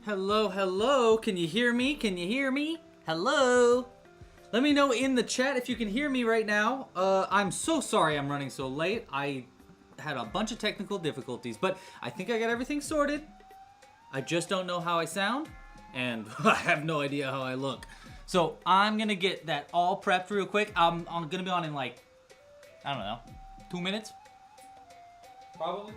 Hello, hello. Can you hear me? Can you hear me? Hello. Let me know in the chat if you can hear me right now. I'm so sorry I'm running so late. I had a bunch of technical difficulties, but I think I got everything sorted. I just don't know how I sound, and I have no idea how I look. So I'm gonna get that all prepped real quick. I'm gonna be on in like, I don't know, 2 minutes? Probably.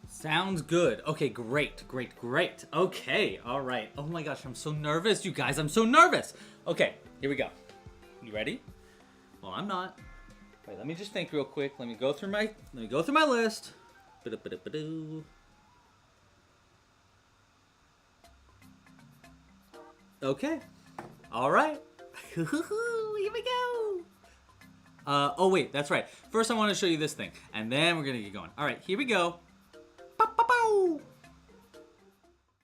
Sounds good. Okay, great. Okay, all right. Oh my gosh, I'm so nervous, you guys. I'm so nervous. Okay, here we go. You ready? Well, I'm not. Wait, let me just think real quick. Let me go through my list. Ba-da-ba-da-ba-doo. Okay. All right. Here we go. Oh wait, that's right. First I want to show you this thing, and then we're gonna get going. All right, here we go.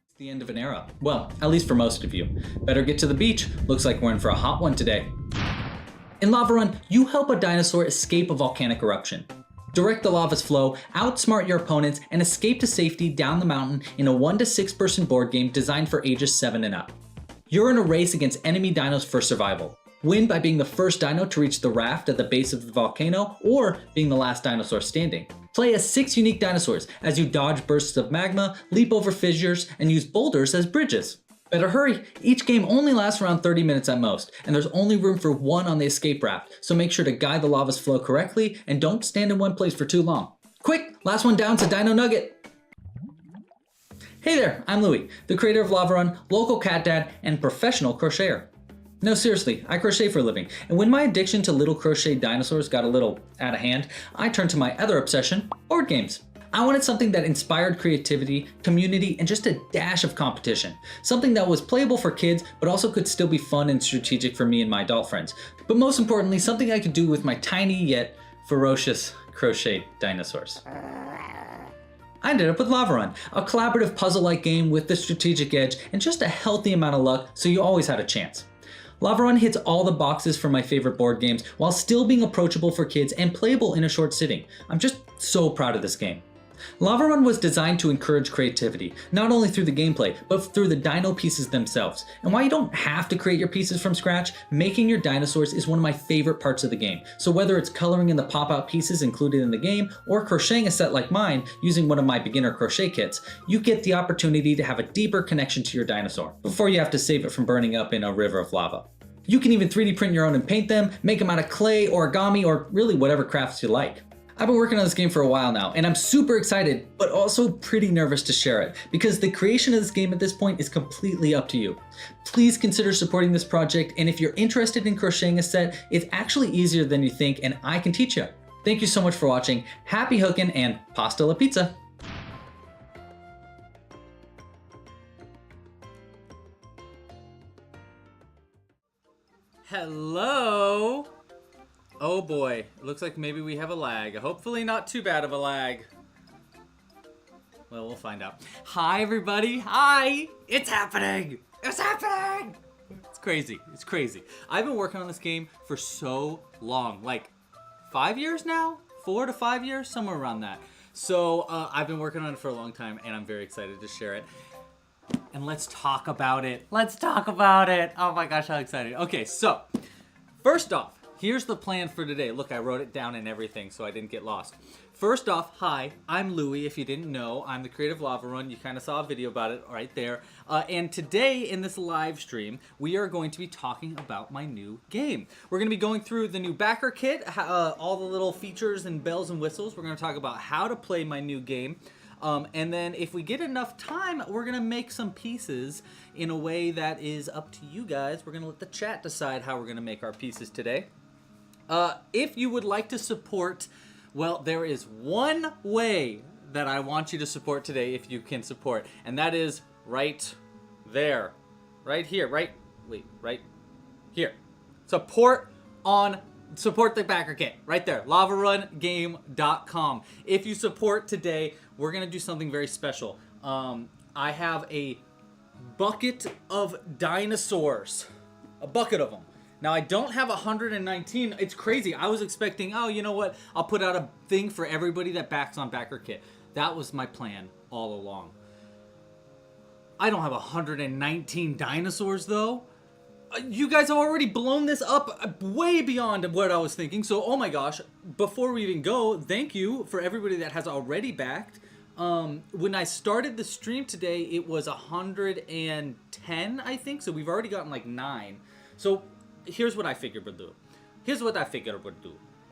It's the end of an era. Well, at least for most of you. Better get to the beach. Looks like we're in for a hot one today. In Lava Run, you help a dinosaur escape a volcanic eruption. Direct the lava's flow, outsmart your opponents, and escape to safety down the mountain in a 1 to 6 person board game designed for ages 7 and up. You're in a race against enemy dinos for survival. Win by being the first dino to reach the raft at the base of the volcano, or being the last dinosaur standing. Play as 6 unique dinosaurs as you dodge bursts of magma, leap over fissures, and use boulders as bridges. Better hurry, each game only lasts around 30 minutes at most, and there's only room for 1 on the escape raft, so make sure to guide the lava's flow correctly and don't stand in one place for too long. Quick, last one down's a dino nugget. Hey there, I'm Louie, the creator of Lava Run, local cat dad, and professional crocheter. No, seriously, I crochet for a living, and when my addiction to little crochet dinosaurs got a little out of hand, I turned to my other obsession, board games. I wanted something that inspired creativity, community, and just a dash of competition. Something that was playable for kids, but also could still be fun and strategic for me and my adult friends. But most importantly, something I could do with my tiny yet ferocious crochet dinosaurs. I ended up with Lava Run, a collaborative puzzle-like game with the strategic edge and just a healthy amount of luck, so you always had a chance. Lava Run hits all the boxes for my favorite board games while still being approachable for kids and playable in a short sitting. I'm just so proud of this game. Lava Run was designed to encourage creativity, not only through the gameplay, but through the dino pieces themselves. And while you don't have to create your pieces from scratch, making your dinosaurs is one of my favorite parts of the game. So whether it's coloring in the pop-out pieces included in the game, or crocheting a set like mine using one of my beginner crochet kits, you get the opportunity to have a deeper connection to your dinosaur, before you have to save it from burning up in a river of lava. You can even 3D print your own and paint them, make them out of clay, origami, or really whatever crafts you like. I've been working on this game for a while now, and I'm super excited, but also pretty nervous to share it, because the creation of this game at this point is completely up to you. Please consider supporting this project, and if you're interested in crocheting a set, it's actually easier than you think, and I can teach you. Thank you so much for watching, happy hooking, and pasta la pizza! Hello! Oh boy, looks like maybe we have a lag. Hopefully not too bad of a lag. Well, we'll find out. Hi everybody, hi! It's happening! It's happening! It's crazy, it's crazy. I've been working on this game for so long, like 5 years now? 4 to 5 years, somewhere around that. So I've been working on it for a long time and I'm very excited to share it. And let's talk about it. Let's talk about it. Oh my gosh, how excited. Okay, so first off, here's the plan for today. Look, I wrote it down and everything so I didn't get lost. First off, hi, I'm Louie. If you didn't know, I'm the creator of Lava Run. You kind of saw a video about it right there. And today in this live stream, we are going to be talking about my new game. We're going to be going through the new Backerkit, all the little features and bells and whistles. We're going to talk about how to play my new game. And then if we get enough time, we're gonna make some pieces in a way that is up to you guys. We're gonna let the chat decide how we're gonna make our pieces today. If you would like to support, well, there is one way that I want you to support today if you can support, and that is right there. Right here, right here. Support the Backerkit, right there, lavarungame.com. If you support today, we're gonna do something very special. I have a bucket of dinosaurs, a bucket of them. Now I don't have 119, it's crazy. I was expecting, oh, you know what? I'll put out a thing for everybody that backs on Backerkit. That was my plan all along. I don't have 119 dinosaurs though. You guys have already blown this up way beyond what I was thinking. So, oh my gosh, before we even go, thank you for everybody that has already backed. When I started the stream today, it was 110, I think. So we've already gotten like 9. So here's what I figured we'd do. I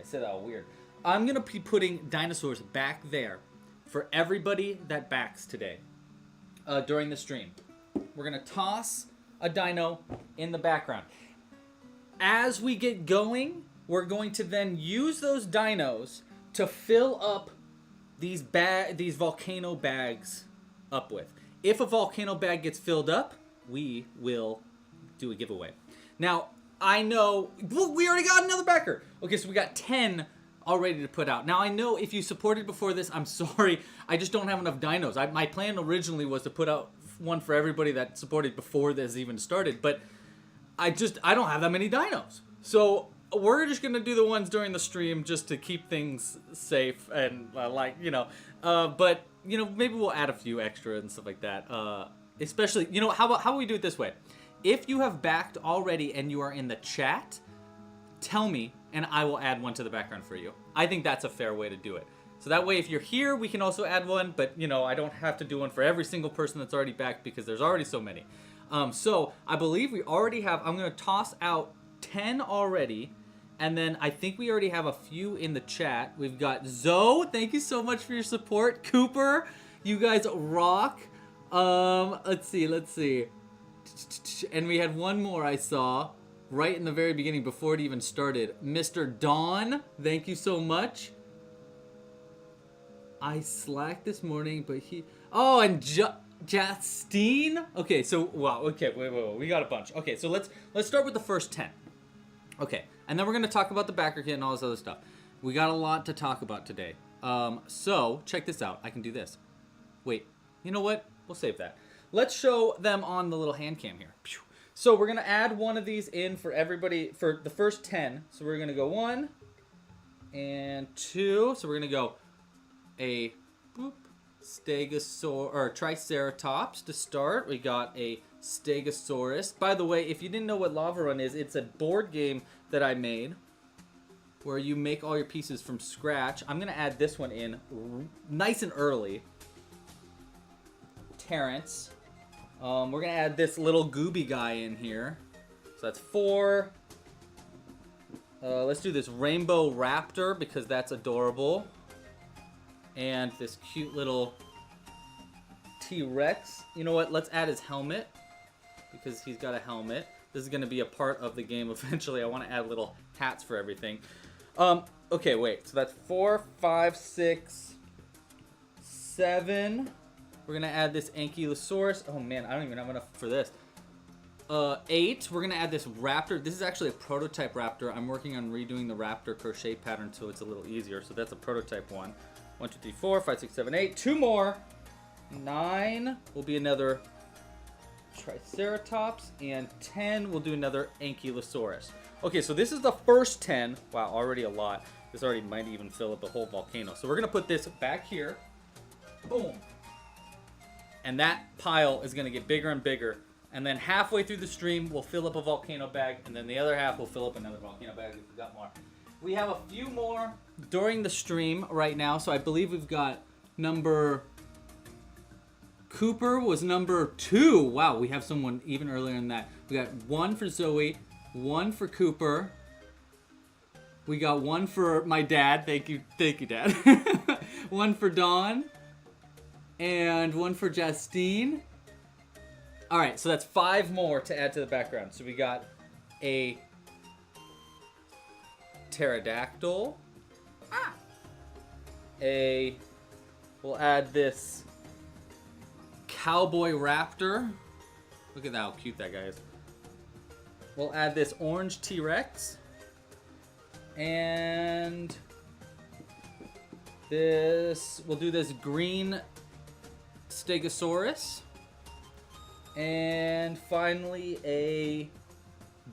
said that weird. I'm going to be putting dinosaurs back there for everybody that backs today. During the stream, we're gonna toss a dino in the background. As we get going, we're going to then use those dinos to fill up these volcano bags up with. If a volcano bag gets filled up, we will do a giveaway. Now, I know we already got another backer. Okay, so we got 10 all ready to put out. Now I know if you supported before this, I'm sorry, I just don't have enough dinos. My plan originally was to put out one for everybody that supported before this even started, but I don't have that many dinos. So we're just gonna do the ones during the stream just to keep things safe and but maybe we'll add a few extra and stuff like that. Especially, how about we do it this way? If you have backed already and you are in the chat, tell me, and I will add one to the background for you. I think that's a fair way to do it. So that way, if you're here, we can also add one, but I don't have to do one for every single person that's already backed because there's already so many. So I believe we already have, I'm gonna toss out 10 already, and then I think we already have a few in the chat. We've got Zoe, thank you so much for your support. Cooper, you guys rock. Let's see. And we had one more I saw right in the very beginning before it even started. Mr. Dawn, thank you so much. I slacked this morning, but and Justine. Okay, so wow. Okay, wait. We got a bunch. Okay, so let's start with the first 10. Okay, and then we're gonna talk about the Backerkit and all this other stuff. We got a lot to talk about today. So check this out. I can do this. Wait, you know what? We'll save that. Let's show them on the little hand cam here. So we're gonna add one of these in for everybody for the first 10. So we're gonna go 1 and 2. So we're gonna go a stegosaur or triceratops to start. We got a stegosaurus. By the way, if you didn't know what Lava Run is, it's a board game that I made where you make all your pieces from scratch. I'm gonna add this one in nice and early. Terrence. We're gonna add this little gooby guy in here. So that's 4. Let's do this rainbow raptor because that's adorable. And this cute little T-Rex. You know what? Let's add his helmet because he's got a helmet. This is gonna be a part of the game eventually. I want to add little hats for everything. Okay, wait. So that's 4, 5, 6, 7. We're gonna add this Ankylosaurus. Oh man, I don't even have enough for this. 8. We're gonna add this raptor. This is actually a prototype raptor. I'm working on redoing the raptor crochet pattern so it's a little easier. So that's a prototype one. 1, 2, 3, 4, 5, 6, 7, 8. 2 more. 9 will be another Triceratops, and 10 will do another Ankylosaurus. Okay, so this is the first 10. Wow, already a lot. This already might even fill up the whole volcano. So we're gonna put this back here. Boom. And that pile is gonna get bigger and bigger. And then halfway through the stream, we'll fill up a volcano bag, and then the other half will fill up another volcano bag if we've got more. We have a few more during the stream right now, so I believe we've got Cooper was number 2. Wow, we have someone even earlier than that. We got 1 for Zoe, 1 for Cooper. We got 1 for my dad. Thank you, Dad. 1 for Dawn. And one for Justine. All right, so that's 5 more to add to the background. So we got a pterodactyl. We'll add this cowboy raptor. Look at how cute that guy is. We'll add this orange T-Rex. And we'll do this green Stegosaurus. And finally, a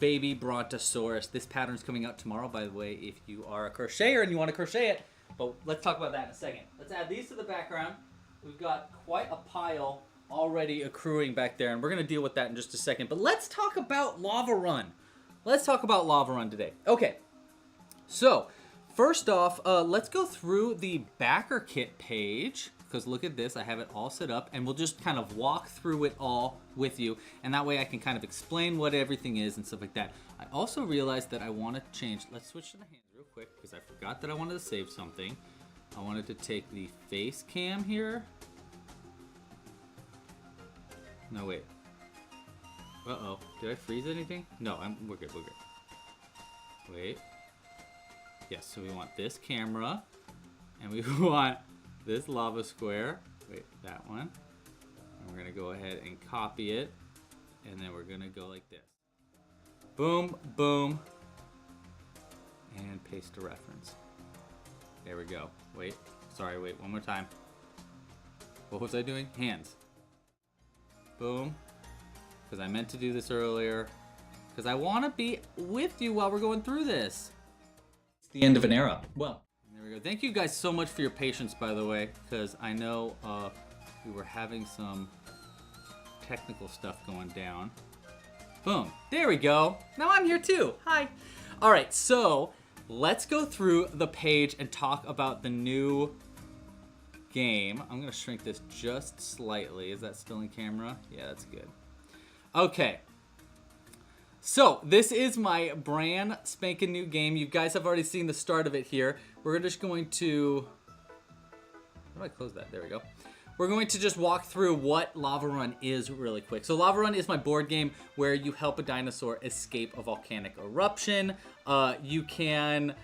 baby Brontosaurus. This pattern's coming out tomorrow, by the way, if you are a crocheter and you want to crochet it. But let's talk about that in a second. Let's add these to the background. We've got quite a pile already accruing back there, and we're going to deal with that in just a second. But let's talk about Lava Run. Let's talk about Lava Run today. Okay, so first off, let's go through the Backerkit page. Because look at this, I have it all set up, and we'll just kind of walk through it all with you, and that way I can kind of explain what everything is and stuff like that. I also realized that I want to change, let's switch to the hands real quick, because I forgot that I wanted to save something. I wanted to take the face cam here. No, wait. Uh-oh, did I freeze anything? No, we're good, we're good. Wait. Yes, so we want this camera, and we want this lava square, wait, that one, and we're gonna go ahead and copy it, and then we're gonna go like this. Boom, boom, and paste a reference. There we go. Wait, sorry, wait, one more time. What was I doing? Hands. Boom, because I meant to do this earlier, because I wanna be with you while we're going through this. It's the end of an era. Well, there we go. Thank you guys so much for your patience, by the way, because I know we were having some technical stuff going down. Boom. There we go. Now I'm here too. Hi. All right, so let's go through the page and talk about the new game. I'm going to shrink this just slightly. Is that still in camera? Yeah, that's good. Okay. So, this is my brand spanking new game. You guys have already seen the start of it here. We're just going to... How do I close that? There we go. We're going to just walk through what Lava Run is really quick. So, Lava Run is my board game where you help a dinosaur escape a volcanic eruption. You can...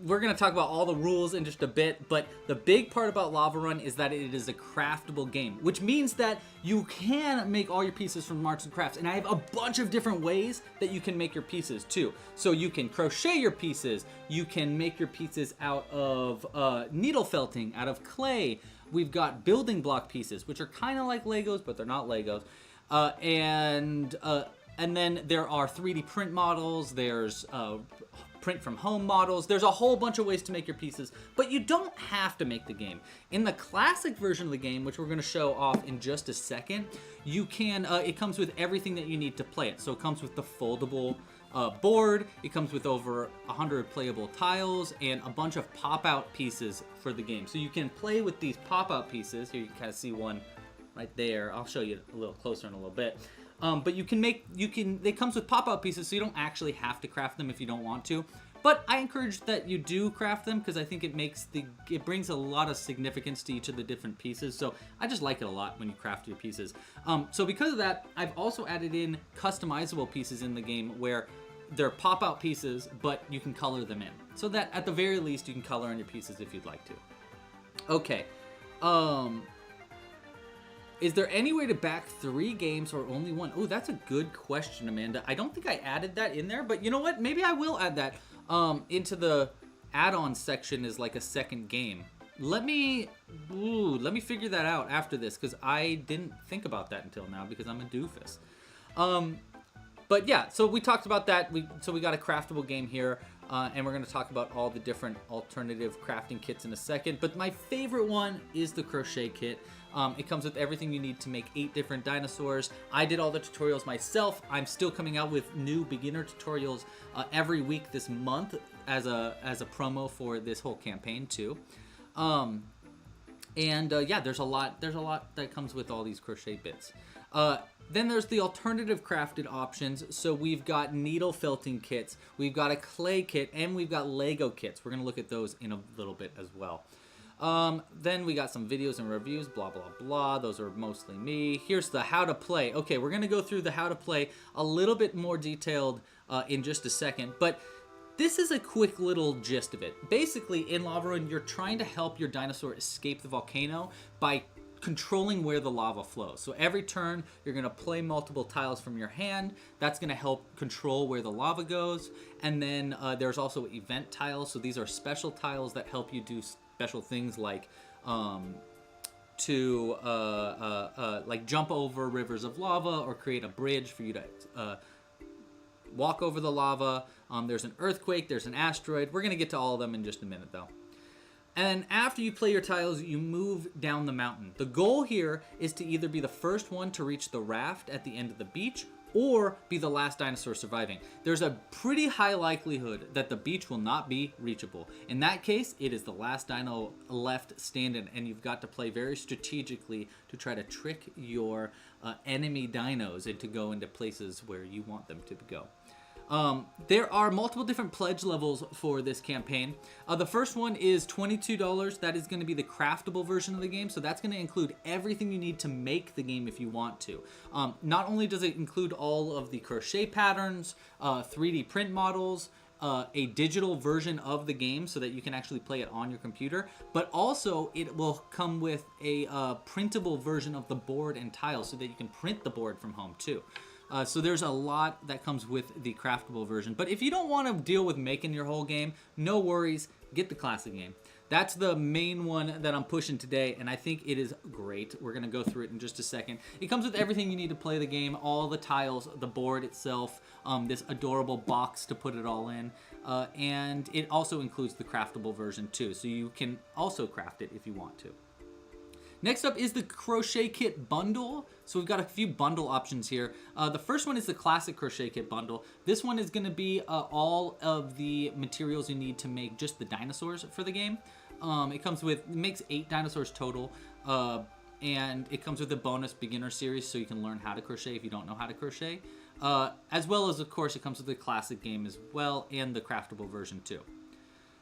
we're going to talk about all the rules in just a bit, but the big part about Lava Run is that it is a craftable game, which means that you can make all your pieces from arts and crafts, and I have a bunch of different ways that you can make your pieces too. So you can crochet your pieces, you can make your pieces out of needle felting, out of clay. We've got building block pieces, which are kind of like Legos, but they're not Legos. And then there are 3D print models, there's print from home models. There's a whole bunch of ways to make your pieces, but you don't have to make the game. In the classic version of the game, which we're going to show off in just a second, you can, it comes with everything that you need to play it. So it comes with the foldable board, it comes with over 100 playable tiles, and a bunch of pop-out pieces for the game. So you can play with these pop-out pieces. Here you can kind of see one right there. I'll show you a little closer in a little bit. But it comes with pop-out pieces, so you don't actually have to craft them if you don't want to. But I encourage that you do craft them because I think it brings a lot of significance to each of the different pieces. So I just like it a lot when you craft your pieces. So because of that, I've also added in customizable pieces in the game where they're pop-out pieces, but you can color them in. So that at the very least, you can color in your pieces if you'd like to. Okay. Is there any way to back 3 games or only 1? Oh, that's a good question, Amanda. I don't think I added that in there, but you know what? Maybe I will add that into the add-on section as like a second game. Let me figure that out after this because I didn't think about that until now because I'm a doofus. But yeah, so we talked about that. So we got a craftable game here. And we're going to talk about all the different alternative crafting kits in a second. But my favorite one is the crochet kit. It comes with everything you need to make 8 different dinosaurs. I did all the tutorials myself. I'm still coming out with new beginner tutorials every week this month as a promo for this whole campaign too. Yeah, there's a lot that comes with all these crochet bits. Then there's the alternative crafted options. So we've got needle felting kits, we've got a clay kit, and we've got Lego kits. We're going to look at those in a little bit as well. Then we got some videos and reviews, blah, blah, blah. Those are mostly me. Here's the how to play. Okay, we're going to go through the how to play a little bit more detailed in just a second, but this is a quick little gist of it. Basically, in Lava Run, you're trying to help your dinosaur escape the volcano by controlling where the lava flows. So every turn, you're going to play multiple tiles from your hand. That's going to help control where the lava goes. And then there's also event tiles. So these are special tiles that help you do special things like like jump over rivers of lava or create a bridge for you to walk over the lava. There's an earthquake, there's an asteroid. We're going to get to all of them in just a minute though. And after you play your tiles, you move down the mountain. The goal here is to either be the first one to reach the raft at the end of the beach or be the last dinosaur surviving. There's a pretty high likelihood that the beach will not be reachable. In that case, it is the last dino left standing, and you've got to play very strategically to try to trick your enemy dinos into go into places where you want them to go. There are multiple different pledge levels for this campaign. The first one is $22. That is going to be the craftable version of the game. So that's going to include everything you need to make the game if you want to. Not only does it include all of the crochet patterns, 3D print models, a digital version of the game so that you can actually play it on your computer, but also it will come with a printable version of the board and tiles so that you can print the board from home too. So there's a lot that comes with the craftable version. But if you don't want to deal with making your whole game, no worries, get the classic game. That's the main one that I'm pushing today, and I think it is great. We're going to go through it in just a second. It comes with everything you need to play the game, all the tiles, the board itself, this adorable box to put it all in, and it also includes the craftable version too, so you can also craft it if you want to. Next up is the Crochet Kit Bundle. So we've got a few bundle options here. The first one is the Classic Crochet Kit Bundle. This one is going to be all of the materials you need to make just the dinosaurs for the game. It makes 8 dinosaurs total, and it comes with a bonus beginner series so you can learn how to crochet if you don't know how to crochet. As well as, of course, it comes with the classic game as well and the craftable version too.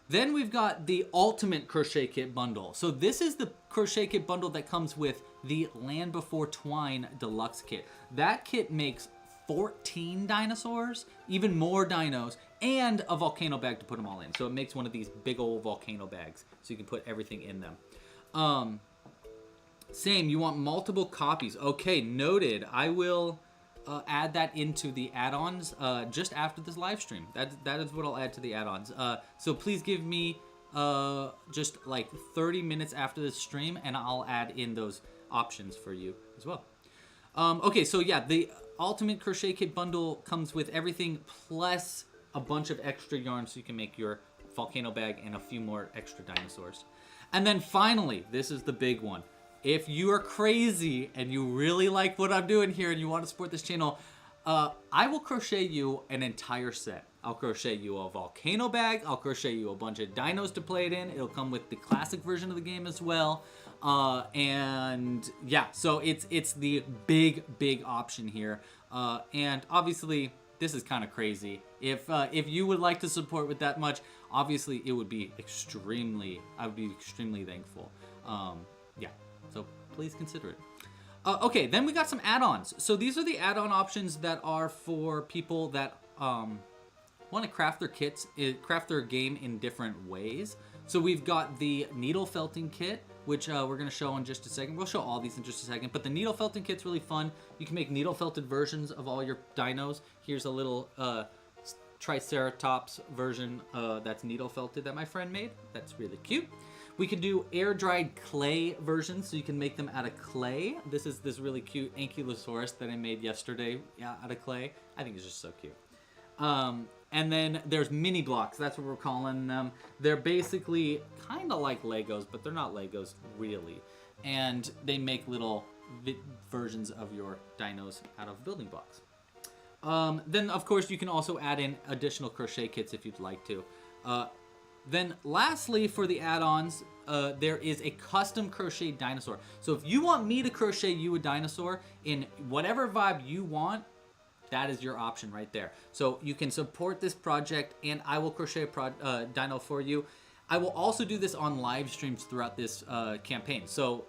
Then we've got the Ultimate Crochet Kit Bundle. So this is the Crochet Kit Bundle that comes with the Land Before Twine Deluxe Kit. That kit makes 14 dinosaurs, even more dinos, and a volcano bag to put them all in. So it makes one of these big old volcano bags so you can put everything in them. Same, you want multiple copies. Okay, noted. I will add that into the add-ons just after this live stream. That is what I'll add to the add-ons. So please give me just like 30 minutes after this stream, and I'll add in those options for you as well. Okay, so yeah, the Ultimate Crochet Kit Bundle comes with everything plus a bunch of extra yarn so you can make your volcano bag and a few more extra dinosaurs. And then finally, this is the big one. If you are crazy and you really like what I'm doing here and you want to support this channel, I will crochet you an entire set. I'll crochet you a volcano bag. I'll crochet you a bunch of dinos to play it in. It'll come with the classic version of the game as well. And yeah, so it's the big option here. And obviously, this is kind of crazy. If you would like to support with that much, obviously it would be I would be extremely thankful. Yeah. So please consider it. Okay, then we got some add-ons. So these are the add-on options that are for people that want to craft their game in different ways. So we've got the needle felting kit, which we're going to show in just a second. We'll show all these in just a second, but the needle felting kit's really fun. You can make needle felted versions of all your dinos. Here's a little Triceratops version that's needle felted that my friend made. That's really cute. We could do air-dried clay versions, so you can make them out of clay. This is this really cute Ankylosaurus that I made yesterday out of clay. I think it's just so cute. And then there's mini blocks. That's what we're calling them. They're basically kind of like Legos, but they're not Legos really. And they make little versions of your dinos out of building blocks. Then, of course, you can also add in additional crochet kits if you'd like to. Then lastly, for the add-ons, there is a custom crochet dinosaur. So if you want me to crochet you a dinosaur in whatever vibe you want, that is your option right there. So you can support this project and I will crochet a dino for you. I will also do this on live streams throughout this campaign. So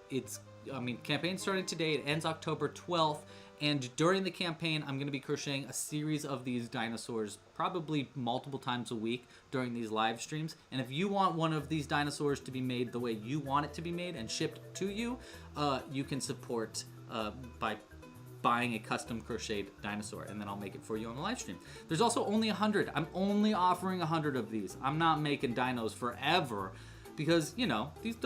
campaign started today. It ends October 12th. And during the campaign, I'm going to be crocheting a series of these dinosaurs, probably multiple times a week during these live streams. And if you want one of these dinosaurs to be made the way you want it to be made and shipped to you, you can support by buying a custom crocheted dinosaur, and then I'll make it for you on the live stream. There's also only 100. I'm only offering 100 of these. I'm not making dinos forever because, you know, these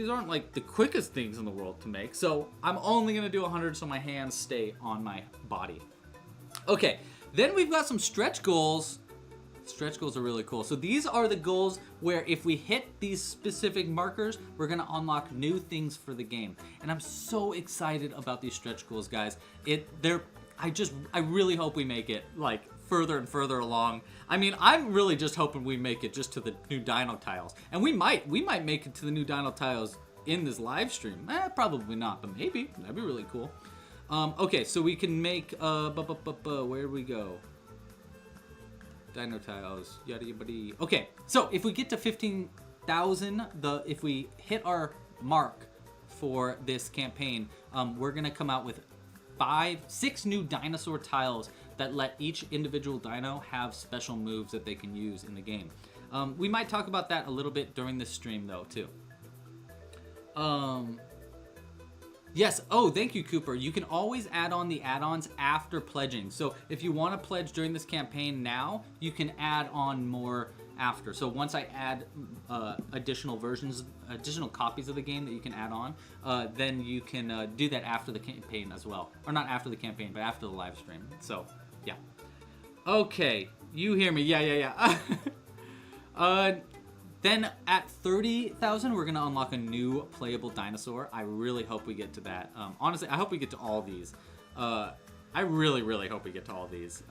aren't like the quickest things in the world to make. So I'm only gonna do 100 so my hands stay on my body. Okay, then we've got some stretch goals. Stretch goals are really cool. So these are the goals where if we hit these specific markers, we're gonna unlock new things for the game. And I'm so excited about these stretch goals, guys. I really hope we make it like further and further along. I mean, I'm really just hoping we make it just to the new dino tiles. And we might make it to the new dino tiles in this live stream. Probably not, but maybe. That'd be really cool. Okay, so we can make, where do we go? Dino tiles, yada yada. Okay, so if we get to 15,000, if we hit our mark for this campaign, we're gonna come out with 6 new dinosaur tiles that let each individual dino have special moves that they can use in the game. We might talk about that a little bit during this stream though, too. Yes, oh, thank you, Cooper. You can always add on the add-ons after pledging. So if you want to pledge during this campaign now, you can add on more after. So once I add additional copies of the game that you can add on, then you can do that after the campaign as well. Or not after the campaign, but after the live stream. So, yeah. Okay, you hear me. Yeah. Then at 30,000, we're gonna unlock a new playable dinosaur. I really hope we get to that. Honestly, I hope we get to all these. I really, really hope we get to all these.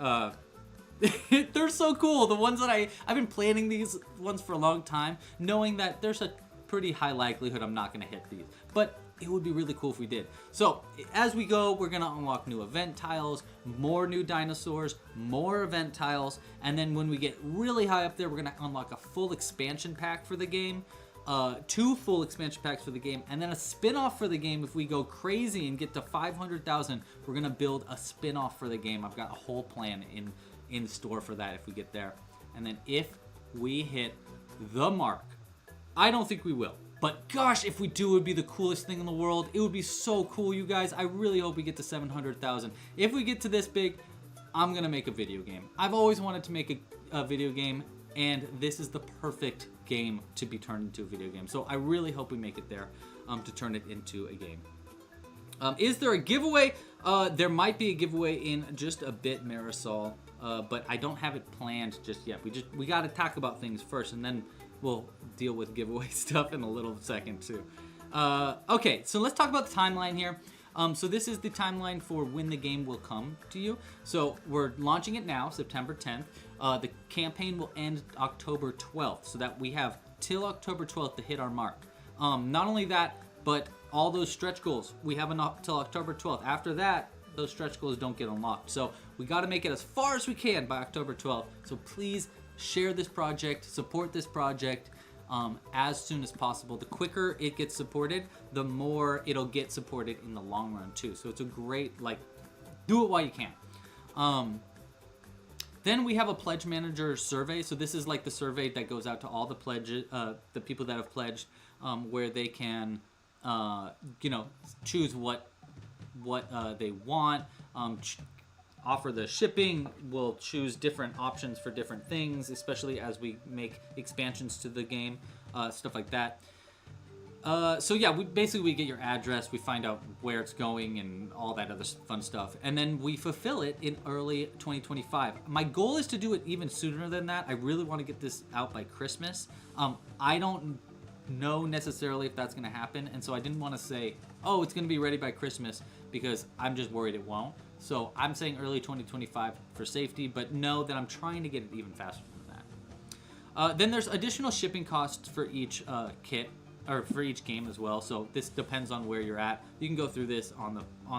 They're so cool. The ones that I've been planning these ones for a long time, knowing that there's a pretty high likelihood I'm not gonna hit these. But it would be really cool if we did. So as we go, we're gonna unlock new event tiles, more new dinosaurs, more event tiles, and then when we get really high up there, we're gonna unlock a full expansion pack for the game, 2 full expansion packs for the game, and then a spin-off for the game. If we go crazy and get to 500,000, we're gonna build a spin-off for the game. I've got a whole plan in store for that if we get there. And then if we hit the mark, I don't think we will. But gosh, if we do, it would be the coolest thing in the world. It would be so cool, you guys. I really hope we get to 700,000. If we get to this big, I'm gonna make a video game. I've always wanted to make a video game, and this is the perfect game to be turned into a video game. So I really hope we make it there to turn it into a game. Is there a giveaway? There might be a giveaway in just a bit, Marisol, but I don't have it planned just yet. We got to talk about things first, and then we'll deal with giveaway stuff in a little second too. Okay, so let's talk about the timeline here. So this is the timeline for when the game will come to you. So we're launching it now, September 10th. The campaign will end October 12th, so that we have till October 12th to hit our mark. Not only that, but all those stretch goals, we have till October 12th. After that, those stretch goals don't get unlocked. So we got to make it as far as we can by October 12th. So please share this project, support this project as soon as possible. The quicker it gets supported, the more it'll get supported in the long run too. So it's a great, like, do it while you can. Then we have a pledge manager survey. So this is like the survey that goes out to all the pledges, the people that have pledged, where they can, choose what they want. Offer the shipping. We'll choose different options for different things, especially as we make expansions to the game, stuff like that. So yeah, we get your address, we find out where it's going and all that other fun stuff, and then we fulfill it in early 2025. My goal is to do it even sooner than that. I really want to get this out by Christmas. I don't know necessarily if that's going to happen, and so I didn't want to say, oh, it's going to be ready by Christmas, because I'm just worried it won't. So I'm saying early 2025 for safety, but know that I'm trying to get it even faster than that. Then there's additional shipping costs for each kit, or for each game as well. So this depends on where you're at. You can go through this on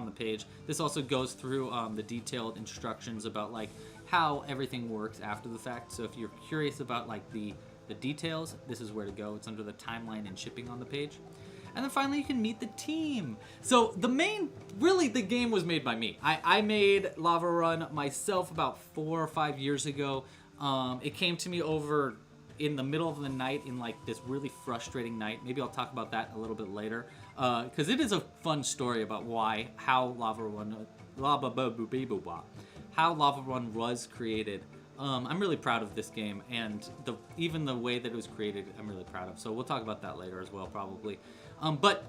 the page. This also goes through the detailed instructions about like how everything works after the fact. So if you're curious about like the the details, this is where to go. It's under the timeline and shipping on the page. And then finally you can meet the team. So the game was made by me. I made Lava Run myself about 4 or 5 years ago. It came to me over in the middle of the night in like this really frustrating night. Maybe I'll talk about that a little bit later. Because it is a fun story about how Lava Run was created. I'm really proud of this game, and even the way that it was created, I'm really proud of. So we'll talk about that later as well, probably. But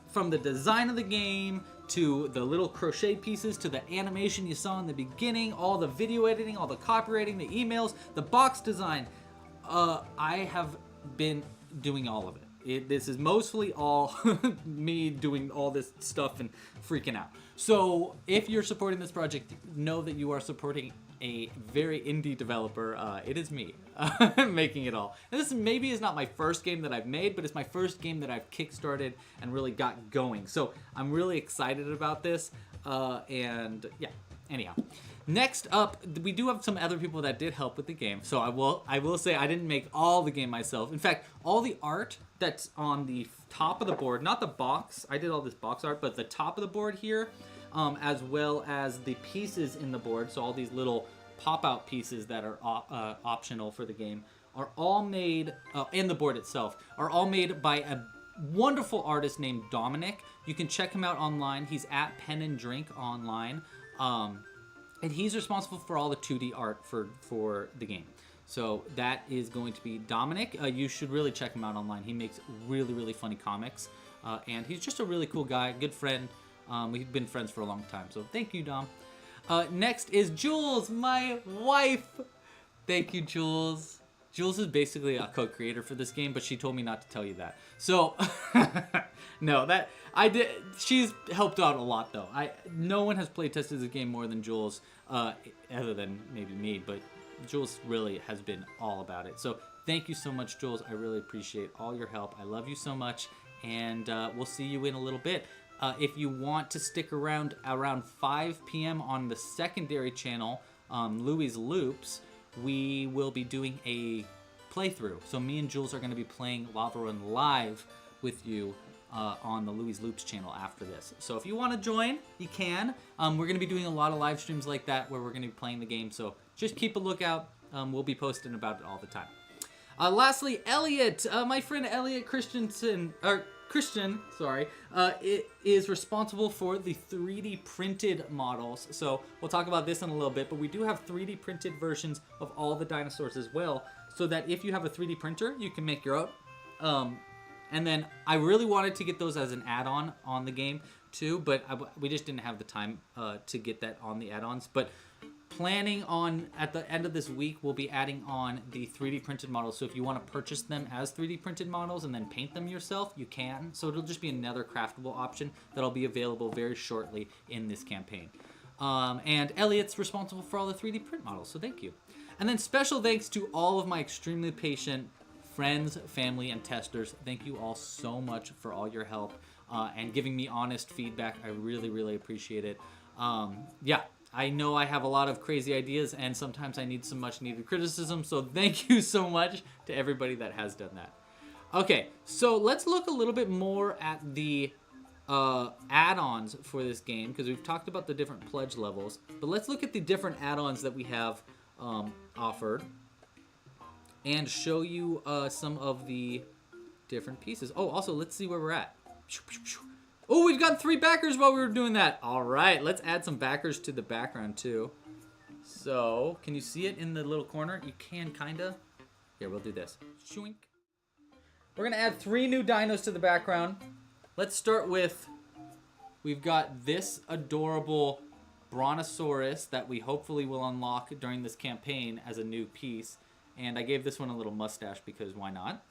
from the design of the game to the little crochet pieces to the animation you saw in the beginning, all the video editing, all the copywriting, the emails, the box design, I have been doing all of it. This is mostly all me doing all this stuff and freaking out. So if you're supporting this project, know that you are supporting a very indie developer. It is me making it all. And this maybe is not my first game that I've made, but it's my first game that I've kickstarted and really got going. So I'm really excited about this. And yeah, anyhow. Next up, we do have some other people that did help with the game. So I will say I didn't make all the game myself. In fact, all the art that's on the top of the board, not the box, I did all this box art, but the top of the board here, as well as the pieces in the board, so all these little pop-out pieces that are optional for the game, are all made, and the board itself, are all made by a wonderful artist named Dominic. You can check him out online. He's at Pen and Drink online. And he's responsible for all the 2D art for the game. So that is going to be Dominic. You should really check him out online. He makes really, really funny comics. And he's just a really cool guy, good friend. We've been friends for a long time. So thank you, Dom. Next is Jules, my wife. Thank you, Jules. Jules is basically a co-creator for this game, but she told me not to tell you that. So, no, that I did. She's helped out a lot, though. No one has play tested this game more than Jules, other than maybe me, but Jules really has been all about it. So, thank you so much, Jules. I really appreciate all your help. I love you so much, and we'll see you in a little bit. If you want to stick around 5 p.m. on the secondary channel, Louie's Loops, we will be doing a playthrough. So me and Jules are going to be playing Lava Run live with you on the Louie's Loops channel after this. So if you want to join, you can. We're going to be doing a lot of live streams like that where we're going to be playing the game. So just keep a lookout. We'll be posting about it all the time. Lastly, Elliot, my friend Elliot Christian, it is responsible for the 3D printed models. So we'll talk about this in a little bit, but we do have 3D printed versions of all the dinosaurs as well, so that if you have a 3D printer, you can make your own. And then I really wanted to get those as an add-on on the game too, but we just didn't have the time to get that on the add-ons. But planning on, at the end of this week, we'll be adding on the 3D printed models. So if you want to purchase them as 3D printed models and then paint them yourself, you can. So it'll just be another craftable option that'll be available very shortly in this campaign. And Elliot's responsible for all the 3D print models, so thank you. And then special thanks to all of my extremely patient friends, family, and testers. Thank you all so much for all your help and giving me honest feedback. I really, really appreciate it. Yeah. I know I have a lot of crazy ideas, and sometimes I need some much-needed criticism, so thank you so much to everybody that has done that. Okay, so let's look a little bit more at the add-ons for this game, because we've talked about the different pledge levels, but let's look at the different add-ons that we have offered and show you some of the different pieces. Oh, also, let's see where we're at. Oh, we've got 3 backers while we were doing that. All right, let's add some backers to the background too. So, can you see it in the little corner? You can, kinda. Here, we'll do this. Shwink. We're gonna add 3 new dinos to the background. Let's start with, we've got this adorable Brontosaurus that we hopefully will unlock during this campaign as a new piece. And I gave this one a little mustache because why not?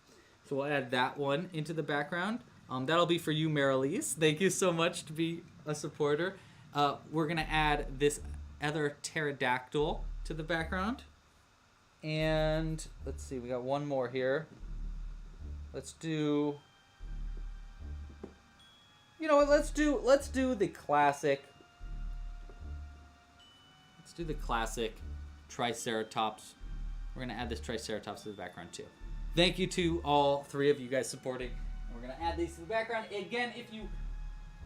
So we'll add that one into the background. That'll be for you, Marilise. Thank you so much to be a supporter. We're going to add this other pterodactyl to the background. And let's see, we got one more here. Let's do... You know what, let's do the classic. Let's do the classic Triceratops. We're going to add this Triceratops to the background too. Thank you to all 3 of you guys supporting. We're gonna add these to the background. Again, if you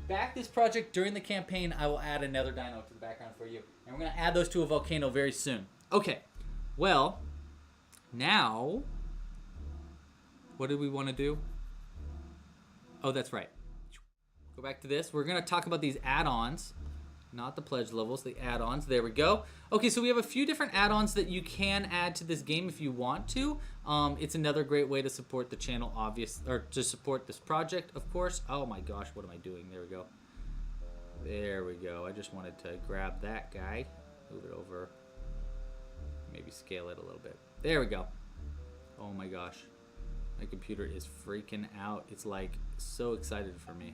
back this project during the campaign, I will add another dino to the background for you. And we're gonna add those to a volcano very soon. Okay, well, now, what do we wanna do? Oh, that's right. Go back to this. We're gonna talk about these add-ons. Not the pledge levels, the add-ons. There we go. Okay, so we have a few different add-ons that you can add to this game if you want to. It's another great way to support the channel, or to support this project, of course. Oh my gosh, what am I doing? There we go. There we go. I just wanted to grab that guy, move it over, maybe scale it a little bit. There we go. Oh my gosh. My computer is freaking out. It's like so excited for me.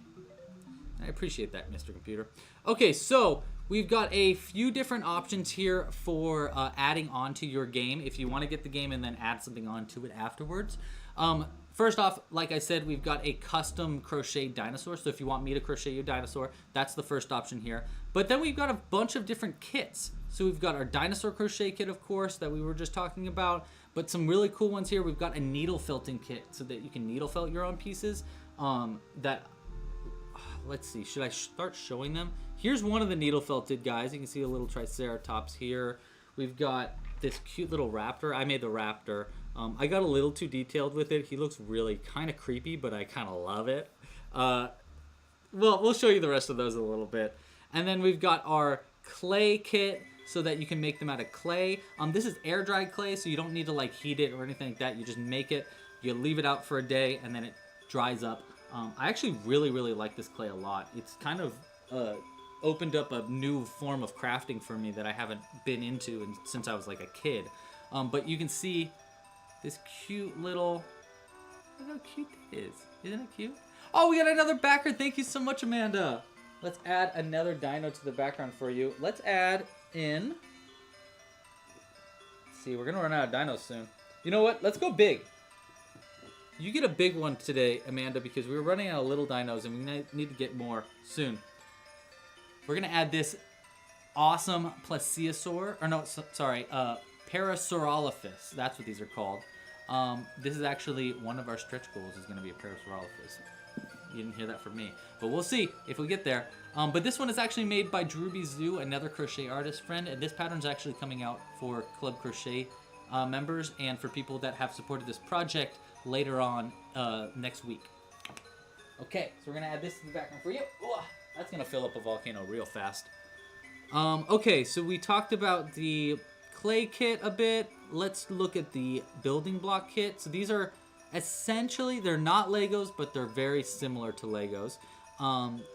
I appreciate that, Mr. Computer. Okay, so we've got a few different options here for adding on to your game if you want to get the game and then add something onto it afterwards. First off, like I said, we've got a custom crochet dinosaur. So if you want me to crochet your dinosaur, that's the first option here. But then we've got a bunch of different kits. So we've got our dinosaur crochet kit, of course, that we were just talking about. But some really cool ones here. We've got a needle felting kit so that you can needle felt your own pieces. Let's see, should I start showing them? Here's one of the needle felted guys. You can see a little triceratops here. We've got this cute little raptor. I made the raptor. I got a little too detailed with it. He looks really kind of creepy, but I kind of love it. Well, we'll show you the rest of those in a little bit. And then we've got our clay kit so that you can make them out of clay. This is air dried clay, so you don't need to like heat it or anything like that. You just make it, you leave it out for a day, and then it dries up. I actually really like this clay a lot. It's kind of opened up a new form of crafting for me that I haven't been into since I was like a kid. But you can see this cute little, look how cute it is. Isn't it cute? Oh, we got another backer. Thank you so much, Amanda. Let's add another dino to the background for you. Let's add in, let's see, we're gonna run out of dinos soon. You know what? Let's go big. You get a big one today, Amanda, because we were running out of little dinos and we need to get more soon. We're going to add this awesome plesiosaur, or no, sorry, Parasaurolophus. That's what these are called. This is actually one of our stretch goals is going to be a Parasaurolophus. You didn't hear that from me, but we'll see if we get there. But this one is actually made by Drewby Zoo, another crochet artist friend, and this pattern's actually coming out for Club Crochet members and for people that have supported this project later on next week. Okay, so we're gonna add this to the background for you. Ooh, that's gonna fill up a volcano real fast. Okay, so we talked about the clay kit a bit. Let's look at the building block kit. So these are essentially, they're not Legos, but they're very similar to Legos.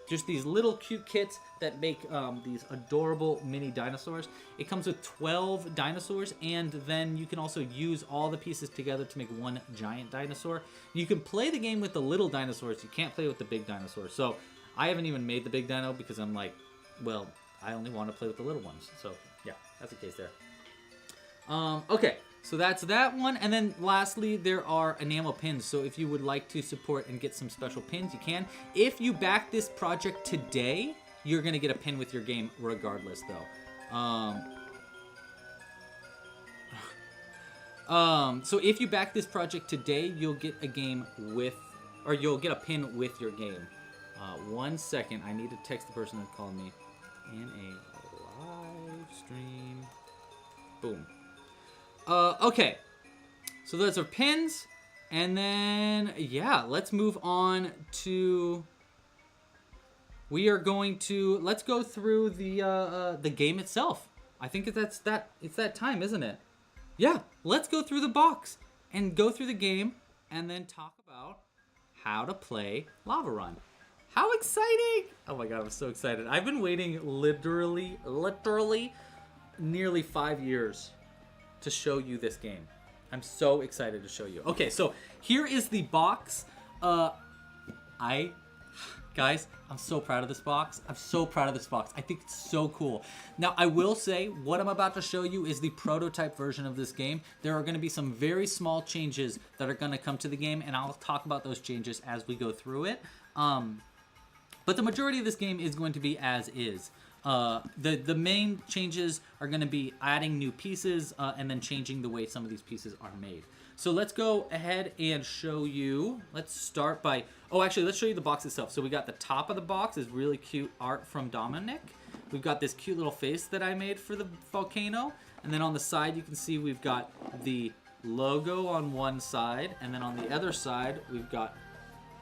Just these little cute kits that make these adorable mini dinosaurs. It comes with 12 dinosaurs, and then you can also use all the pieces together to make one giant dinosaur. You can play the game with the little dinosaurs. You can't play with the big dinosaurs. So I haven't even made the big dino because I'm like, well, I only want to play with the little ones. So yeah, that's the case there. Okay. So that's that one. And then lastly, there are enamel pins. So if you would like to support and get some special pins, you can. If you back this project today, you're going to get a pin with your game regardless, though. So if you back this project today, you'll get a game with, or you'll get a pin with your game. 1 second. I need to text the person that called me in a live stream. Boom. Okay, so those are pins, and then, yeah, let's move on to, let's go through the game itself. I think it's that time, isn't it? Yeah, let's go through the box and go through the game, and then talk about how to play Lava Run. How exciting! Oh my god, I'm so excited. I've been waiting literally nearly 5 years to show you this game. I'm so excited to show you. Okay, so here is the box. Guys, I'm so proud of this box. I'm so proud of this box. I think it's so cool. Now, I will say, what I'm about to show you is the prototype version of this game. There are gonna be some very small changes that are gonna come to the game, and I'll talk about those changes as we go through it. But the majority of this game is going to be as is. The main changes are going to be adding new pieces and then changing the way some of these pieces are made. So let's go ahead and show you. Let's start by, oh, actually, let's show you the box itself. So we got the top of the box is really cute art from Dominic. We've got this cute little face that I made for the volcano. And then on the side, you can see we've got the logo on one side. And then on the other side, we've got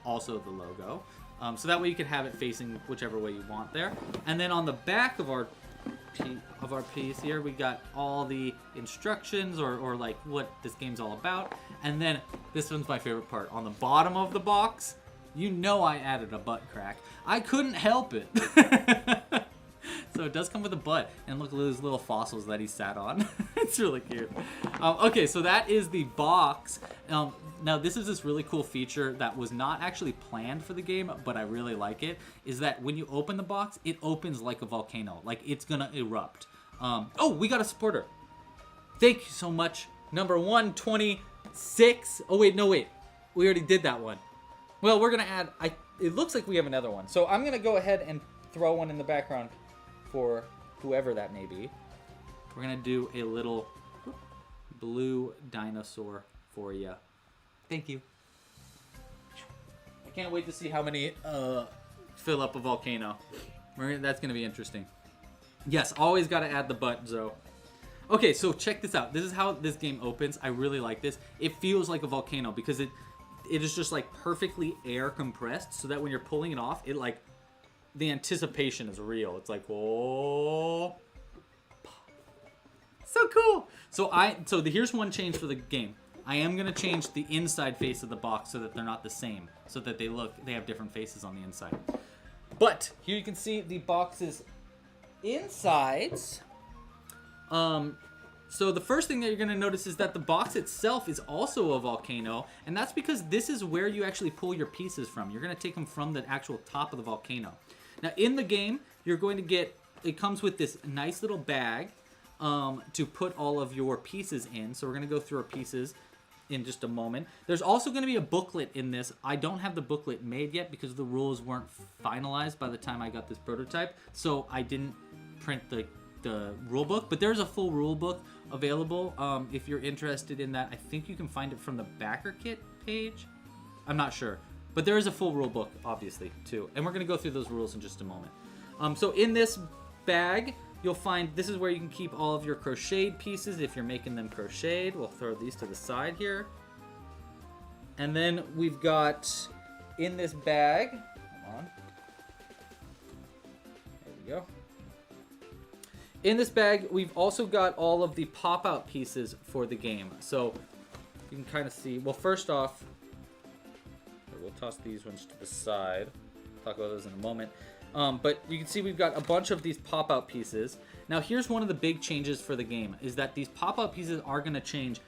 also the logo. So that way you can have it facing whichever way you want there. And then on the back of our piece here, we got all the instructions or like what this game's all about. And then this one's my favorite part. On the bottom of the box, you know I added a butt crack. I couldn't help it. So it does come with a butt, and look at those little fossils that he sat on. It's really cute. Okay, so that is the box. Now this is this really cool feature that was not actually planned for the game, but I really like it, is that when you open the box, it opens like a volcano, like it's gonna erupt. Oh, we got a supporter. Thank you so much. Number 126. Oh wait, no wait. We already did that one. Well, we're gonna add, it looks like we have another one. So I'm gonna go ahead and throw one in the background for whoever that may be. We're gonna do a little blue dinosaur for you. Thank you. I can't wait to see how many fill up a volcano. That's gonna be interesting. Yes, always gotta add the butt, Zoe. Okay, so check this out. This is how this game opens. I really like this. It feels like a volcano because it is just like perfectly air compressed, so that when you're pulling it off, it like, the anticipation is real. It's like, oh, so cool. So here's one change for the game. I am gonna change the inside face of the box so that they're not the same, so that they have different faces on the inside. But here you can see the box's insides. So the first thing that you're gonna notice is that the box itself is also a volcano, and that's because this is where you actually pull your pieces from. You're gonna take them from the actual top of the volcano. Now in the game, you're going to get, it comes with this nice little bag to put all of your pieces in. So we're gonna go through our pieces in just a moment. There's also gonna be a booklet in this. I don't have the booklet made yet because the rules weren't finalized by the time I got this prototype. So I didn't print the rule book, but there's a full rule book available if you're interested in that. I think you can find it from the Backerkit page. I'm not sure. But there is a full rule book, obviously, too. And we're going to go through those rules in just a moment. So in this bag, you'll find, this is where you can keep all of your crocheted pieces if you're making them crocheted. We'll throw these to the side here. And then we've got, in this bag, hold on. There we go. In this bag, we've also got all of the pop-out pieces for the game. So you can kind of see, well, first off, we'll toss these ones to the side. Talk about those in a moment. But you can see we've got a bunch of these pop-out pieces. Now here's one of the big changes for the game, is that these pop-out pieces are going to change.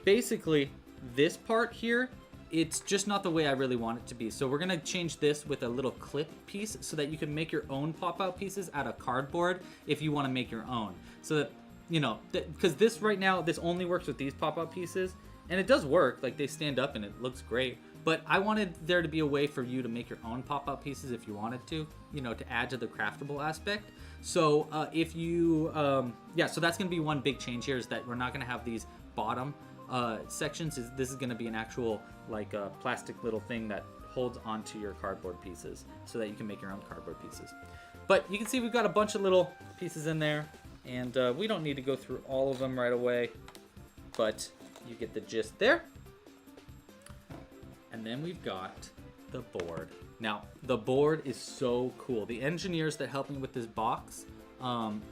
Basically, this part here, it's just not the way I really want it to be. So we're going to change this with a little clip piece so that you can make your own pop-out pieces out of cardboard if you want to make your own. So that, you know, because this right now, this only works with these pop-out pieces. And it does work, like they stand up and it looks great. But I wanted there to be a way for you to make your own pop-out pieces if you wanted to, you know, to add to the craftable aspect. So if you, yeah, so that's gonna be one big change here, is that we're not gonna have these bottom sections. This is gonna be an actual, like a plastic little thing that holds onto your cardboard pieces so that you can make your own cardboard pieces. But you can see we've got a bunch of little pieces in there, and we don't need to go through all of them right away, but you get the gist there. And then we've got the board. Now, the board is so cool. The engineers that helped me with this box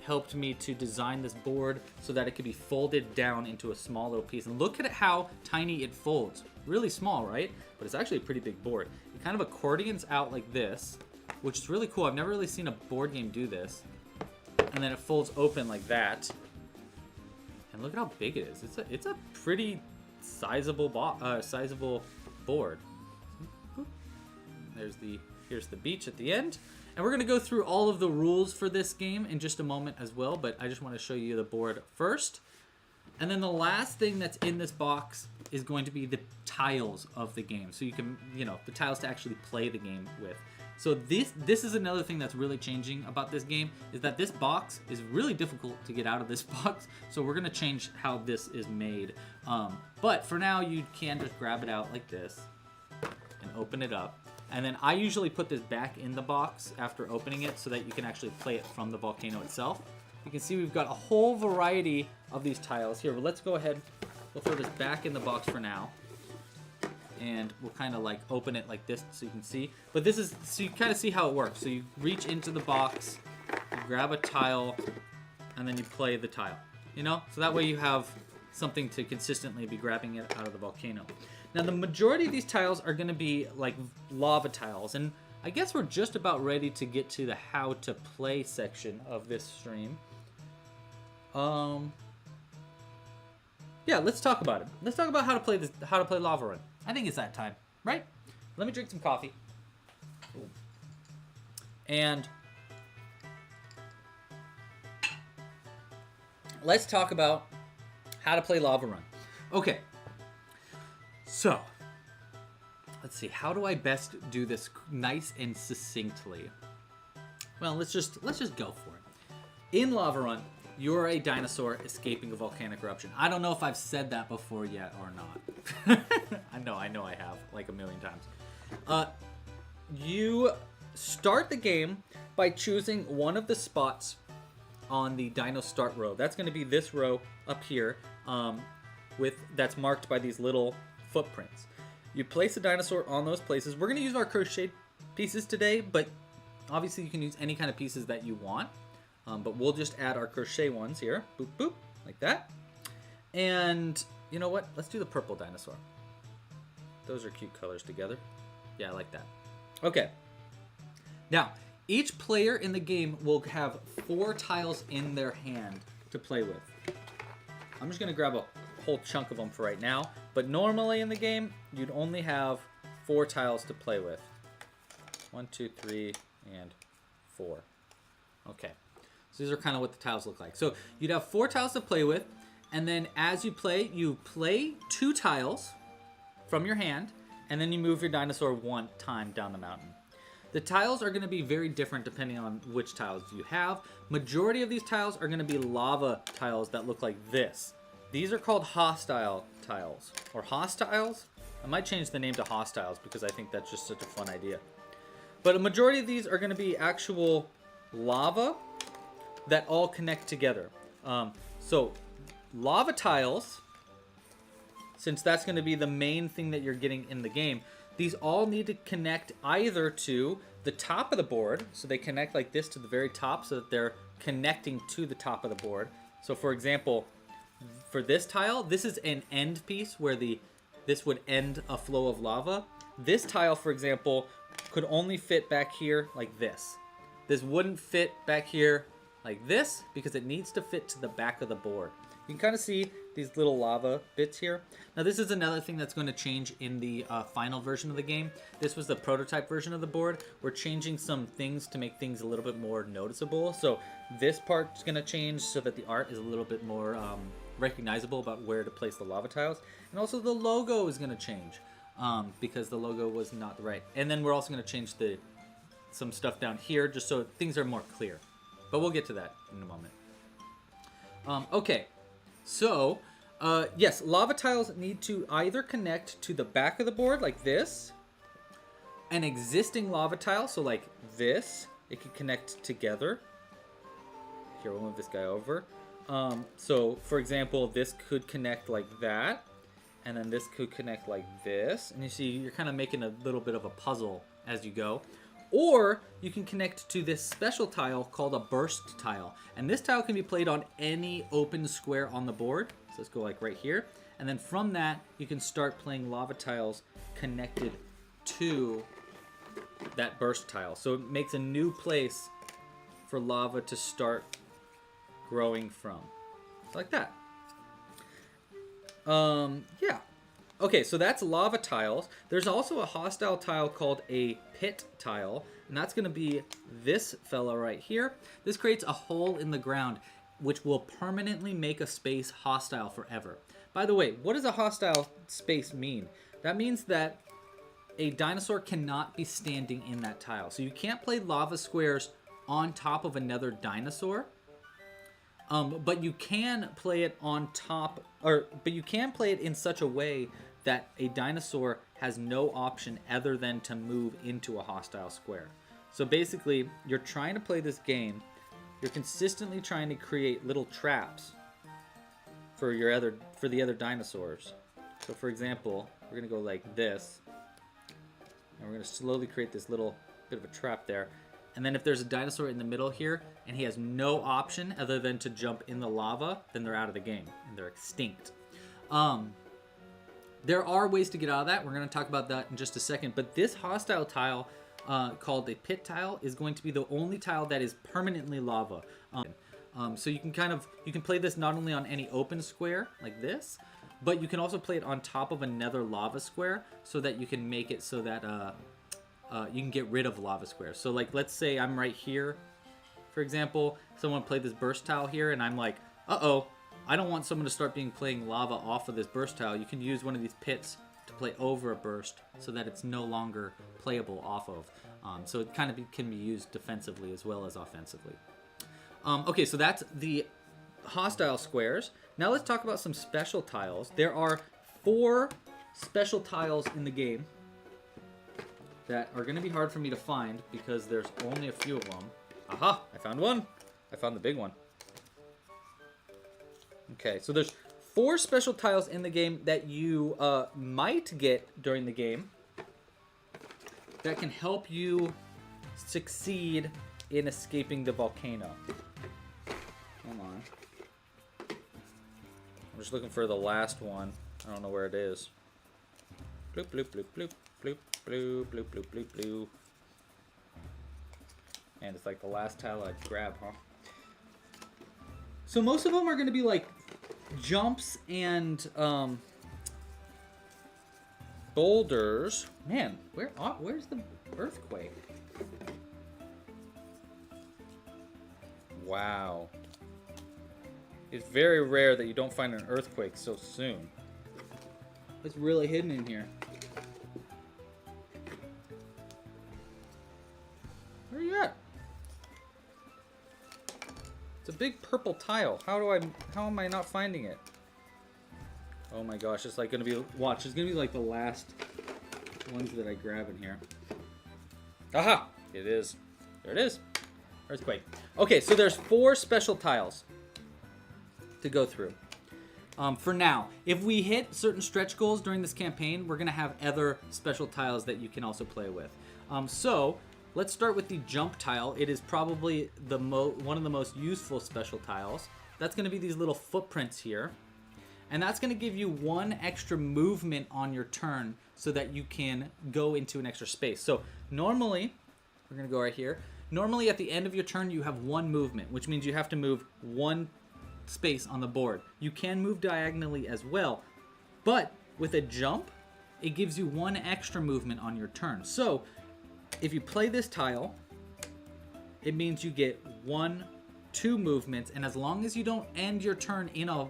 helped me to design this board so that it could be folded down into a small little piece. And look at how tiny it folds. Really small, right? But it's actually a pretty big board. It kind of accordions out like this, which is really cool. I've never really seen a board game do this. And then it folds open like that. And look at how big it is. It's a pretty sizable board. Here's the beach at the end. And we're gonna go through all of the rules for this game in just a moment as well, but I just want to show you the board first. And then the last thing that's in this box is going to be the tiles of the game. So you can, you know, the tiles to actually play the game with. So this is another thing that's really changing about this game, is that this box is really difficult to get out of this box. So we're gonna change how this is made. But for now, you can just grab it out like this and open it up. And then I usually put this back in the box after opening it so that you can actually play it from the volcano itself. You can see we've got a whole variety of these tiles here. But let's go ahead, we'll throw this back in the box for now. And we'll kind of like open it like this so you can see. But this is, so you kind of see how it works. So you reach into the box, you grab a tile, and then you play the tile. You know? So that way you have something to consistently be grabbing it out of the volcano. Now the majority of these tiles are going to be like lava tiles. And I guess we're just about ready to get to the how to play section of this stream. Yeah, let's talk about it. Let's talk about how to play this, how to play Lava Run. I think it's that time, right? Let me drink some coffee. And let's talk about how to play Lava Run. Okay. So, let's see. How do I best do this nice and succinctly? Well, let's just go for it. In Lava Run, you're a dinosaur escaping a volcanic eruption. I don't know if I've said that before yet or not. I know I have, like a million times. You start the game by choosing one of the spots on the dino start row. That's going to be this row up here, that's marked by these little footprints. You place the dinosaur on those places. We're going to use our crochet pieces today, but obviously you can use any kind of pieces that you want. But we'll just add our crochet ones here. Boop, boop, like that. And you know what? Let's do the purple dinosaur. Those are cute colors together. Yeah, I like that. Okay. Now, each player in the game will have 4 tiles in their hand to play with. I'm just going to grab a whole chunk of them for right now. But normally in the game, you'd only have 4 tiles to play with. 1, 2, 3, and 4. Okay. So these are kind of what the tiles look like. So you'd have 4 tiles to play with, and then as you play 2 tiles from your hand, and then you move your dinosaur 1 time down the mountain. The tiles are going to be very different depending on which tiles you have. Majority of these tiles are going to be lava tiles that look like this. These are called hostile tiles, or hostiles. I might change the name to hostiles because I think that's just such a fun idea. But a majority of these are going to be actual lava that all connect together. So lava tiles, since that's going to be the main thing that you're getting in the game, these all need to connect either to the top of the board, so they connect like this to the very top so that they're connecting to the top of the board. So for example, for this tile, this is an end piece where this would end a flow of lava. This tile, for example, could only fit back here like this. This wouldn't fit back here like this because it needs to fit to the back of the board. You can kind of see these little lava bits here. Now this is another thing that's going to change in the final version of the game. This was the prototype version of the board. We're changing some things to make things a little bit more noticeable. So this part's going to change so that the art is a little bit more recognizable about where to place the lava tiles. And also the logo is going to change because the logo was not right. And then we're also going to change some stuff down here just so things are more clear. But we'll get to that in a moment. Okay, so yes, lava tiles need to either connect to the back of the board like this, an existing lava tile, so like this, it can connect together. Here, we'll move this guy over. So for example, this could connect like that, and then this could connect like this. And you see, you're kind of making a little bit of a puzzle as you go. Or you can connect to this special tile called a burst tile. And this tile can be played on any open square on the board. So let's go like right here. And then from that, you can start playing lava tiles connected to that burst tile. So it makes a new place for lava to start growing from. Like that. Yeah. Okay, so that's lava tiles. There's also a hostile tile called a pit tile, and that's going to be this fella right here. This creates a hole in the ground, which will permanently make a space hostile forever. By the way, what does a hostile space mean? That means that a dinosaur cannot be standing in that tile. So you can't play lava squares on top of another dinosaur. But you can play it on top, but you can play it in such a way that a dinosaur has no option other than to move into a hostile square. So basically, you're trying to play this game. You're consistently trying to create little traps for the other dinosaurs. So for example, we're gonna go like this, and we're gonna slowly create this little bit of a trap there. And then if there's a dinosaur in the middle here, and he has no option other than to jump in the lava, then they're out of the game, and they're extinct. There are ways to get out of that. We're going to talk about that in just a second. But this hostile tile, called a pit tile, is going to be the only tile that is permanently lava. So you can play this not only on any open square, like this, but you can also play it on top of another lava square, so that you can make it so that you can get rid of lava squares. So like, let's say I'm right here, for example, someone played this burst tile here, and I'm like, uh-oh, I don't want someone to start playing lava off of this burst tile. You can use one of these pits to play over a burst so that it's no longer playable off of. So it kind of can be used defensively as well as offensively. Okay, so that's the hostile squares. Now let's talk about some special tiles. There are 4 special tiles in the game that are going to be hard for me to find because there's only a few of them. Aha! I found one! I found the big one. Okay, so there's 4 special tiles in the game that you might get during the game that can help you succeed in escaping the volcano. Hold on. I'm just looking for the last one. I don't know where it is. Bloop, bloop, bloop, bloop, bloop, bloop, bloop, bloop, bloop, bloop. And it's like the last tile I'd grab, huh? So most of them are going to be like jumps and boulders. Man, where's the earthquake? Wow. It's very rare that you don't find an earthquake so soon. It's really hidden in here. Where are you at? It's a big purple tile. How am I not finding it? Oh my gosh, it's like gonna be, watch, it's gonna be like the last ones that I grab in here. Aha! It is. There it is. Earthquake. Okay, so there's 4 special tiles to go through. For now, if we hit certain stretch goals during this campaign, we're gonna have other special tiles that you can also play with. So let's start with the jump tile. It is probably one of the most useful special tiles. That's gonna be these little footprints here. And that's gonna give you 1 extra movement on your turn so that you can go into an extra space. So normally, we're gonna go right here. Normally at the end of your turn, you have 1 movement, which means you have to move 1 space on the board. You can move diagonally as well, but with a jump, it gives you 1 extra movement on your turn. So if you play this tile, it means you get 2 movements, and as long as you don't end your turn in a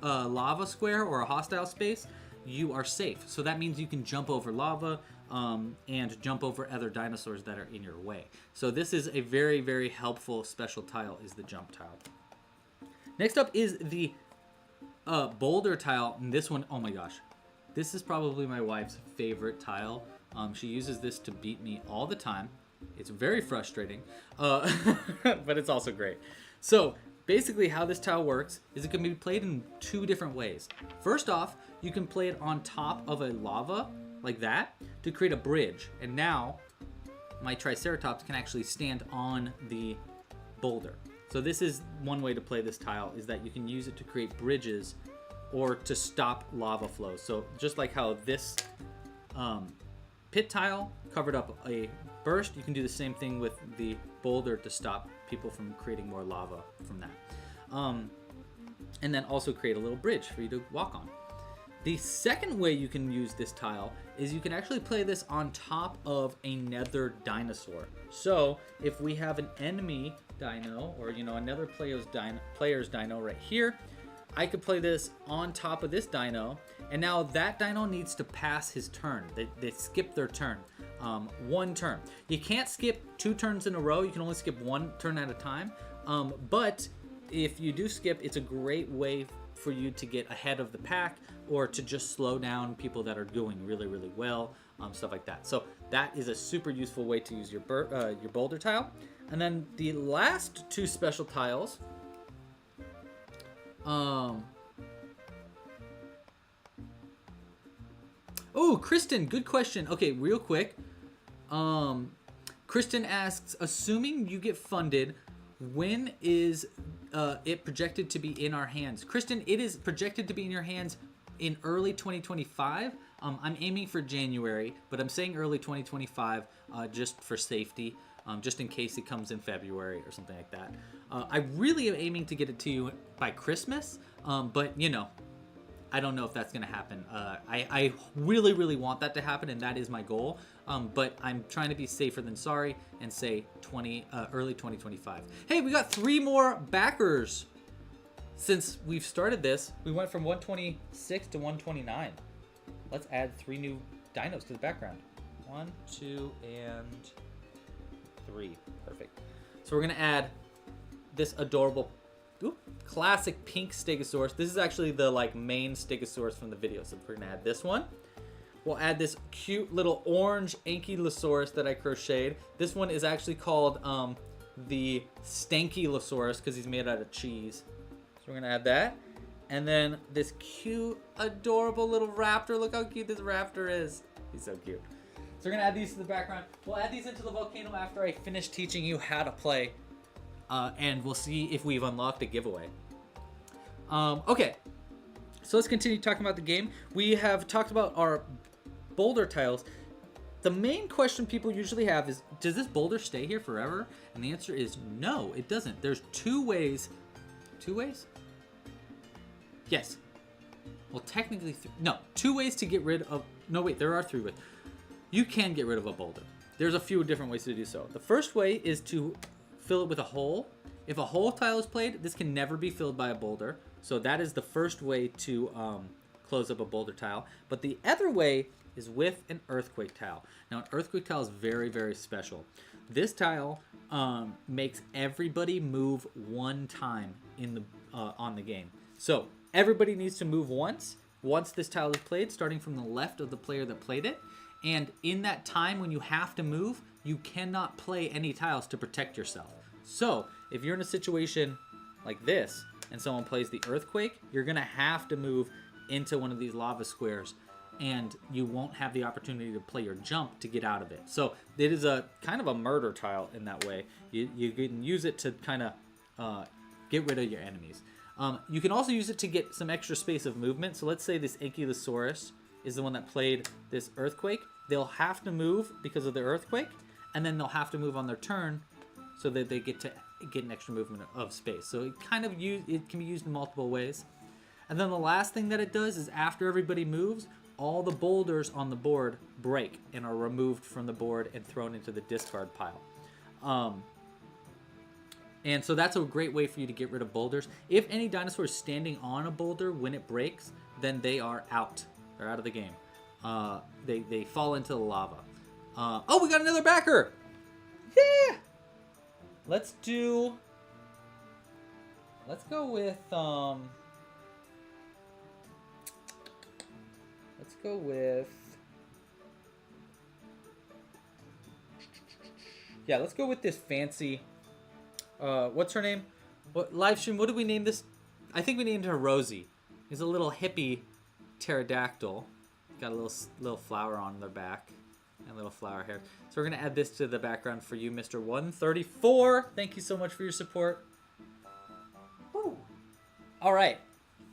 lava square or a hostile space, you are safe. So that means you can jump over lava and jump over other dinosaurs that are in your way. So this is a very, very helpful special tile, is the jump tile. Next up is the boulder tile. And this one, oh my gosh, this is probably my wife's favorite tile. She uses this to beat me all the time. It's very frustrating, but it's also great. So basically how this tile works is it can be played in 2 different ways. First off, you can play it on top of a lava like that to create a bridge. And now my Triceratops can actually stand on the boulder. So this is one way to play this tile, is that you can use it to create bridges or to stop lava flows. So just like how this pit tile covered up a burst, you can do the same thing with the boulder to stop people from creating more lava from that. And then also create a little bridge for you to walk on. The second way you can use this tile is you can actually play this on top of another dinosaur. So if we have an enemy dino, or another player's dino right here, I could play this on top of this dino, and now that dino needs to pass his turn. They skip their turn. One turn. You can't skip 2 turns in a row. You can only skip 1 turn at a time. But if you do skip, it's a great way for you to get ahead of the pack or to just slow down people that are doing really, really well, stuff like that. So that is a super useful way to use your boulder tile. And then the last 2 special tiles, oh, Kristen, good question. Okay, real quick. Kristen asks, assuming you get funded, when is it projected to be in our hands? Kristen, it is projected to be in your hands in early 2025. I'm aiming for January, but I'm saying early 2025 just for safety, just in case it comes in February or something like that. I really am aiming to get it to you by Christmas, but you know, I don't know if that's going to happen. I really, really want that to happen, and that is my goal. But I'm trying to be safer than sorry and say early 2025. Hey, we got 3 more backers since we've started this. We went from 126 to 129. Let's add 3 new dinos to the background. 1, 2, and 3. Perfect. So we're going to add this adorable classic pink stegosaurus. This is actually the main stegosaurus from the video. So we're gonna add this one. We'll add this cute little orange ankylosaurus that I crocheted. This one is actually called the stankylosaurus because he's made out of cheese. So we're gonna add that. And then this cute, adorable little raptor. Look how cute this raptor is. He's so cute. So we're gonna add these to the background. We'll add these into the volcano after I finish teaching you how to play. And we'll see if we've unlocked a giveaway. Okay, so let's continue talking about the game. We have talked about our boulder tiles. The main question people usually have is, does this boulder stay here forever? And the answer is no, it doesn't. There's 2 ways. 2 ways? Yes. Well, technically, no. 2 ways to get rid of, no wait, there are 3 ways. You can get rid of a boulder. There's a few different ways to do so. The first way is to fill it with a hole. If a hole tile is played, this can never be filled by a boulder. So that is the first way to close up a boulder tile. But the other way is with an earthquake tile. Now, an earthquake tile is very, very special. This tile makes everybody move 1 time in the on the game. So everybody needs to move once this tile is played, starting from the left of the player that played it. And in that time when you have to move, you cannot play any tiles to protect yourself. So if you're in a situation like this and someone plays the earthquake, you're gonna have to move into one of these lava squares, and you won't have the opportunity to play your jump to get out of it. So it is a kind of a murder tile in that way. You can use it to kind of get rid of your enemies. You can also use it to get some extra space of movement. So let's say this Ankylosaurus is the one that played this earthquake. They'll have to move because of the earthquake, and then they'll have to move on their turn so that they get an extra movement of space. So it can be used in multiple ways. And then the last thing that it does is after everybody moves, all the boulders on the board break and are removed from the board and thrown into the discard pile. And so that's a great way for you to get rid of boulders. If any dinosaur is standing on a boulder when it breaks, then they are out. They're out of the game. They fall into the lava. Oh, we got another backer! Yeah! Let's go with, yeah, let's go with this fancy, what's her name? Livestream, what did we name this? I think we named her Rosie. He's a little hippie pterodactyl. Got a little flower on their back and little flower hair. So we're gonna add this to the background for you, Mr. 134. Thank you so much for your support. Woo. All right,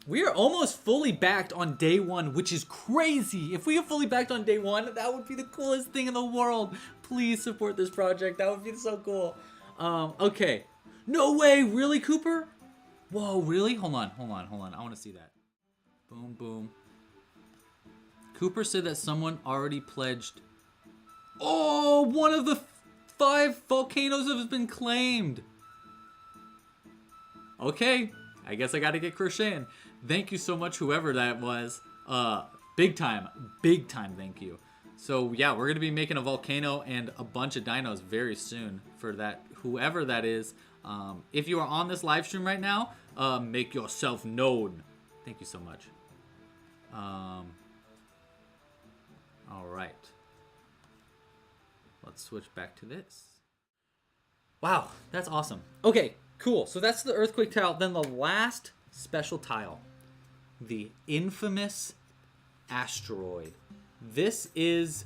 we are almost fully backed on day 1, which is crazy. If we are fully backed on day 1, that would be the coolest thing in the world. Please support this project. That would be so cool. Okay. No way, really, Cooper? Whoa, really? Hold on. I want to see that. Boom, boom. Cooper said that someone already pledged. Oh, one of the 5 volcanoes has been claimed. Okay, I guess I gotta get crocheting. Thank you so much, whoever that was. Big time thank you. So yeah, we're gonna be making a volcano and a bunch of dinos very soon for that, whoever that is. If you are on this live stream right now, make yourself known. Thank you so much. All right. Let's switch back to this. Wow, that's awesome. Okay, cool. So that's the earthquake tile. Then the last special tile, the infamous asteroid. This is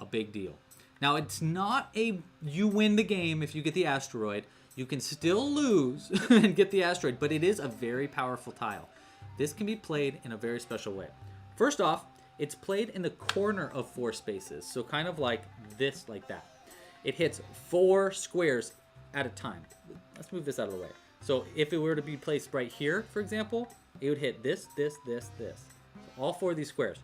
a big deal. Now, it's not a you win the game if you get the asteroid. You can still lose and get the asteroid, but it is a very powerful tile. This can be played in a very special way. First off, it's played in the corner of 4 spaces, so kind of like this, like that. It hits 4 squares at a time. Let's move this out of the way. So if it were to be placed right here, for example, it would hit this, this, this, this. All 4 of these squares.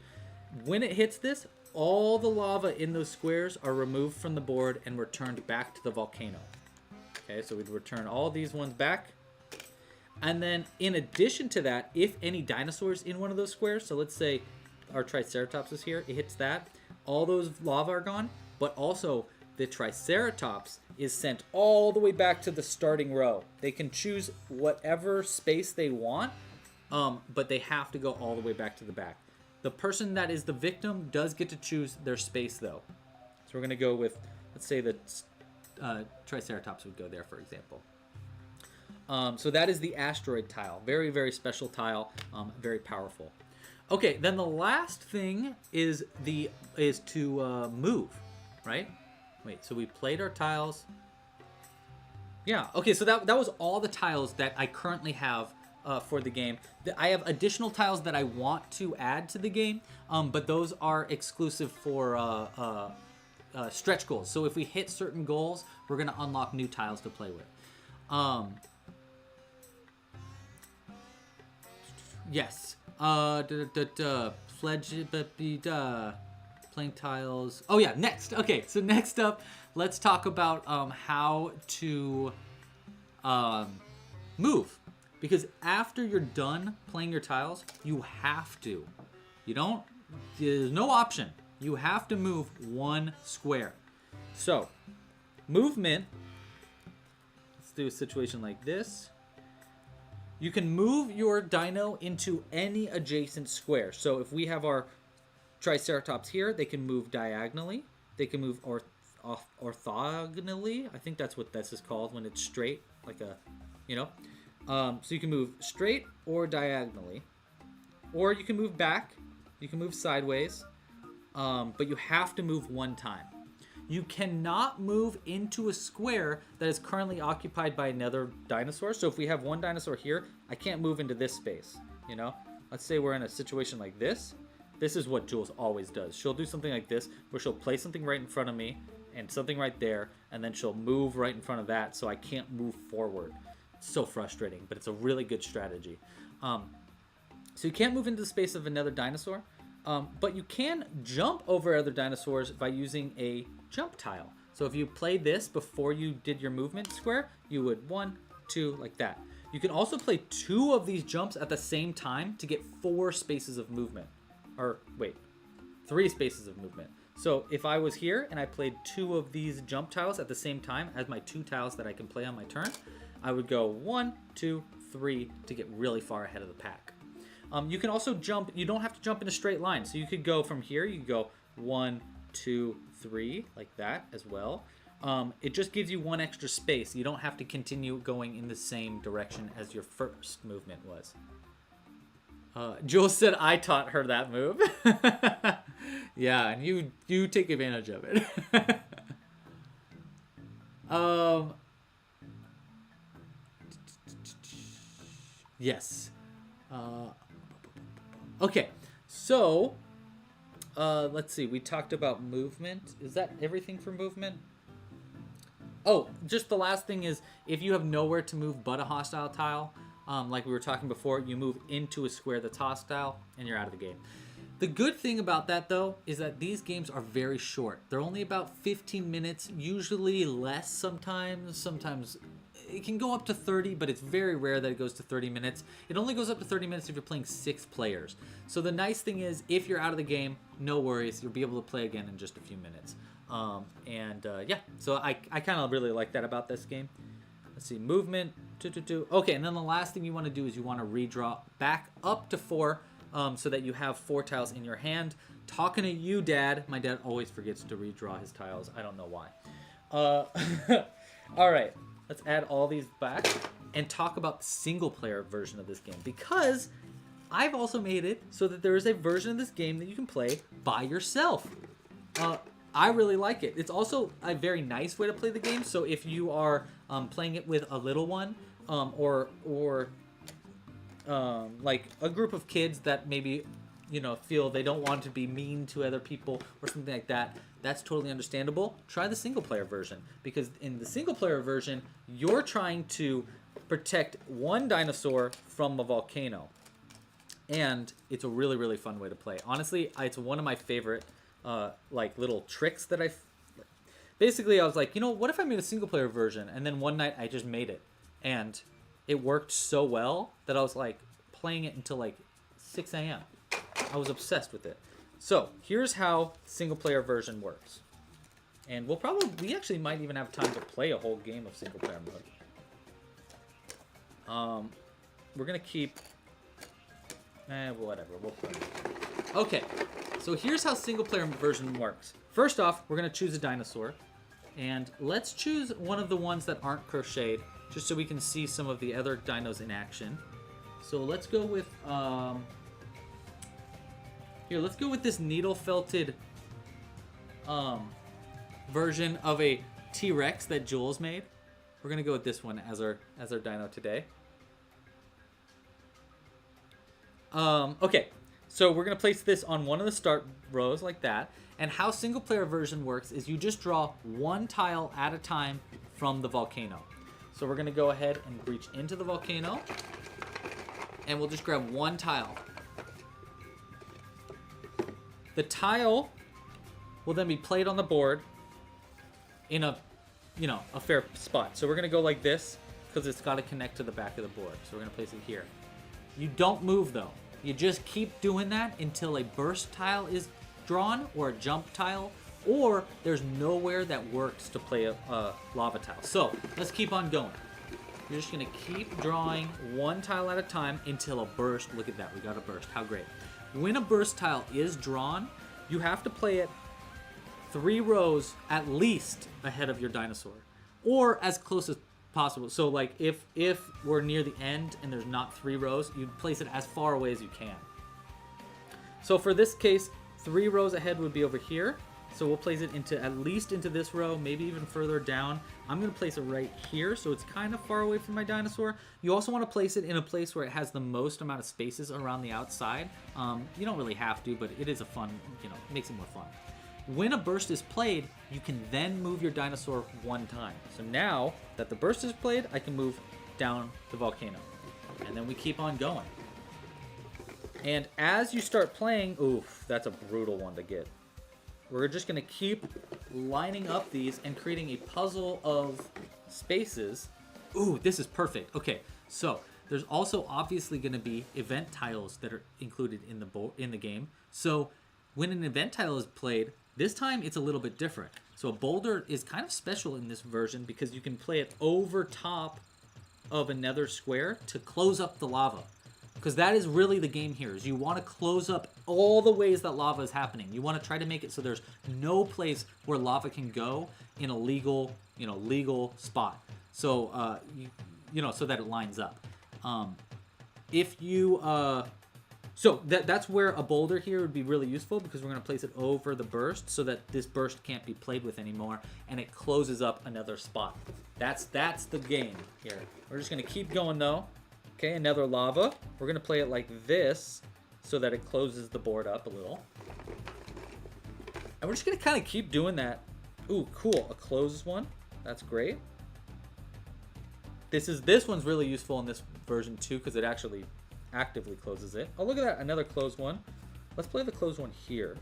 When it hits this, all the lava in those squares are removed from the board and returned back to the volcano. Okay, so we'd return all these ones back. And then in addition to that, if any dinosaurs in one of those squares, so let's say our Triceratops is here, it hits that, all those lava are gone, but also the Triceratops is sent all the way back to the starting row. They can choose whatever space they want, but they have to go all the way back to the back. The person that is the victim does get to choose their space though. So we're gonna go with, let's say the Triceratops would go there, for example. So that is the asteroid tile. Very, very special tile, very powerful. Okay, then the last thing is to move, right? Wait, so we played our tiles. Yeah, okay, so that was all the tiles that I currently have for the game. I have additional tiles that I want to add to the game, but those are exclusive for stretch goals. So if we hit certain goals, we're going to unlock new tiles to play with. Yes. Playing tiles. Oh yeah, next. Okay, so next up, let's talk about how to move. Because after you're done playing your tiles, you have to. There's no option. You have to move 1 square. So, movement, let's do a situation like this. You can move your dino into any adjacent square. So if we have our Triceratops here, they can move diagonally. They can move orthogonally. I think that's what this is called when it's straight, like a, so you can move straight or diagonally. Or you can move back. You can move sideways. But you have to move 1 time. You cannot move into a square that is currently occupied by another dinosaur. So if we have 1 dinosaur here, I can't move into this space, Let's say we're in a situation like this. This is what Jules always does. She'll do something like this, where she'll place something right in front of me and something right there, and then she'll move right in front of that so I can't move forward. It's so frustrating, but it's a really good strategy. So you can't move into the space of another dinosaur. But you can jump over other dinosaurs by using a jump tile. So if you played this before you did your movement square, you would 1, 2, like that. You can also play 2 of these jumps at the same time to get 4 spaces of movement. Or wait, 3 spaces of movement. So if I was here and I played 2 of these jump tiles at the same time as my 2 tiles that I can play on my turn, I would go 1, 2, 3 to get really far ahead of the pack. You can also jump. You don't have to jump in a straight line. So you could go from here. You could go 1, 2, 3, like that as well. It just gives you 1 extra space. You don't have to continue going in the same direction as your first movement was. Jules said I taught her that move. Yeah, and you take advantage of it. Yes. Okay, so let's see. We talked about movement. Is that everything for movement? Oh, just the last thing is if you have nowhere to move but a hostile tile, like we were talking before, you move into a square that's hostile and you're out of the game. The good thing about that, though, is that these games are very short. They're only about 15 minutes, usually less sometimes. Sometimes it can go up to 30, but it's very rare that it goes to 30 minutes. It only goes up to 30 minutes if you're playing 6 players. So the nice thing is, if you're out of the game, no worries, you'll be able to play again in just a few minutes. Yeah, so I kind of really like that about this game. Let's see, movement, 2. Okay, and then the last thing you want to do is you want to redraw back up to 4, so that you have 4 tiles in your hand. Talking to you, Dad. My dad always forgets to redraw his tiles. I don't know why. All right, let's add all these back and talk about the single player version of this game, because I've also made it so that there is a version of this game that you can play by yourself. I really like it. It's also a very nice way to play the game. So if you are playing it with a little one, or like a group of kids that maybe, you know, feel they don't want to be mean to other people or something like that, that's totally understandable. Try the single player version, because in the single player version, you're trying to protect one dinosaur from a volcano. And it's a really, really fun way to play. Honestly, it's one of my favorite like little tricks that basically I was like, you know, what if I made a single player version? And then one night I just made it, and it worked so well that I was like playing it until like 6 a.m. I was obsessed with it. So here's how single player version works. And we actually might even have time to play a whole game of single player mode. We're gonna keep, whatever, we'll play. Okay, so here's how single player version works. First off, we're gonna choose a dinosaur, and let's choose one of the ones that aren't crocheted, just so we can see some of the other dinos in action. So let's go with, let's go with this needle felted version of a T-Rex that Jules made. We're gonna go with this one as our dino today. Okay, so we're gonna place this on one of the start rows like that. And how single player version works is you just draw one tile at a time from the volcano. So we're gonna go ahead and reach into the volcano, and we'll just grab one tile. The tile will then be played on the board in a fair spot. So we're gonna go like this, because it's gotta connect to the back of the board. So we're gonna place it here. You don't move though. You just keep doing that until a burst tile is drawn, or a jump tile, or there's nowhere that works to play a lava tile. So let's keep on going. You're just gonna keep drawing one tile at a time until a burst. Look at that, we got a burst, how great. When a burst tile is drawn, you have to play it 3 rows at least ahead of your dinosaur, or as close as possible. So like if we're near the end and there's not 3 rows, you place it as far away as you can. So for this case, 3 rows ahead would be over here. So we'll place it at least into this row, maybe even further down. I'm gonna place it right here, so it's kind of far away from my dinosaur. You also wanna place it in a place where it has the most amount of spaces around the outside. You don't really have to, but it is a fun, it makes it more fun. When a burst is played, you can then move your dinosaur one time. So now that the burst is played, I can move down the volcano. And then we keep on going. And as you start playing, oof, that's a brutal one to get. We're just gonna keep lining up these and creating a puzzle of spaces. Ooh, this is perfect. Okay, so there's also obviously gonna be event tiles that are included in the game. So when an event tile is played, this time it's a little bit different. So a boulder is kind of special in this version because you can play it over top of another square to close up the lava. Because that is really the game here, is you want to close up all the ways that lava is happening. You want to try to make it so there's no place where lava can go in a legal spot. So, so that it lines up. So that's where a boulder here would be really useful, because we're going to place it over the burst so that this burst can't be played with anymore, and it closes up another spot. That's the game here. We're just going to keep going though. Okay, another lava. We're gonna play it like this so that it closes the board up a little. And we're just gonna kind of keep doing that. Ooh, cool, a closed one. That's great. This one's really useful in this version too, because it actually actively closes it. Oh, look at that, another closed one. Let's play the closed one here,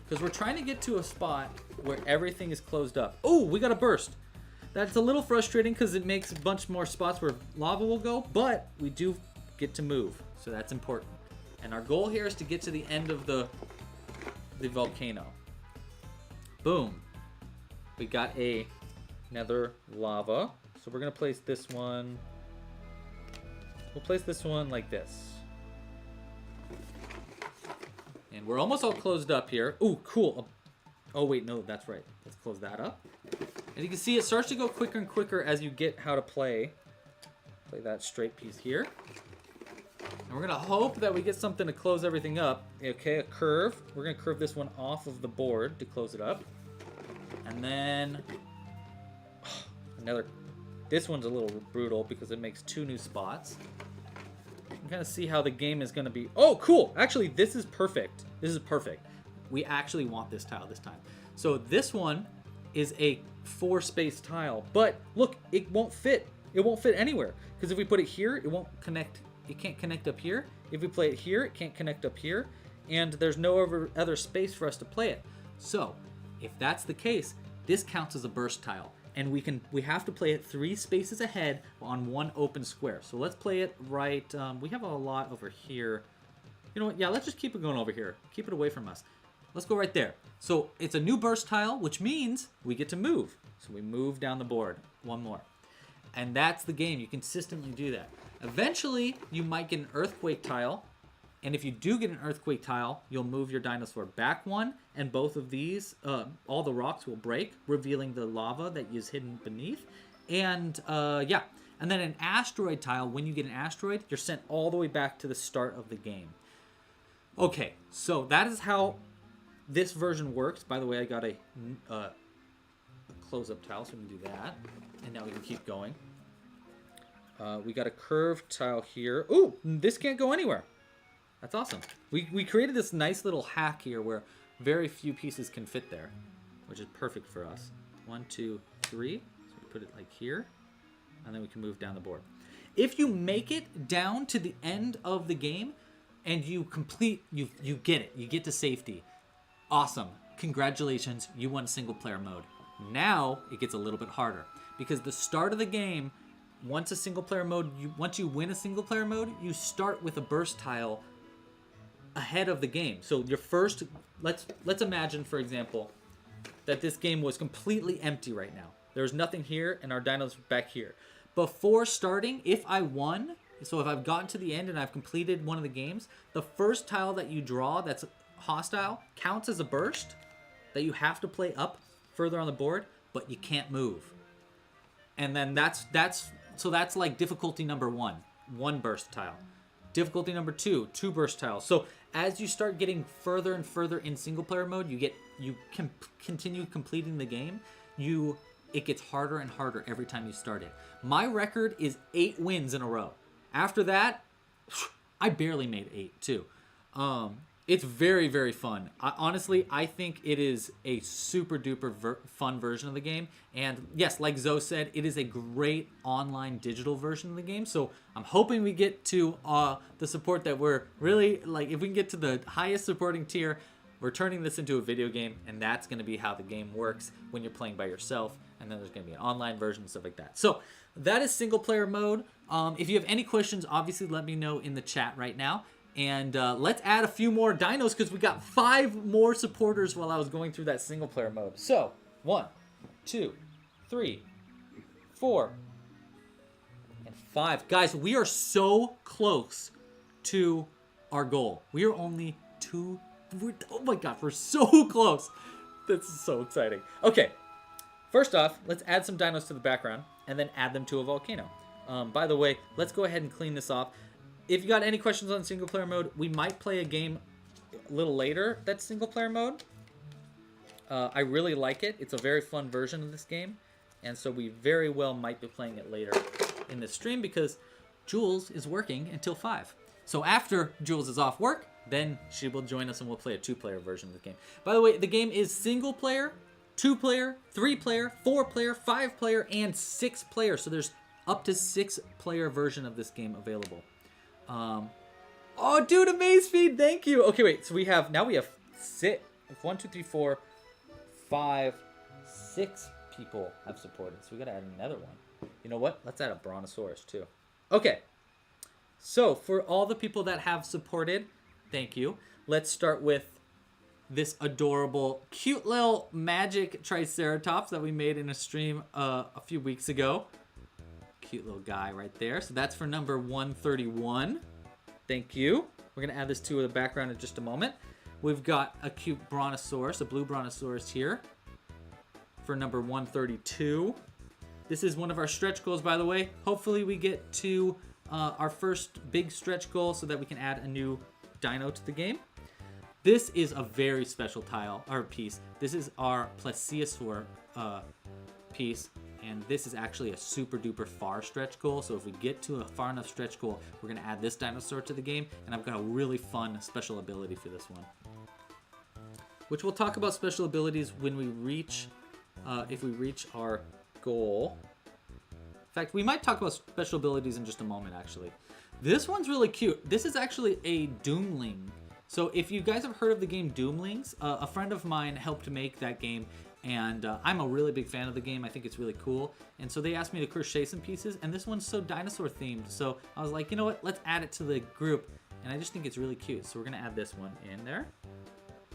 because we're trying to get to a spot where everything is closed up. Oh, we got a burst. That's a little frustrating because it makes a bunch more spots where lava will go, but we do get to move, so that's important. And our goal here is to get to the end of the volcano. Boom. We got another lava. So we're gonna place this one. We'll place this one like this. And we're almost all closed up here. Ooh, cool. Oh wait, no, that's right. Let's close that up. And you can see it starts to go quicker and quicker as you get how to play that straight piece here. And we're gonna hope that we get something to close everything up. Okay, a curve. We're gonna curve this one off of the board to close it up. And then another, this one's a little brutal because it makes 2 new spots. You can kind of see how the game is gonna be. Oh, cool, actually this is perfect. This is perfect. We actually want this tile this time. So this one is a 4-space tile, but look, it won't fit. It won't fit anywhere because if we put it here, it won't connect. It can't connect up here. If we play it here, it can't connect up here, and there's no other space for us to play it. So if that's the case, this counts as a burst tile, and we have to play it 3 spaces ahead on 1 open square. So let's play it right. We have a lot over here. You know what? Yeah, let's just keep it going over here. Keep it away from us. Let's go right there. So it's a new burst tile, which means we get to move. So we move down the board. 1 more. And that's the game. You consistently do that. Eventually, you might get an earthquake tile. And if you do get an earthquake tile, you'll move your dinosaur back 1. And both of these, all the rocks will break, revealing the lava that is hidden beneath. And yeah. And then an asteroid tile, when you get an asteroid, you're sent all the way back to the start of the game. Okay, so that is how this version works. By the way, I got a close-up tile, so we can do that. And now we can keep going. We got a curved tile here. Ooh, this can't go anywhere. That's awesome. We created this nice little hack here where very few pieces can fit there, which is perfect for us. 1, 2, 3. So we put it like here, and then we can move down the board. If you make it down to the end of the game and you complete, you get it. You get to safety. Awesome. Congratulations, you won single player mode. Now it gets a little bit harder because the start of the game, once a single player mode, once you win a single player mode, you start with a burst tile ahead of the game. So your first, let's imagine, for example, that this game was completely empty right now. There's nothing here and our dinos back here. Before starting, if I won, so if I've gotten to the end and I've completed one of the games, the first tile that you draw that's hostile counts as a burst that you have to play up further on the board, but you can't move. And then that's like difficulty number 1, 1 burst tile. Difficulty number 2, 2 burst tiles. So as you start getting further and further in single player mode, you can continue completing the game. It gets harder and harder every time you start it. My record is 8 wins in a row. After that, I barely made 8 too. It's very, very fun. Honestly, I think it is a super duper fun version of the game. And yes, like Zoe said, it is a great online digital version of the game. So I'm hoping we get to the support that we're really, like, if we can get to the highest supporting tier, we're turning this into a video game. And that's going to be how the game works when you're playing by yourself. And then there's going to be an online version and stuff like that. So that is single player mode. If you have any questions, obviously let me know in the chat right now. And let's add a few more dinos because we got 5 more supporters while I was going through that single player mode. So 1, 2, 3, 4, and 5. Guys, we are so close to our goal. We are only 2. Oh my god, we're so close. This is so exciting. Okay, first off, let's add some dinos to the background and then add them to a volcano. By the way, let's go ahead and clean this off. If you got any questions on single player mode, we might play a game a little later that's single player mode. I really like it. It's a very fun version of this game. And so we very well might be playing it later in the stream because Jules is working until 5. So after Jules is off work, then she will join us and we'll play a 2-player version of the game. By the way, the game is single player, 2-player, 3-player, 4-player, 5-player, and 6-player. So there's up to 6-player version of this game available. Oh, dude, amaze feed, thank you. Okay, wait, so we have 6, 1, 2, 3, 4, 5, 6 people have supported, so we gotta add another one. You know what? Let's add a brontosaurus too. Okay. So for all the people that have supported, thank you. Let's start with this adorable, cute little magic triceratops that we made in a stream a few weeks ago. Cute little guy right there. So that's for number 131. Thank you. We're gonna add this to the background in just a moment. We've got a cute brontosaurus, a blue brontosaurus here for number 132. This is one of our stretch goals, by the way. Hopefully we get to our first big stretch goal so that we can add a new dino to the game. This is a very special tile, or piece. This is our plesiosaur piece, and this is actually a super duper far stretch goal. So if we get to a far enough stretch goal, we're gonna add this dinosaur to the game, and I've got a really fun special ability for this one. Which we'll talk about special abilities when we reach, if we reach our goal. In fact, we might talk about special abilities in just a moment, actually. This one's really cute. This is actually a Doomling. So if you guys have heard of the game Doomlings, a friend of mine helped make that game, and I'm a really big fan of the game. I think it's really cool. And so they asked me to crochet some pieces, and this one's so dinosaur themed. So I was like, you know what, let's add it to the group. And I just think it's really cute. So we're gonna add this one in there.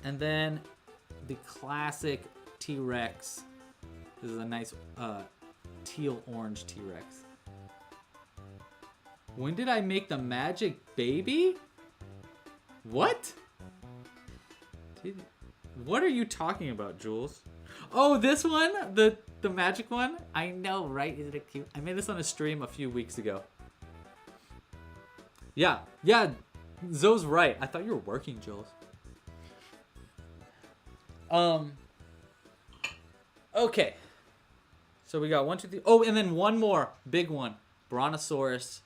And then the classic T-Rex. This is a nice teal orange T-Rex. When did I make the magic baby? What? What are you talking about, Jules? Oh, this one? The magic one? I know, right? Isn't it cute? I made this on a stream a few weeks ago. Yeah, Zoe's right. I thought you were working, Jules. Okay. So we got 1, 2, 3. Oh, and then one more big one. Brontosaurus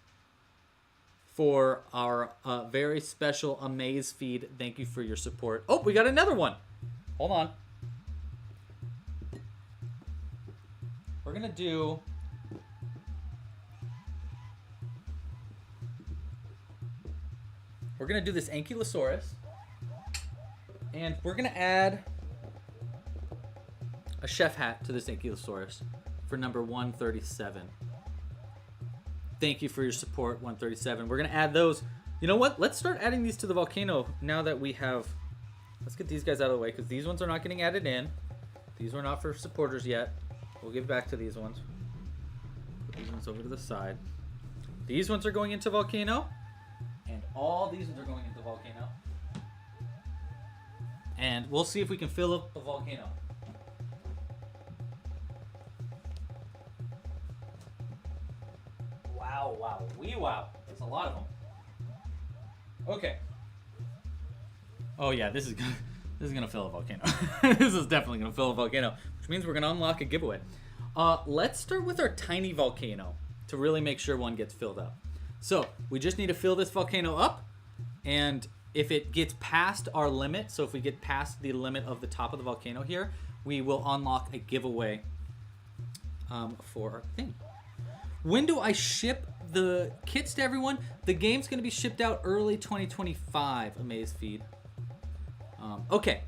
for our very special Amaze feed. Thank you for your support. Oh, we got another one. Hold on. We're gonna do... We're gonna do this Ankylosaurus. And we're gonna add a chef hat to this Ankylosaurus for number 137. Thank you for your support, 137. We're gonna add those. You know what? Let's start adding these to the volcano now that we have... Let's get these guys out of the way because these ones are not getting added in. These were not for supporters yet. We'll give back to these ones. Put these ones over to the side. These ones are going into volcano. And all these ones are going into volcano. And we'll see if we can fill up the volcano. Wow, wee wow. That's a lot of them. Okay. Oh yeah, this is gonna fill a volcano. This is definitely gonna fill a volcano, which means we're gonna unlock a giveaway. Let's start with our tiny volcano to really make sure one gets filled up. So we just need to fill this volcano up, and if it gets past our limit, so if we get past the limit of the top of the volcano here, we will unlock a giveaway for our thing. When do I ship the kits to everyone? The game's going to be shipped out early 2025, Amaze Feed. Okay,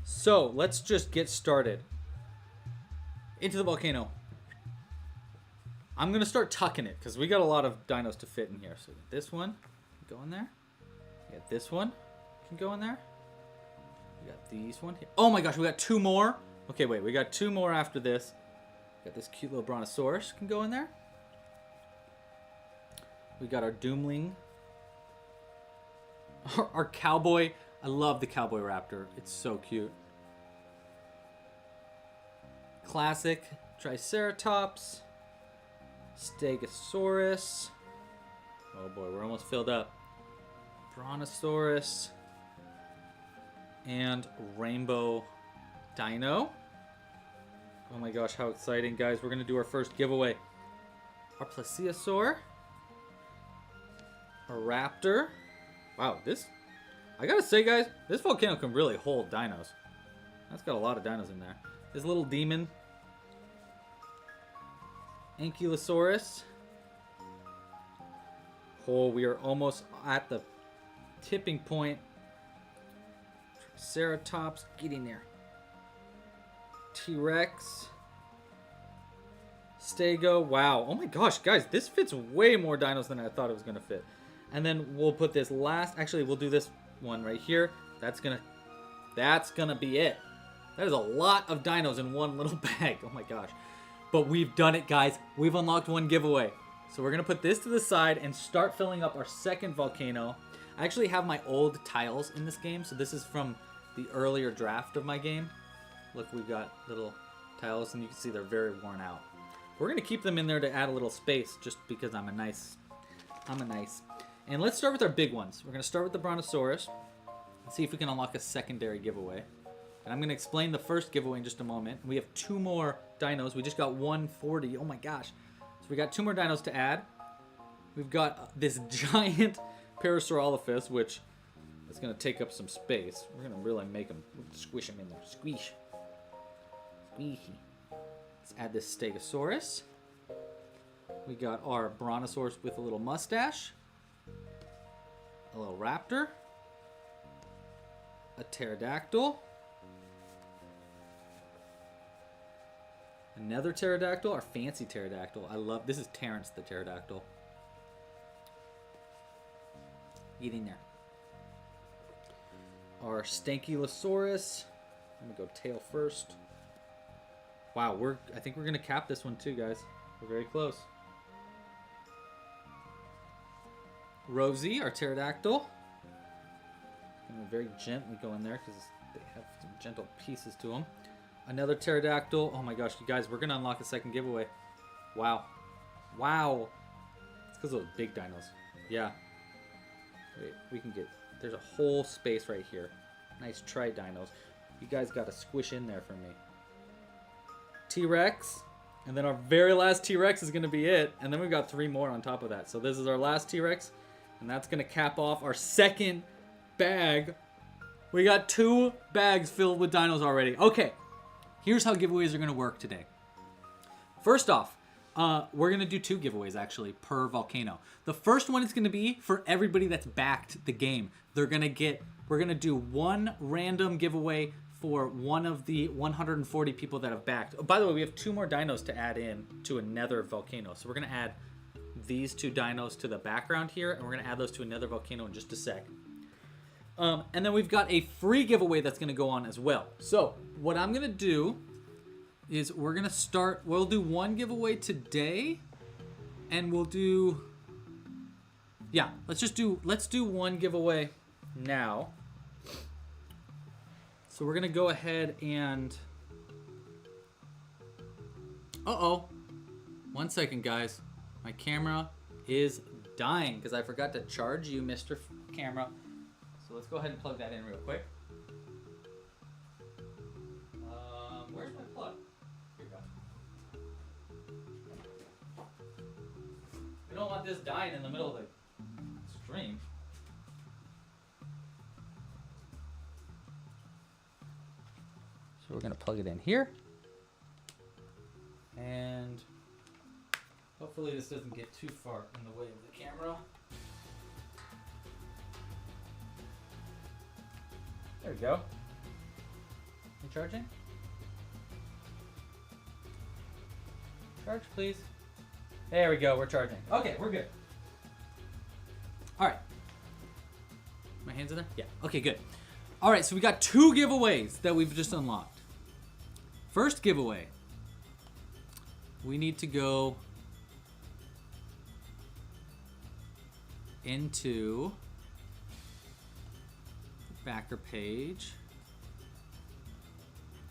so let's just get started. Into the volcano. I'm going to start tucking it because we got a lot of dinos to fit in here. So this one can go in there. We got this one can go in there. We got these one here. Oh my gosh, we got 2 more. Okay, wait, we got 2 more after this. We got this cute little brontosaurus can go in there. We got our Doomling. Our cowboy. I love the cowboy raptor. It's so cute. Classic Triceratops. Stegosaurus. Oh boy, we're almost filled up. Brontosaurus. And Rainbow Dino. Oh my gosh, how exciting, guys. We're going to do our first giveaway. Our Plesiosaur. A raptor. Wow, this... I gotta say, guys, this volcano can really hold dinos. That's got a lot of dinos in there. This little demon. Ankylosaurus. Oh, we are almost at the tipping point. Triceratops, get in there. T-Rex. Stego. Wow. Oh my gosh, guys, this fits way more dinos than I thought it was gonna fit. And then we'll put this last. Actually, we'll do this one right here. That's gonna be it. That is a lot of dinos in one little bag. Oh my gosh. But we've done it, guys. We've unlocked one giveaway. So we're gonna put this to the side and start filling up our second volcano. I actually have my old tiles in this game, so this is from the earlier draft of my game. Look, we've got little tiles, and you can see they're very worn out. We're gonna keep them in there to add a little space, just because I'm a nice. And let's start with our big ones. We're gonna start with the Brontosaurus. Let's see if we can unlock a secondary giveaway. And I'm gonna explain the first giveaway in just a moment. We have 2 more dinos. We just got 140. Oh my gosh. So we got 2 more dinos to add. We've got this giant Parasaurolophus, which is gonna take up some space. We're gonna really make them, squish them in there. Squeeze. Squeaky. Let's add this Stegosaurus. We got our Brontosaurus with a little mustache. A little raptor. A pterodactyl. Another pterodactyl, our fancy pterodactyl. I love, this is Terrence the pterodactyl. Get in there. Our Stankylosaurus. Let me go tail first. Wow, I think we're gonna cap this one too, guys. We're very close. Rosie, our pterodactyl. Gonna very gently go in there because they have some gentle pieces to them. Another pterodactyl. Oh my gosh, you guys, we're gonna unlock a second giveaway. Wow. Wow. It's because of those big dinos. Yeah. Wait, we can get, there's a whole space right here. Nice tri-dinos. You guys gotta squish in there for me. T-Rex. And then our very last T-Rex is gonna be it. And then we've got 3 more on top of that. So this is our last T-Rex. And that's gonna cap off our second bag. We got 2 bags filled with dinos already. Okay. Here's how giveaways are going to work today. First off, we're going to do 2 giveaways actually per volcano. The first one is going to be for everybody that's backed the game. We're going to do 1 random giveaway for one of the 140 people that have backed. Oh, by the way, we have 2 more dinos to add in to another volcano. So we're going to add these 2 dinos to the background here, and we're going to add those to another volcano in just a sec. And then we've got a free giveaway that's going to go on as well. So what I'm going to do is we'll do 1 giveaway today, and we'll do, let's do 1 giveaway now. So we're going to go ahead and, 1 second, guys. My camera is dying because I forgot to charge you, Mr. Camera. So let's go ahead and plug that in real quick. Where's my plug? Here we go. We don't want this dying in the middle of the stream. So we're going to plug it in here. And hopefully this doesn't get too far in the way of the camera. There we go. You charging? Charge, please. There we go, we're charging. Okay, we're good. Alright. My hands in there? Yeah, okay, good. Alright, so we got 2 giveaways that we've just unlocked. First giveaway. We need to go into backer page.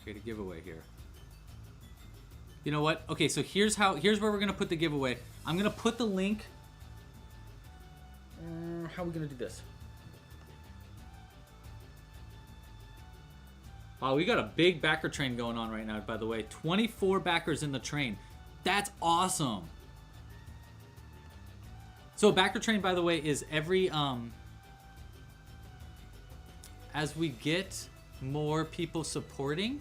Create a giveaway here. You know what? Okay, so here's where we're gonna put the giveaway. I'm gonna put the link. How are we gonna do this? Wow, we got a big backer train going on right now, by the way. 24 backers in the train. That's awesome. So a backer train, by the way, is every as we get more people supporting,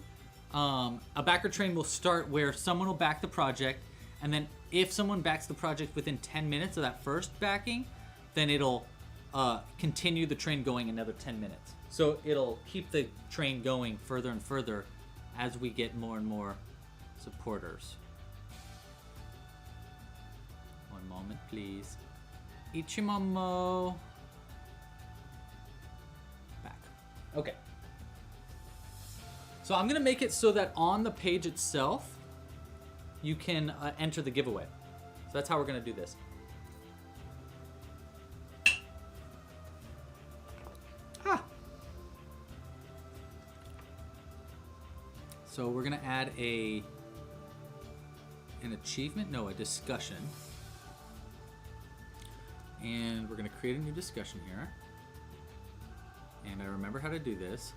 a backer train will start where someone will back the project, and then if someone backs the project within 10 minutes of that first backing, then it'll continue the train going another 10 minutes. So it'll keep the train going further and further as we get more and more supporters. moment, please. Ichimomo. Back. Okay. So I'm gonna make it so that on the page itself, you can enter the giveaway. So that's how we're gonna do this. So we're gonna add an achievement, no, a discussion. And we're gonna create a new discussion here. And I remember how to do this.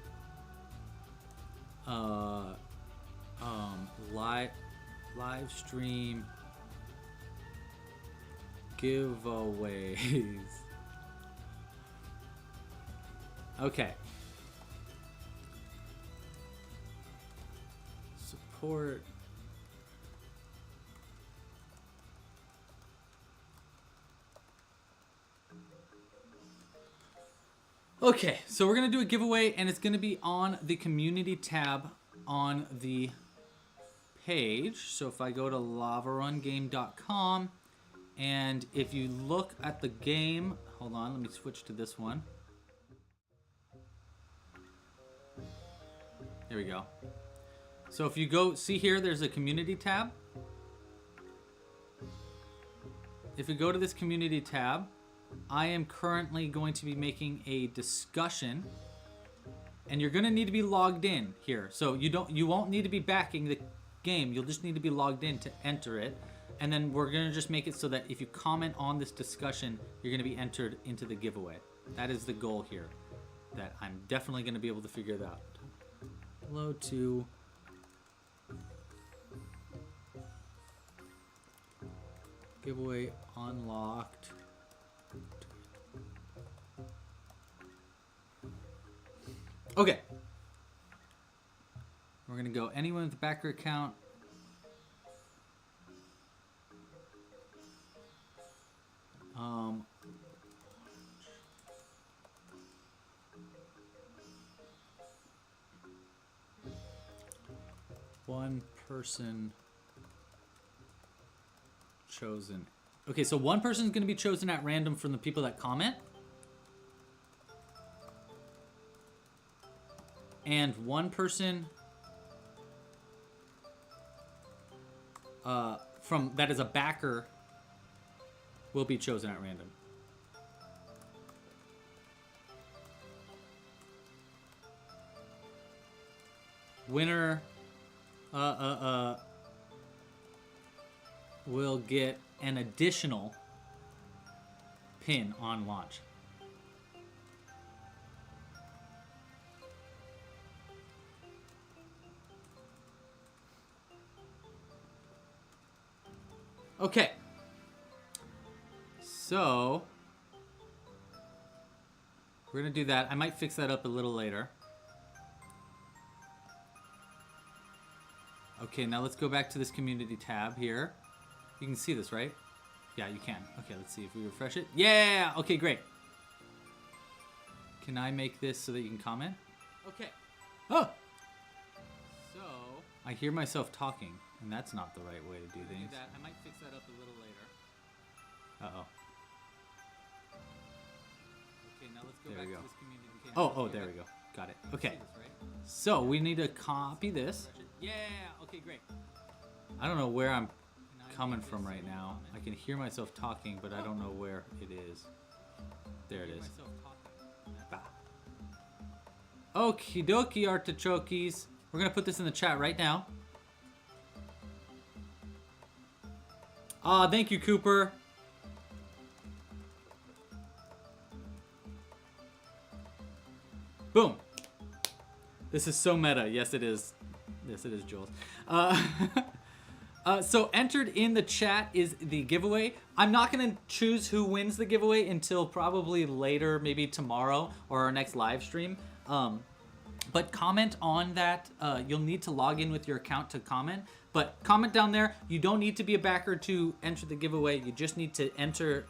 Live stream giveaways. Okay. Support. Okay, so we're gonna do a giveaway, and it's gonna be on the community tab on the page. So if I go to lavarungame.com, and if you look at the game, hold on, let me switch to this one. There we go. So if you go, see here, there's a community tab. If you go to this community tab, I am currently going to be making a discussion, and you're going to need to be logged in here. So you won't need to be backing the game. You'll just need to be logged in to enter it. And then we're going to just make it so that if you comment on this discussion, you're going to be entered into the giveaway. That is the goal here. That I'm definitely going to be able to figure that out. Hello to giveaway unlocked. Okay. We're going to go anyone with a backer account. One person chosen. Okay, so one person is going to be chosen at random from the people that comment. And one person from that is a backer will be chosen at random. Winner will get an additional pin on launch. Okay. So we're gonna do that. I might fix that up a little later. Okay, now let's go back to this community tab here. You can see this, right? Yeah, you can. Okay, let's see if we refresh it. Yeah! Okay, great. Can I make this so that you can comment? Okay. Oh! So, I hear myself talking, and that's not the right way to do things. I might fix that up a little later. Uh-oh. Okay, now let's go back to this community tab. Oh, there we go. Got it. Okay. So, we need to copy this. Yeah! Okay, great. I don't know where I'm coming from right now. I can hear myself talking, but I don't know where it is. There it is. Bah. Okie dokie, artichokes. We're gonna put this in the chat right now. Ah, thank you, Cooper. Boom. This is so meta. Yes, it is. Yes, it is, Jules. So entered in the chat is the giveaway. I'm not going to choose who wins the giveaway until probably later, maybe tomorrow or our next live stream. But comment on that. You'll need to log in with your account to comment. But comment down there. You don't need to be a backer to enter the giveaway. You just need to enter.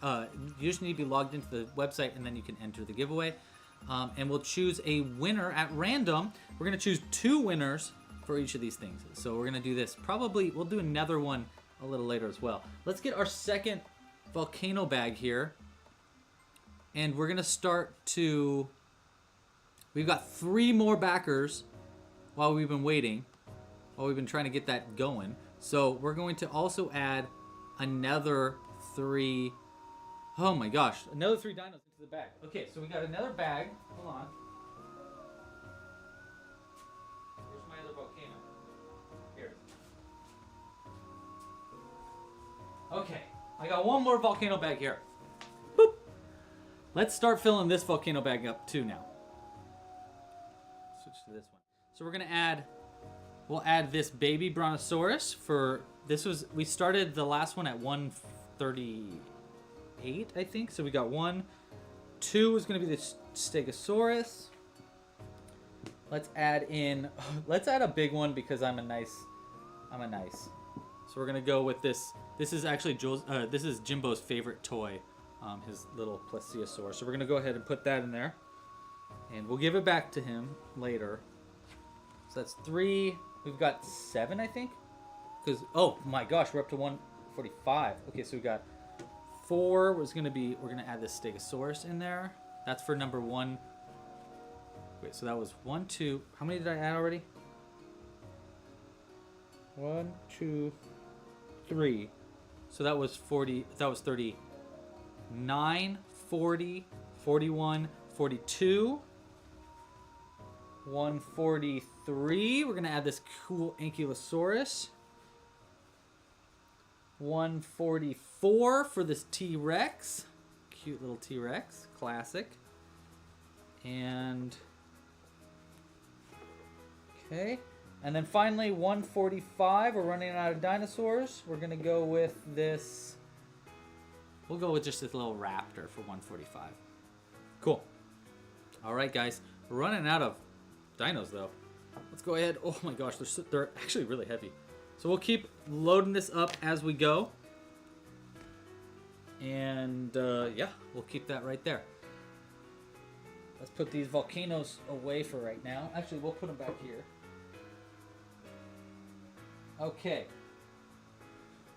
You just need to be logged into the website, and then you can enter the giveaway. And we'll choose a winner at random. We're going to choose 2 winners for each of these things. So we're going to do this. Probably we'll do another one a little later as well. Let's get our second volcano bag here. And we're going to start to... We've got 3 more backers while we've been waiting. While we've been trying to get that going. So we're going to also add another 3... Oh my gosh. Another 3 dinos into the bag. Okay, so we got another bag. Hold on. Where's my other volcano? Here. Okay. I got one more volcano bag here. Boop. Let's start filling this volcano bag up too now. Switch to this one. So we're gonna add, we'll add this baby brontosaurus for, this was, we started the last one at 138, I think. So we got 1, 2 is gonna be the stegosaurus. Let's add in, let's add a big one because I'm a nice. So we're gonna go with this. This is actually this is Jimbo's favorite toy, his little plesiosaur. So we're gonna go ahead and put that in there, and we'll give it back to him later. So that's 3. We've got 7, I think. Because oh my gosh, we're up to 145. Okay, so we got 4 was gonna be. We're gonna add this stegosaurus in there. That's for number 1. Wait, so that was 1, 2. How many did I add already? 1, 2, 3. So that was 40. That was 39, 40, 41, 42, 143. We're gonna add this cool ankylosaurus. 144 for this T-Rex. Cute little T-Rex, classic. And okay. And then finally 145, we're running out of dinosaurs. We're gonna go with this, we'll go with just this little raptor for 145. Cool. All right, guys, we're running out of dinos though. Let's go ahead. Oh my gosh, they're actually really heavy. So we'll keep loading this up as we go. And yeah, we'll keep that right there. Let's put these volcanoes away for right now. Actually, we'll put them back here. Okay.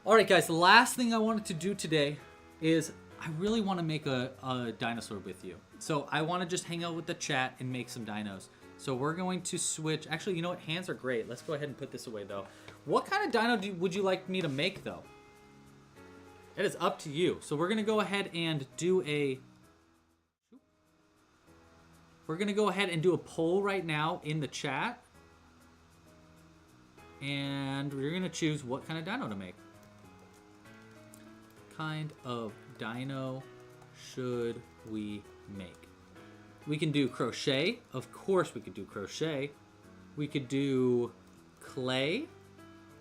Alright guys, the last thing I wanted to do today is I really want to make a dinosaur with you. So I want to just hang out with the chat and make some dinos. So we're going to switch. Actually, you know what? Hands are great. Let's go ahead and put this away though. What kind of dino would you like me to make though? It is up to you. So we're going to go ahead and do a... We're going to go ahead and do a poll right now in the chat. And we're going to choose what kind of dino to make. Kind of dino should we make? We can do crochet. Of course we could do crochet. We could do clay.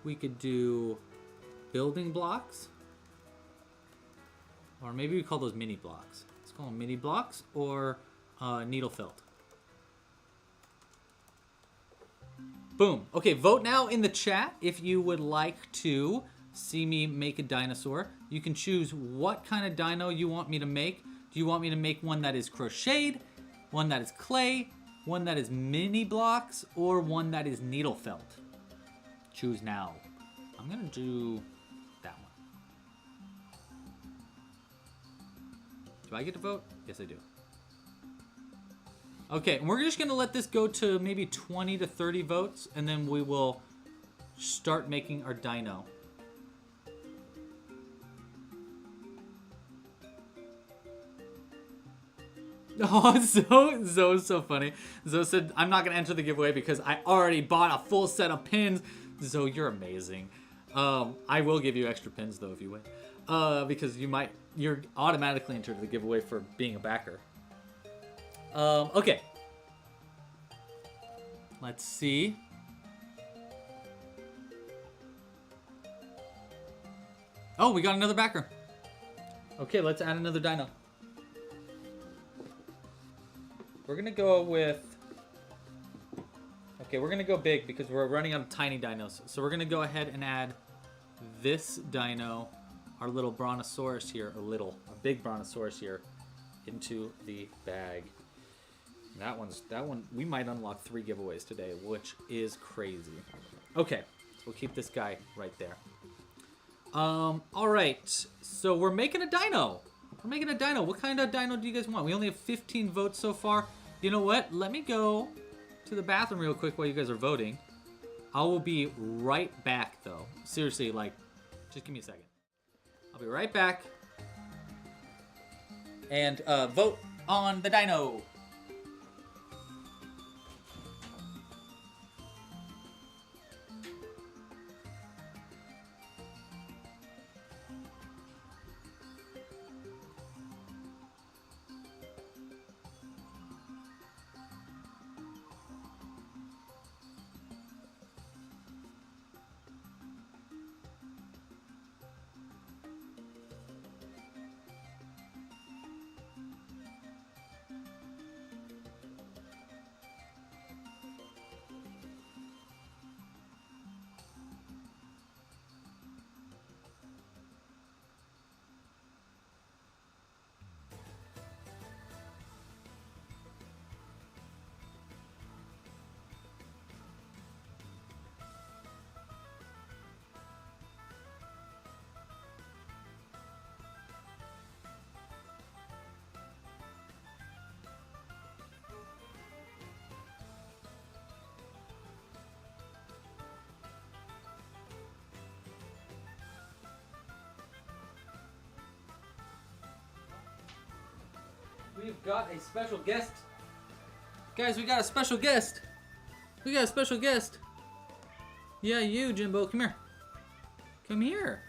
We could do building blocks. Or maybe we call those mini blocks. Let's call them mini blocks or needle felt. Boom. Okay, vote now in the chat if you would like to see me make a dinosaur. You can choose what kind of dino you want me to make. Do you want me to make one that is crocheted, one that is clay, one that is mini blocks, or one that is needle felt? Choose now. I'm gonna do that one. Do I get to vote? Yes, I do. Okay, and we're just gonna let this go to maybe 20 to 30 votes, and then we will start making our dino. Oh, Zoe's so funny. Zoe said, I'm not gonna enter the giveaway because I already bought a full set of pins. Zoe, you're amazing. I will give you extra pins though if you win. Because you're automatically entered the giveaway for being a backer. Okay. Let's see. Oh, we got another backer. Okay, let's add another dino. We're gonna go with... Okay, we're gonna go big because we're running out of tiny dinos. So we're gonna go ahead and add this dino, our little brontosaurus here, a big brontosaurus here, into the bag. That one, we might unlock 3 giveaways today, which is crazy. Okay, so we'll keep this guy right there. All right. So we're making a dino. We're making a dino. What kind of dino do you guys want? We only have 15 votes so far. You know what? Let me go to the bathroom real quick while you guys are voting. I will be right back, though. Seriously, like, just give me a second. I'll be right back. And vote on the dino. We've got a special guest. Guys, we got a special guest. We got a special guest. Yeah, you, Jimbo. Come here. Come here.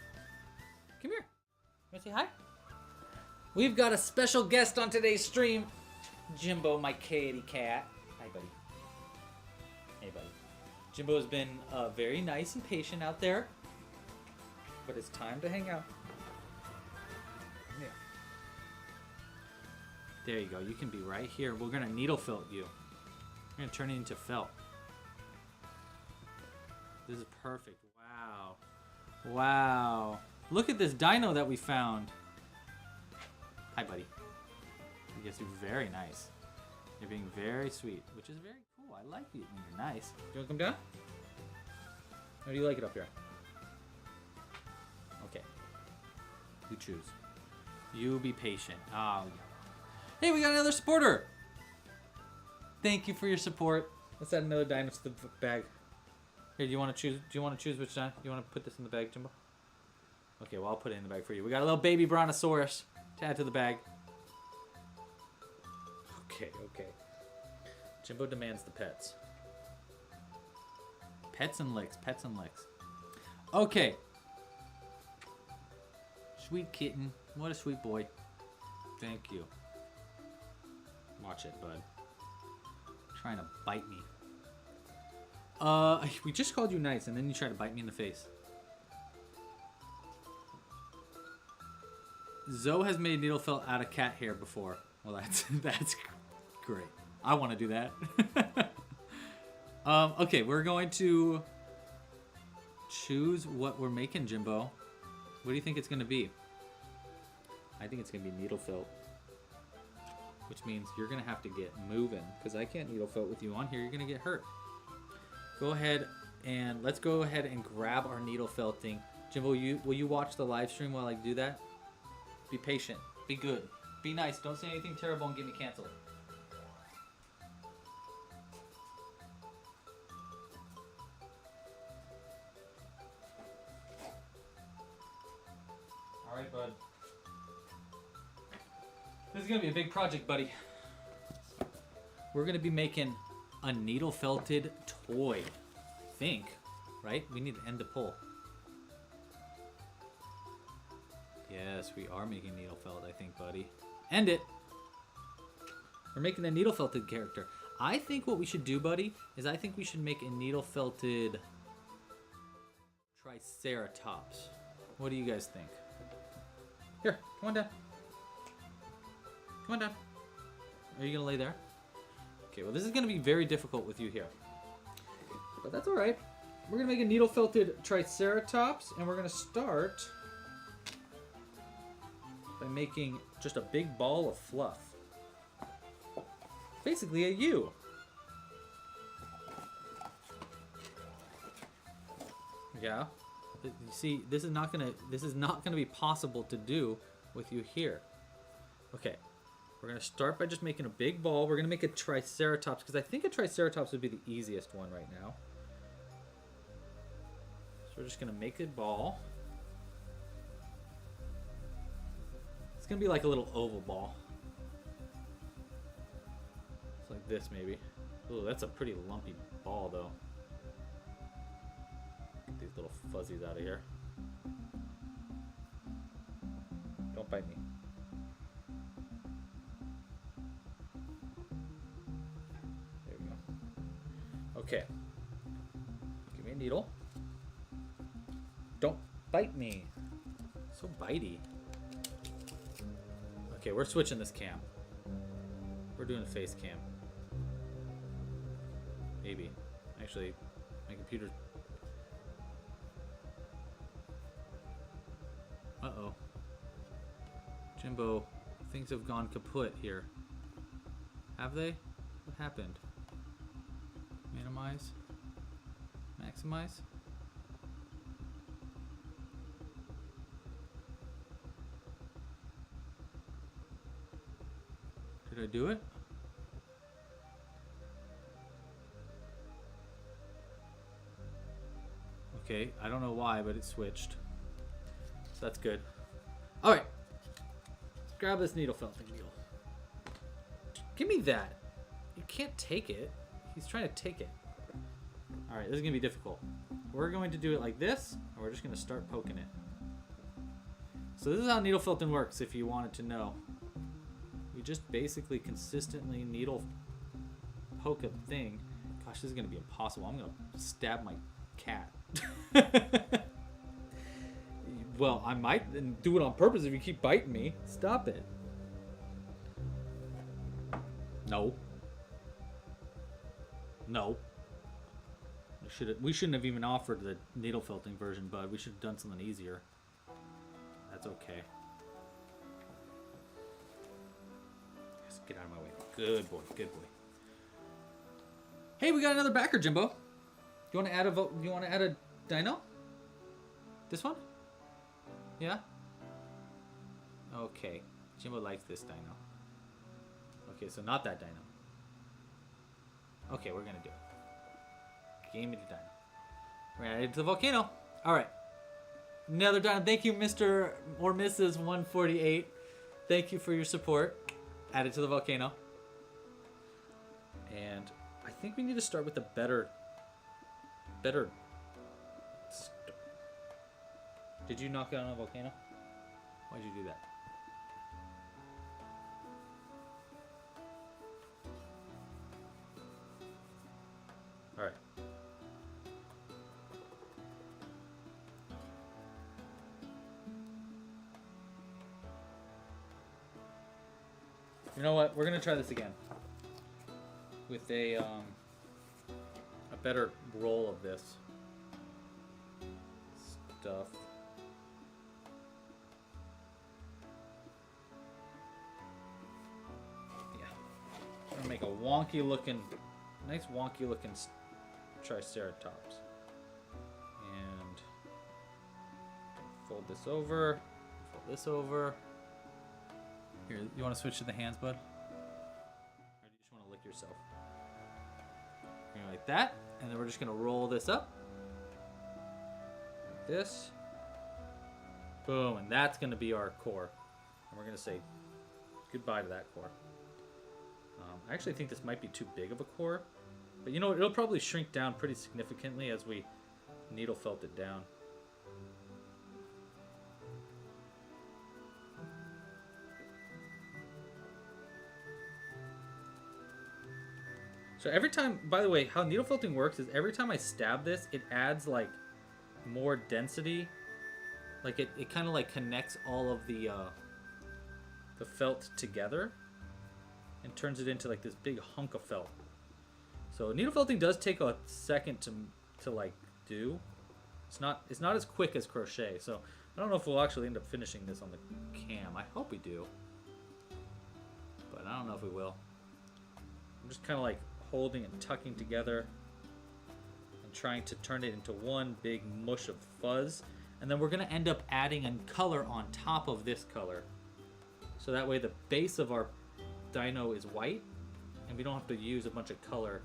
Come here. You want to say hi? We've got a special guest on today's stream. Jimbo, my kitty cat. Hi, buddy. Hey, buddy. Jimbo's been very nice and patient out there. But it's time to hang out. Yeah. There you go. You can be right here. We're going to needle felt you. We're going to turn it into felt. This is perfect. Wow. Wow. Look at this dino that we found. Hi, buddy. You guys are very nice. You're being very sweet, which is very cool. I like you when you're nice. Do you want to come down? Or do you like it up here? Okay. You choose. You be patient. Oh, yeah. Hey, we got another supporter. Thank you for your support. Let's add another dino to the bag. Here, do you want to choose? Do you want to choose which dino? You want to put this in the bag, Jimbo? Okay, well I'll put it in the bag for you. We got a little baby brontosaurus to add to the bag. Okay, okay. Jimbo demands the pets. Pets and licks. Pets and licks. Okay. Sweet kitten. What a sweet boy. Thank you. Watch it, bud. Trying to bite me. We just called you nice, and then you try to bite me in the face. Zoe has made needle felt out of cat hair before. Well, that's great. I want to do that. Okay, we're going to choose what we're making, Jimbo. What do you think it's going to be? I think it's going to be needle felt. Which means you're going to have to get moving. Because I can't needle felt with you on here. You're going to get hurt. Go ahead and let's go ahead and grab our needle felt thing. Jimbo, will you watch the live stream while I do that? Be patient. Be good. Be nice. Don't say anything terrible and get me canceled. Alright, bud. This is going to be a big project, buddy. We're going to be making a needle felted toy. I think. Right? We need to end the poll. Yes, we are making needle felt, I think, buddy. End it! We're making a needle felted character. I think what we should do, buddy, is I think we should make a needle felted Triceratops. What do you guys think? Here, come on down. Come on down. Are you gonna lay there? Okay, well this is gonna be very difficult with you here. But that's alright. We're gonna make a needle felted Triceratops, and we're gonna start by making just a big ball of fluff. Basically a U. Yeah. You see, this is not gonna be possible to do with you here. Okay, we're gonna start by just making a big ball. We're gonna make a triceratops because I think a triceratops would be the easiest one right now. So we're just gonna make a ball. It's gonna be like a little oval ball. It's like this maybe. Ooh, that's a pretty lumpy ball though. Get these little fuzzies out of here. Don't bite me. There we go. Okay. Give me a needle. Don't bite me. So bitey. Okay, we're switching this cam. We're doing a face cam. Maybe. Actually, my computer's... Uh-oh. Jimbo, things have gone kaput here. Have they? What happened? Minimize? Maximize? Did I do it? Okay, I don't know why, but it switched. So that's good. Alright. Let's grab this needle felting needle. Give me that. You can't take it. He's trying to take it. Alright, this is going to be difficult. We're going to do it like this, and we're just going to start poking it. So this is how needle felting works, if you wanted to know. We just basically consistently needle poke a thing. Gosh, this is going to be impossible. I'm going to stab my cat. Well, I might do it on purpose if you keep biting me. Stop it. No. No. We shouldn't have even offered the needle felting version, bud. We should have done something easier. That's okay. Just get out of my way. Good boy. Good boy. Hey, we got another backer, Jimbo. You want to add a dino? This one? Yeah? Okay. Jimbo likes this dino. Okay, so not that dino. Okay, we're gonna do it. Give me the dino. We're gonna add it to the volcano. Alright. Another dino. Thank you, Mr. or Mrs. 148. Thank you for your support. Add it to the volcano. And I think we need to start with a better... Did you knock it on a volcano? Why'd you do that? Alright. You know what? We're gonna try this again. With a better roll of this stuff. Yeah. I'm gonna make a wonky looking, nice wonky looking triceratops. And fold this over, fold this over. Here, you want to switch to the hands, bud? Or do you just want to lick yourself? Like that, and then we're just gonna roll this up like this, boom, and that's gonna be our core, and we're gonna say goodbye to that core. I actually think this might be too big of a core, but you know, it'll probably shrink down pretty significantly as we needle felt it down. So every time, by the way, how needle felting works is every time I stab this, it adds like more density. Like it kind of like connects all of the felt together and turns it into like this big hunk of felt. So needle felting does take a second to like do. It's not as quick as crochet. So I don't know if we'll actually end up finishing this on the cam. I hope we do, but I don't know if we will. I'm just kind of like holding and tucking together and trying to turn it into one big mush of fuzz. And then we're going to end up adding a color on top of this color. So that way the base of our dino is white, and we don't have to use a bunch of color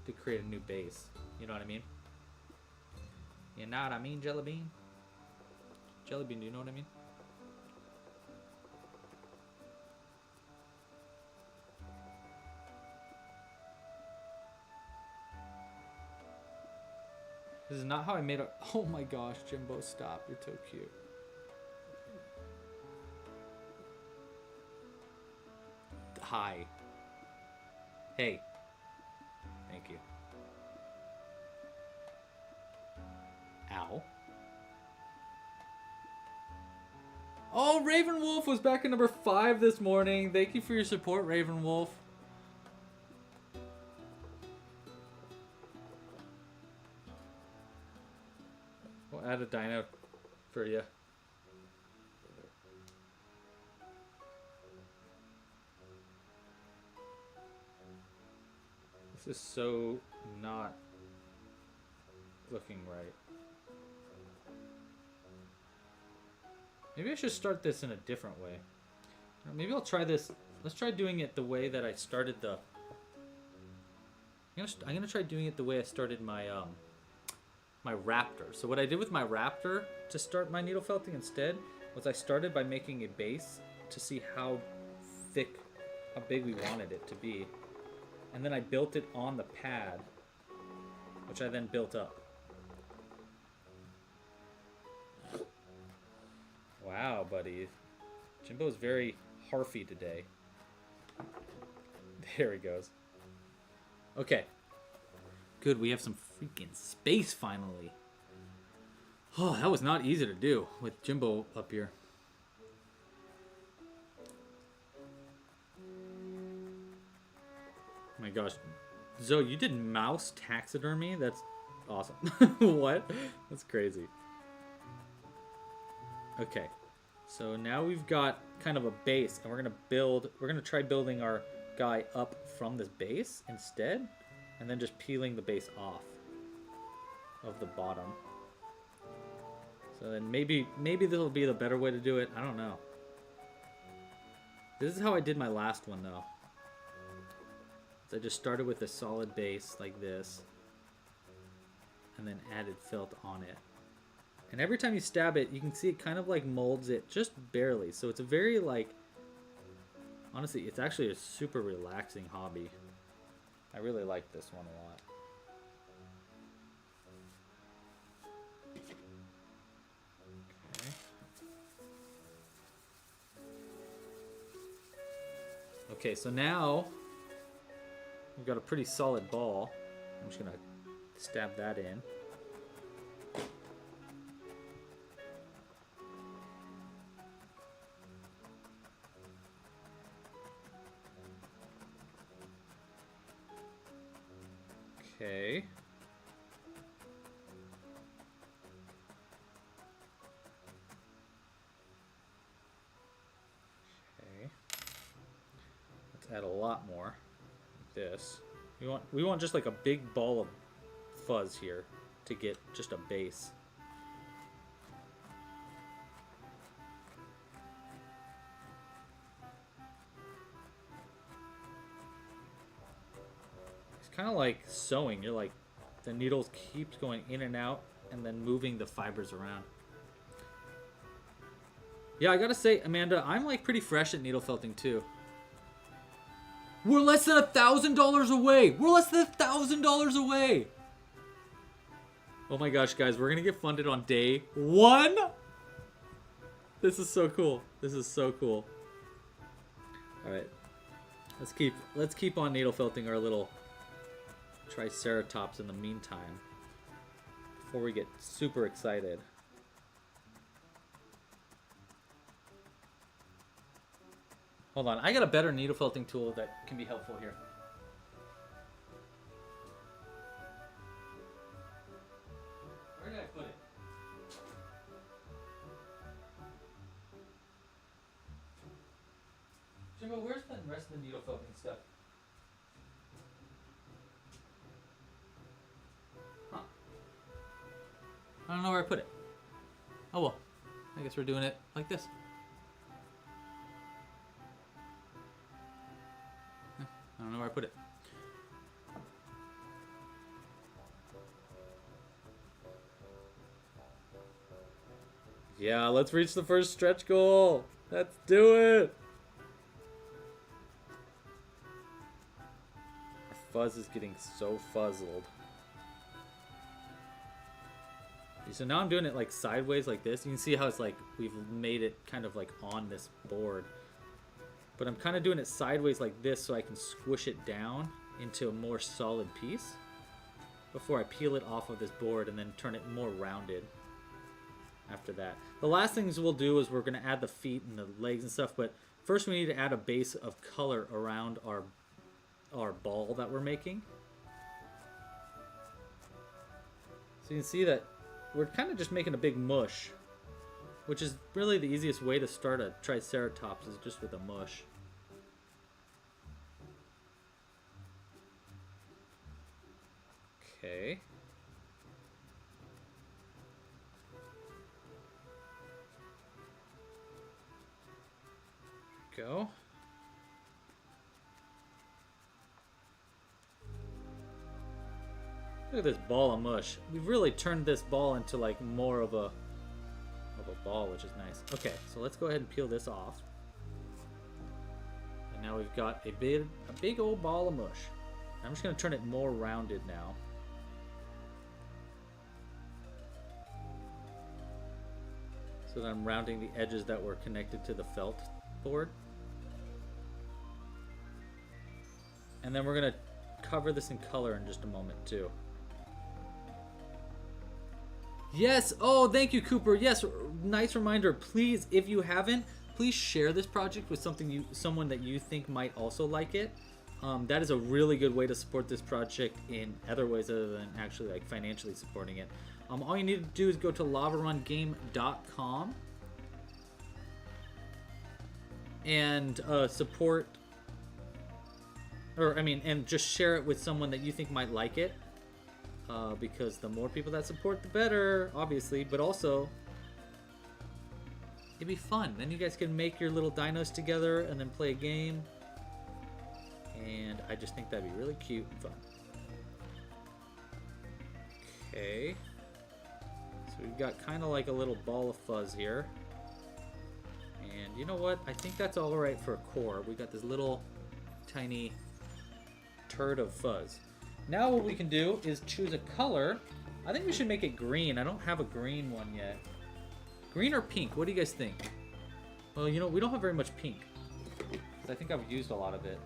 to create a new base. You know what I mean? You know what I mean, Jelly Bean? Jelly Bean, do you know what I mean? This is not how I made it. Oh my gosh, Jimbo, stop. You're so cute. Hi. Hey. Thank you. Ow. Oh, Raven Wolf was back at number 5 this morning. Thank you for your support, Raven Wolf. We'll add a dino for you. This is so not looking right. Maybe I should start this in a different way. Maybe I'll try this. Let's try doing it the way that I started the... I'm gonna try doing it the way I started my my raptor. So what I did with my raptor to start my needle felting instead was I started by making a base to see how thick, how big we wanted it to be. And then I built it on the pad, which I then built up. Wow, buddy. Jimbo's very harfy today. There he goes. Okay. Good, we have some freaking space finally. Oh, that was not easy to do with Jimbo up here. Oh my gosh. Zoe, you did mouse taxidermy? That's awesome. What? That's crazy. Okay. So now we've got kind of a base, and we're gonna try building our guy up from this base instead, and then just peeling the base off of the bottom. So then maybe this will be the better way to do it. I don't know. This is how I did my last one though. So I just started with a solid base like this, and then added felt on it. And every time you stab it, you can see it kind of like molds it just barely. So it's a very like, honestly, it's actually a super relaxing hobby. I really like this one a lot. Okay. Okay, so now we've got a pretty solid ball. I'm just gonna stab that in. Okay. Okay. Let's add a lot more. Like this. We want just like a big ball of fuzz here to get just a base. Kind of like sewing. You're like, the needles keeps going in and out and then moving the fibers around. Yeah, I gotta say, Amanda, I'm like pretty fresh at needle felting too. We're less than $1,000 away. We're less than $1,000 away. Oh my gosh, guys, we're gonna get funded on day 1. This is so cool. This is so cool. All right, let's keep on needle felting our little Triceratops in the meantime before we get super excited. Hold on, I got a better needle felting tool that can be helpful here. Where did I put it? Jimbo, where's the rest of the needle felting stuff? Huh. I don't know where I put it. Oh well. I guess we're doing it like this. I don't know where I put it. Yeah, let's reach the first stretch goal. Let's do it. Our fuzz is getting so fuzzled. So now I'm doing it like sideways like this. You can see how it's like we've made it kind of like on this board. But I'm kind of doing it sideways like this so I can squish it down into a more solid piece before I peel it off of this board and then turn it more rounded after that. The last things we'll do is we're going to add the feet and the legs and stuff, but first we need to add a base of color around our ball that we're making. So you can see that we're kind of just making a big mush, which is really the easiest way to start a triceratops, is just with a mush. Okay. Go. Look at this ball of mush. We've really turned this ball into like more of a ball, which is nice. Okay, so let's go ahead and peel this off. And now we've got a big old ball of mush. I'm just going to turn it more rounded now. So that I'm rounding the edges that were connected to the felt board. And then we're going to cover this in color in just a moment too. Yes. Oh, thank you, Cooper. Yes. Nice reminder. Please, if you haven't, please share this project with someone that you think might also like it. That is a really good way to support this project in other ways other than actually like financially supporting it. All you need to do is go to lavarungame.com and support, and just share it with someone that you think might like it. Because the more people that support, the better, obviously, but also it'd be fun. Then you guys can make your little dinos together and then play a game. And I just think that'd be really cute and fun. Okay. So we've got kind of like a little ball of fuzz here. And you know what? I think that's all right for a core. We got this little tiny turd of fuzz. Now what we can do is choose a color. I think we should make it green. I don't have a green one yet. Green or pink? What do you guys think? Well, you know, we don't have very much pink. Because I think I've used a lot of it.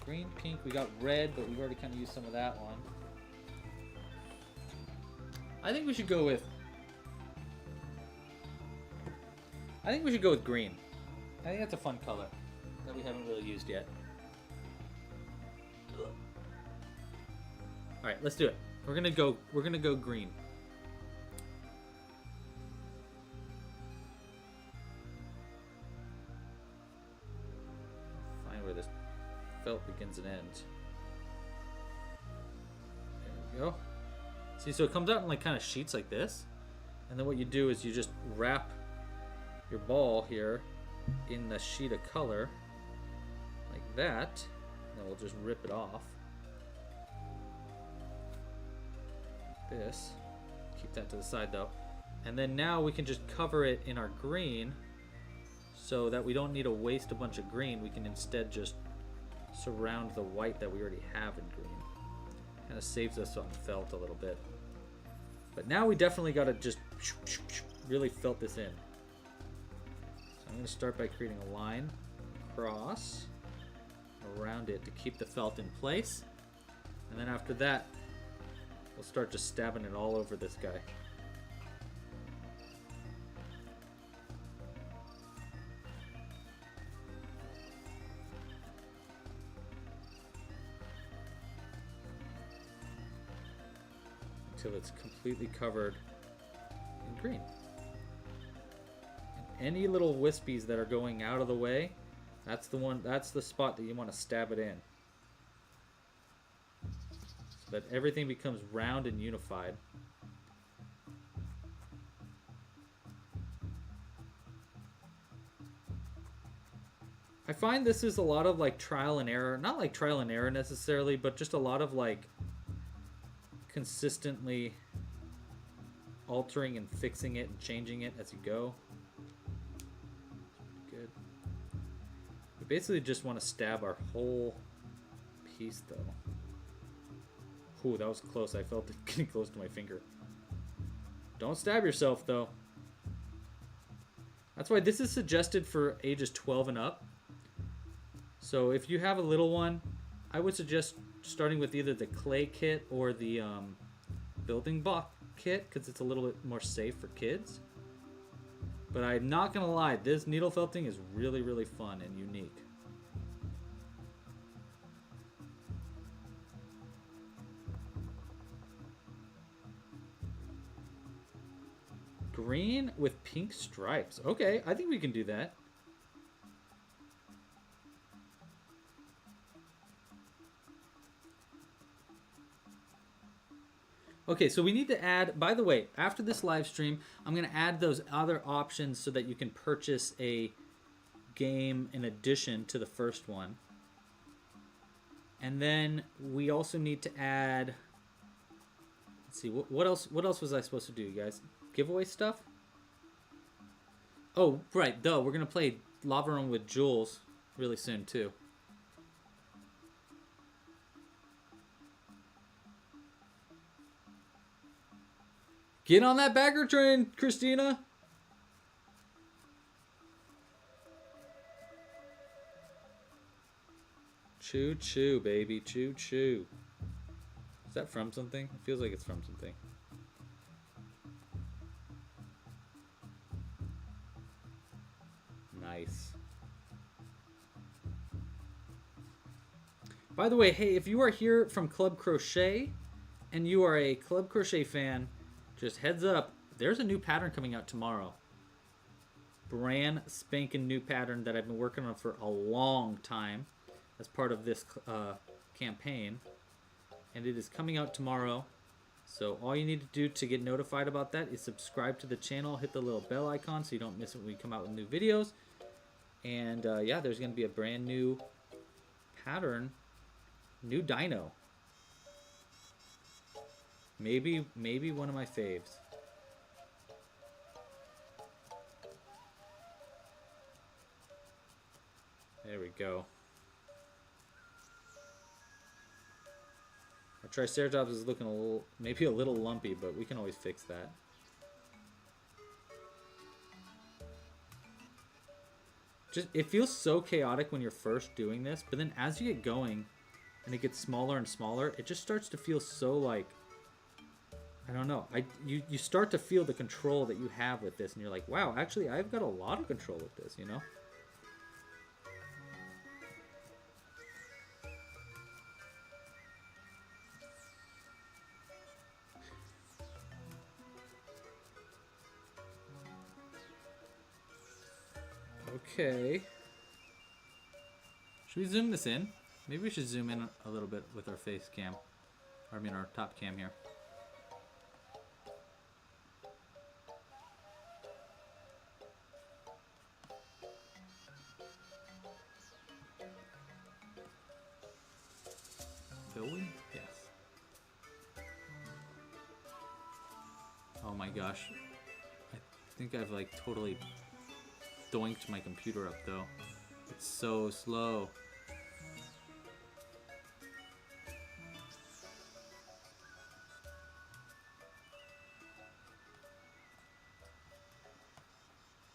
Green, pink, we got red, but we've already kind of used some of that one. I think we should go with green. I think that's a fun color that we haven't really used yet. All right, let's do it. We're gonna go green. Find where this felt begins and ends. There we go. See, so it comes out in like kind of sheets like this, and then what you do is you just wrap your ball here in the sheet of color like that, and then we'll just rip it off. This. Keep that to the side though. And then now we can just cover it in our green so that we don't need to waste a bunch of green. We can instead just surround the white that we already have in green. Kind of saves us on felt a little bit. But now we definitely got to just really felt this in. So I'm going to start by creating a line across around it to keep the felt in place. And then after that, we'll start just stabbing it all over this guy. Until it's completely covered in green. And any little wispies that are going out of the way, that's the spot that you want to stab it in. That everything becomes round and unified. find this is a lot of like trial and error. Not like trial and error necessarily, but just a lot of like consistently altering and fixing it and changing it as you go. Good. We basically just want to stab our whole piece though. Ooh, that was close. I felt it getting close to my finger. Don't stab yourself though. That's why this is suggested for ages 12 and up. So if you have a little one, I would suggest starting with either the clay kit or the building block kit, because it's a little bit more safe for kids. But I'm not gonna lie, this needle felting is really, really fun and unique. Green with pink stripes. Okay, I think we can do that. Okay, so we need to add, by the way, after this live stream, I'm going to add those other options so that you can purchase a game in addition to the first one. And then we also need to add, let's see, what else was I supposed to do, you guys? Giveaway stuff? Oh, right, duh, we're going to play Lava Run with Jules really soon, too. Get on that backer train, Christina! Choo choo, baby, choo choo. Is that from something? It feels like it's from something. Nice. By the way, hey, if you are here from Club Crochet and you are a Club Crochet fan, just heads up, there's a new pattern coming out tomorrow. Brand spanking new pattern that I've been working on for a long time as part of this campaign. And it is coming out tomorrow. So all you need to do to get notified about that is subscribe to the channel, hit the little bell icon so you don't miss it when we come out with new videos. And yeah, there's going to be a brand new pattern, new dino. Maybe one of my faves. There we go. Our Triceratops is looking a little, maybe a little lumpy, but we can always fix that. Just, it feels so chaotic when you're first doing this, but then as you get going and it gets smaller and smaller, it just starts to feel so like, I don't know. You start to feel the control that you have with this, and you're like, wow, actually, I've got a lot of control with this, you know? Okay. Should we zoom this in? Maybe we should zoom in a little bit with our face cam. Or I mean our top cam here. Will we? Yes. Oh my gosh. I think I've like totally doinked my computer up though. It's so slow.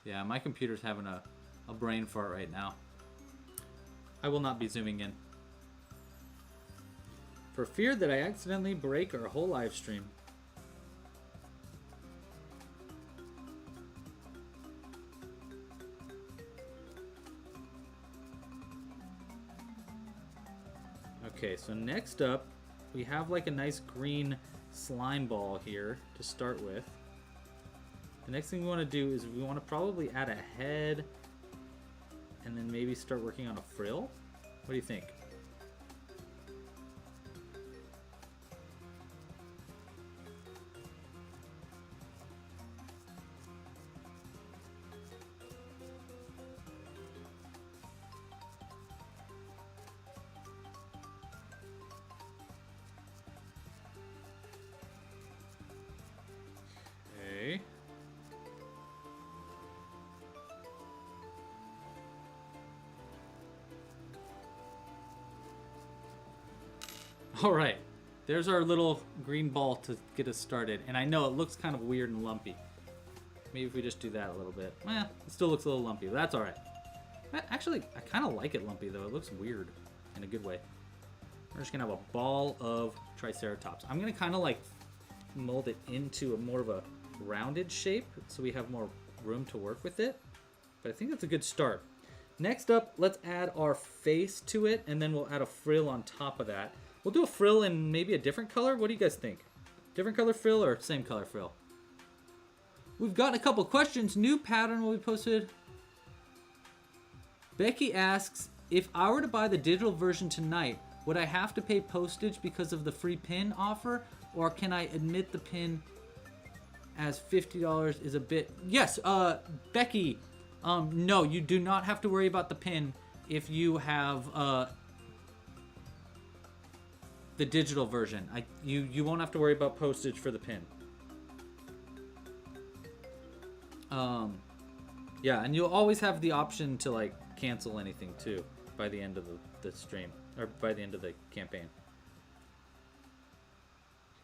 Yeah, my computer's having a brain fart right now. I will not be zooming in. For fear that I accidentally break our whole live stream. Okay, so next up, we have like a nice green slime ball here to start with. The next thing we want to do is we want to probably add a head and then maybe start working on a frill. What do you think? All right, there's our little green ball to get us started. And I know it looks kind of weird and lumpy. Maybe if we just do that a little bit. Eh, it still looks a little lumpy, but that's all right. Actually, I kind of like it lumpy though. It looks weird in a good way. We're just gonna have a ball of Triceratops. I'm gonna kind of like mold it into a more of a rounded shape so we have more room to work with it. But I think that's a good start. Next up, let's add our face to it, and then we'll add a frill on top of that. We'll do a frill in maybe a different color. What do you guys think? Different color frill or same color frill? We've gotten a couple questions. New pattern will be posted. Becky asks, if I were to buy the digital version tonight, would I have to pay postage because of the free pin offer? Or can I admit the pin as $50 is a bit... Yes, Becky, no, you do not have to worry about the pin if you have the digital version. You won't have to worry about postage for the pin. Yeah, and you'll always have the option to like cancel anything too by the end of the stream, or by the end of the campaign.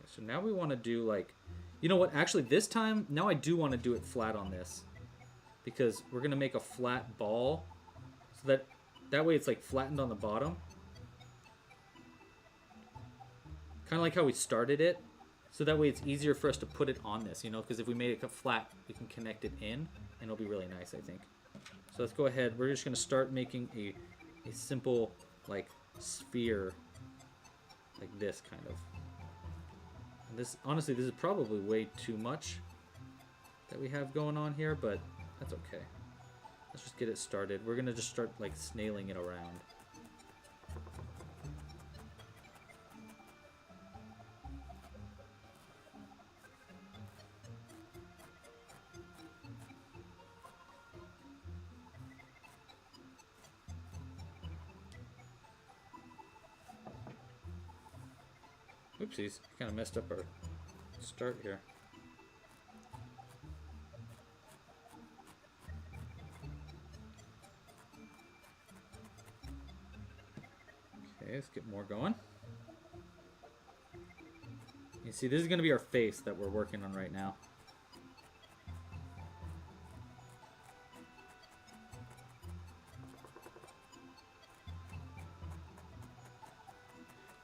Okay, so now we want to do like, you know what, actually this time, now I do want to do it flat on this, because we're going to make a flat ball, so that way it's like flattened on the bottom. Kind of like how we started it, so that way it's easier for us to put it on this, you know, because if we made it flat, we can connect it in, and it'll be really nice, I think. So let's go ahead. We're just going to start making a simple, like, sphere, like this, kind of. And this, honestly, this is probably way too much that we have going on here, but that's okay. Let's just get it started. We're going to just start, like, snailing it around. Oopsies, kind of messed up our start here. Okay, let's get more going. You see, this is going to be our face that we're working on right now.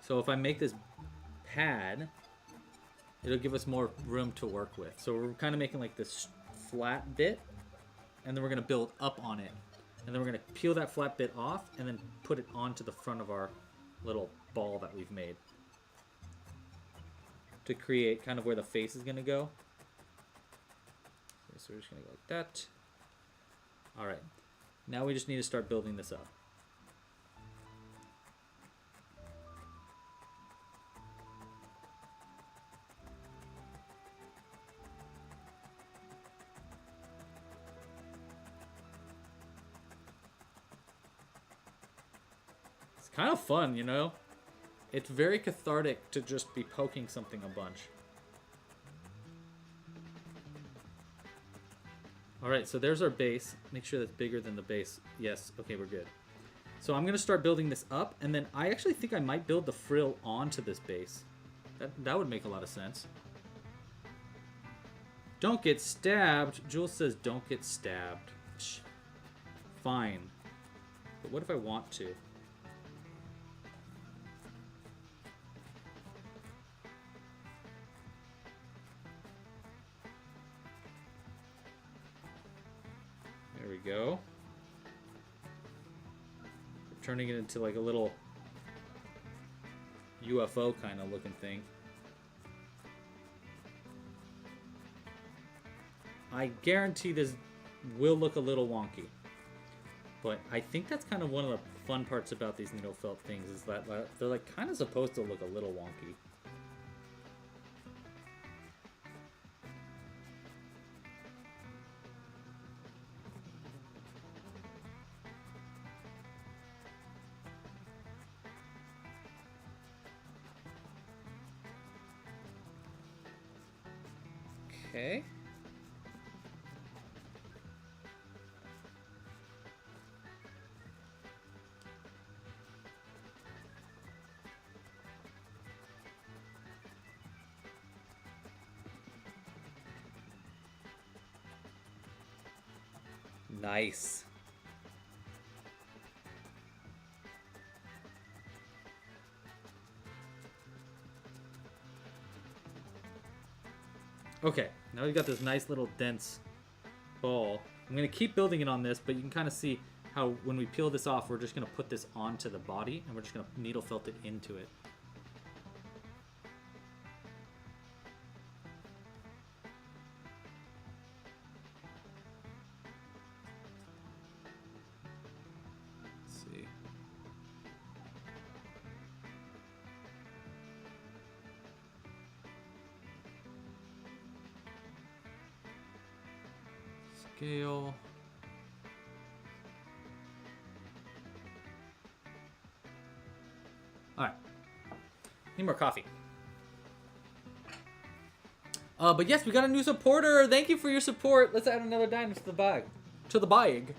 So if I make this pad, it'll give us more room to work with. So we're kind of making like this flat bit, and then we're going to build up on it. And then we're going to peel that flat bit off and then put it onto the front of our little ball that we've made to create kind of where the face is going to go. Okay, so we're just going to go like that. All right. Now we just need to start building this up. Kind of fun, you know? It's very cathartic to just be poking something a bunch. Alright, so there's our base. Make sure that's bigger than the base. Yes, okay, we're good. So I'm going to start building this up, and then I actually think I might build the frill onto this base. That would make a lot of sense. Don't get stabbed. Jules says don't get stabbed. Shh. Fine. But what if I want to? There we go. We're turning it into like a little UFO kind of looking thing. I guarantee this will look a little wonky. But I think that's kind of one of the fun parts about these needle felt things, is that they're like kind of supposed to look a little wonky. Okay. Nice. Okay, now we've got this nice little dense ball. I'm going to keep building it on this, but you can kind of see how when we peel this off, we're just going to put this onto the body, and we're just going to needle felt it into it. Let's see. Scale. All right. Need more coffee. But yes, we got a new supporter. Thank you for your support. Let's add another dino to the bag. To the bag.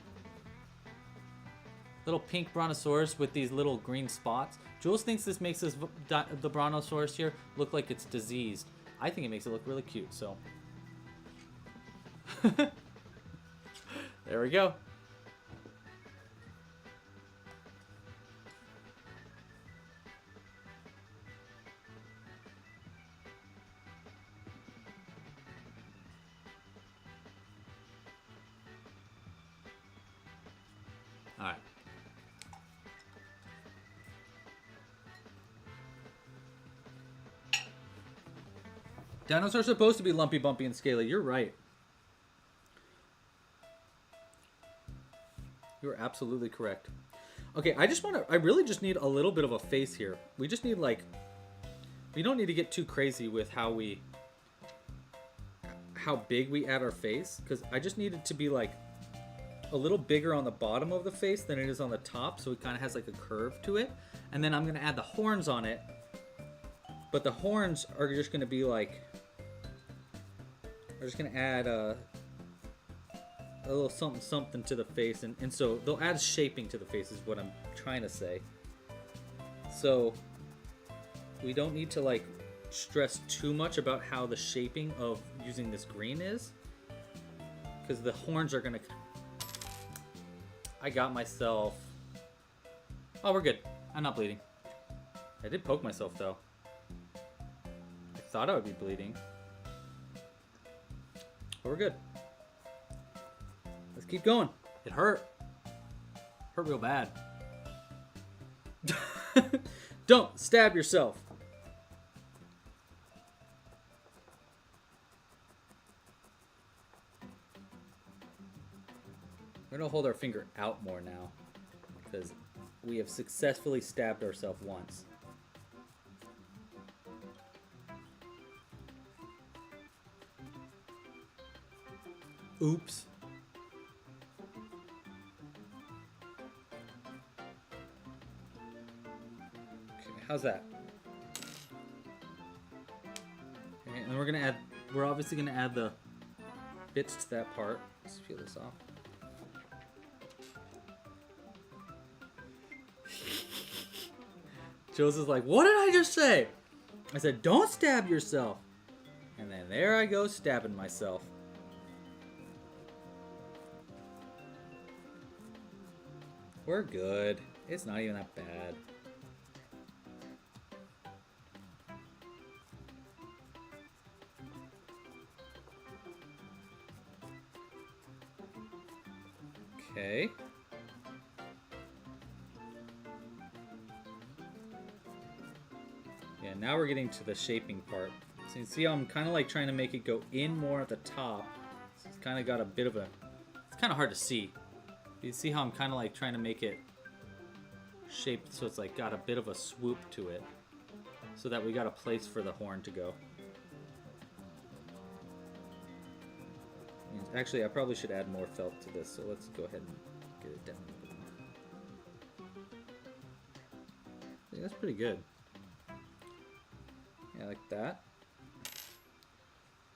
Little pink brontosaurus with these little green spots. Jules thinks this makes the brontosaurus here look like it's diseased. I think it makes it look really cute, so. There we go. All right. Dinos are supposed to be lumpy, bumpy, and scaly. You're right. You're absolutely correct. Okay, I really just need a little bit of a face here. We just need we don't need to get too crazy with how big we add our face, because I just need it to be like a little bigger on the bottom of the face than it is on the top, so it kind of has like a curve to it. And then I'm gonna add the horns on it, but the horns are just gonna be like, we're just gonna add a little something to the face, and so they'll add shaping to the face is what I'm trying to say. So we don't need to like stress too much about how the shaping of using this green is, because the horns are gonna. I got myself. Oh, we're good. I'm not bleeding. I did poke myself though. I thought I would be bleeding, but we're good. Let's keep going. It hurt. Hurt real bad. Don't stab yourself. We're gonna hold our finger out more now, because we have successfully stabbed ourselves once. Oops. How's that? Okay, and we're obviously gonna add the bits to that part. Let's peel this off. Jules is like, what did I just say? I said, don't stab yourself. And then there I go stabbing myself. We're good. It's not even that bad. Okay. Yeah, now we're getting to the shaping part. So you see how I'm kind of like trying to make it go in more at the top. So it's kind of got a bit of a... It's kind of hard to see. You see how I'm kind of like trying to make it shaped so it's like got a bit of a swoop to it, so that we got a place for the horn to go. Actually, I probably should add more felt to this, so let's go ahead and get it down a bit more. I think that's pretty good. Yeah, like that.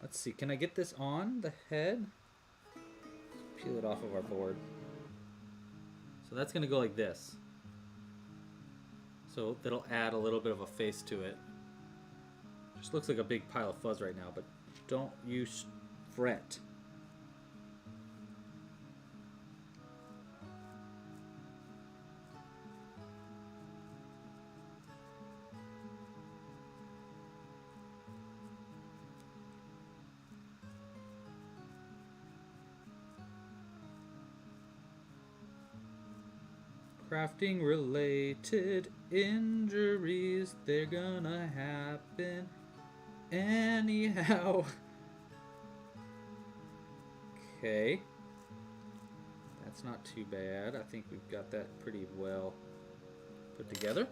Let's see, can I get this on the head? Let's peel it off of our board. So that's gonna go like this. So that'll add a little bit of a face to it. Just looks like a big pile of fuzz right now, but don't you fret. Crafting related injuries, they're gonna happen anyhow. Okay. That's not too bad. I think we've got that pretty well put together.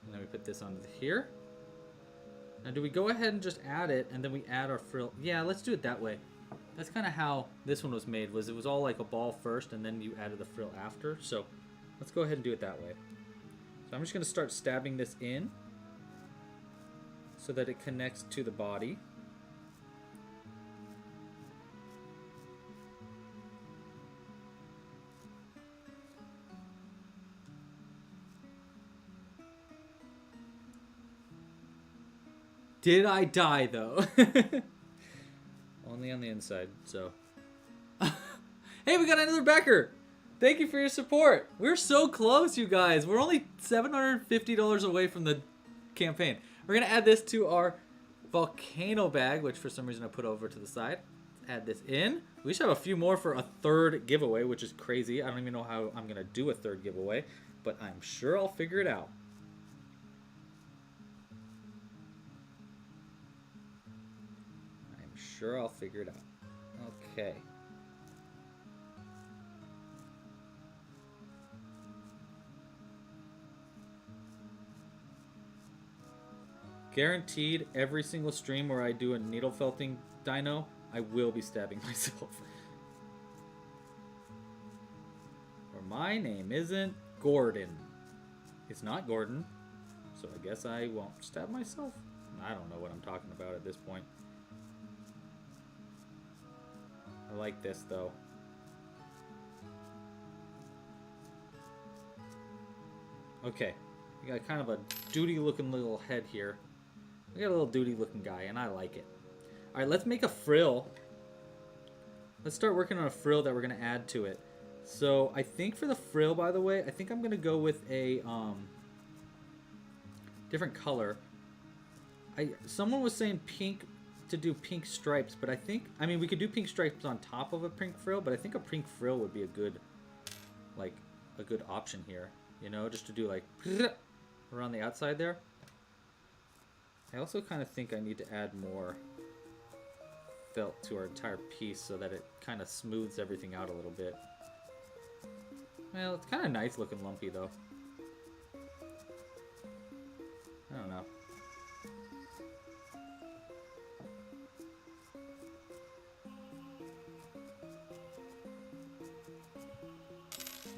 And then we put this onto here. Now do we go ahead and just add it and then we add our frill? Yeah, let's do it that way. That's kind of how this one was made, was it was all like a ball first and then you added the frill after. So let's go ahead and do it that way. So I'm just going to start stabbing this in so that it connects to the body. Did I die though? Only on the inside, so. Hey, we got another backer! Thank you for your support. We're so close, you guys. We're only $750 away from the campaign. We're gonna add this to our volcano bag, which for some reason I put over to the side. Let's add this in. We should have a few more for a third giveaway, which is crazy. I don't even know how I'm gonna do a third giveaway, but I'm sure I'll figure it out. Sure, I'll figure it out. Okay. Guaranteed, every single stream where I do a needle felting dino, I will be stabbing myself. Or my name isn't Gordon. It's not Gordon, so I guess I won't stab myself. I don't know what I'm talking about at this point. I like this though. Okay, we got kind of a duty looking little head here. We got a little duty looking guy and I like it. Alright, let's make a frill. Let's start working on a frill that we're going to add to it. So I think for the frill, by the way, I think I'm going to go with a different color. Someone was saying pink to do pink stripes, but I mean we could do pink stripes on top of a pink frill, but I think a pink frill would be a good option here, you know, just to do like around the outside there. I also kind of think I need to add more felt to our entire piece so that it kind of smooths everything out a little bit. Well, it's kind of nice looking lumpy though. I don't know.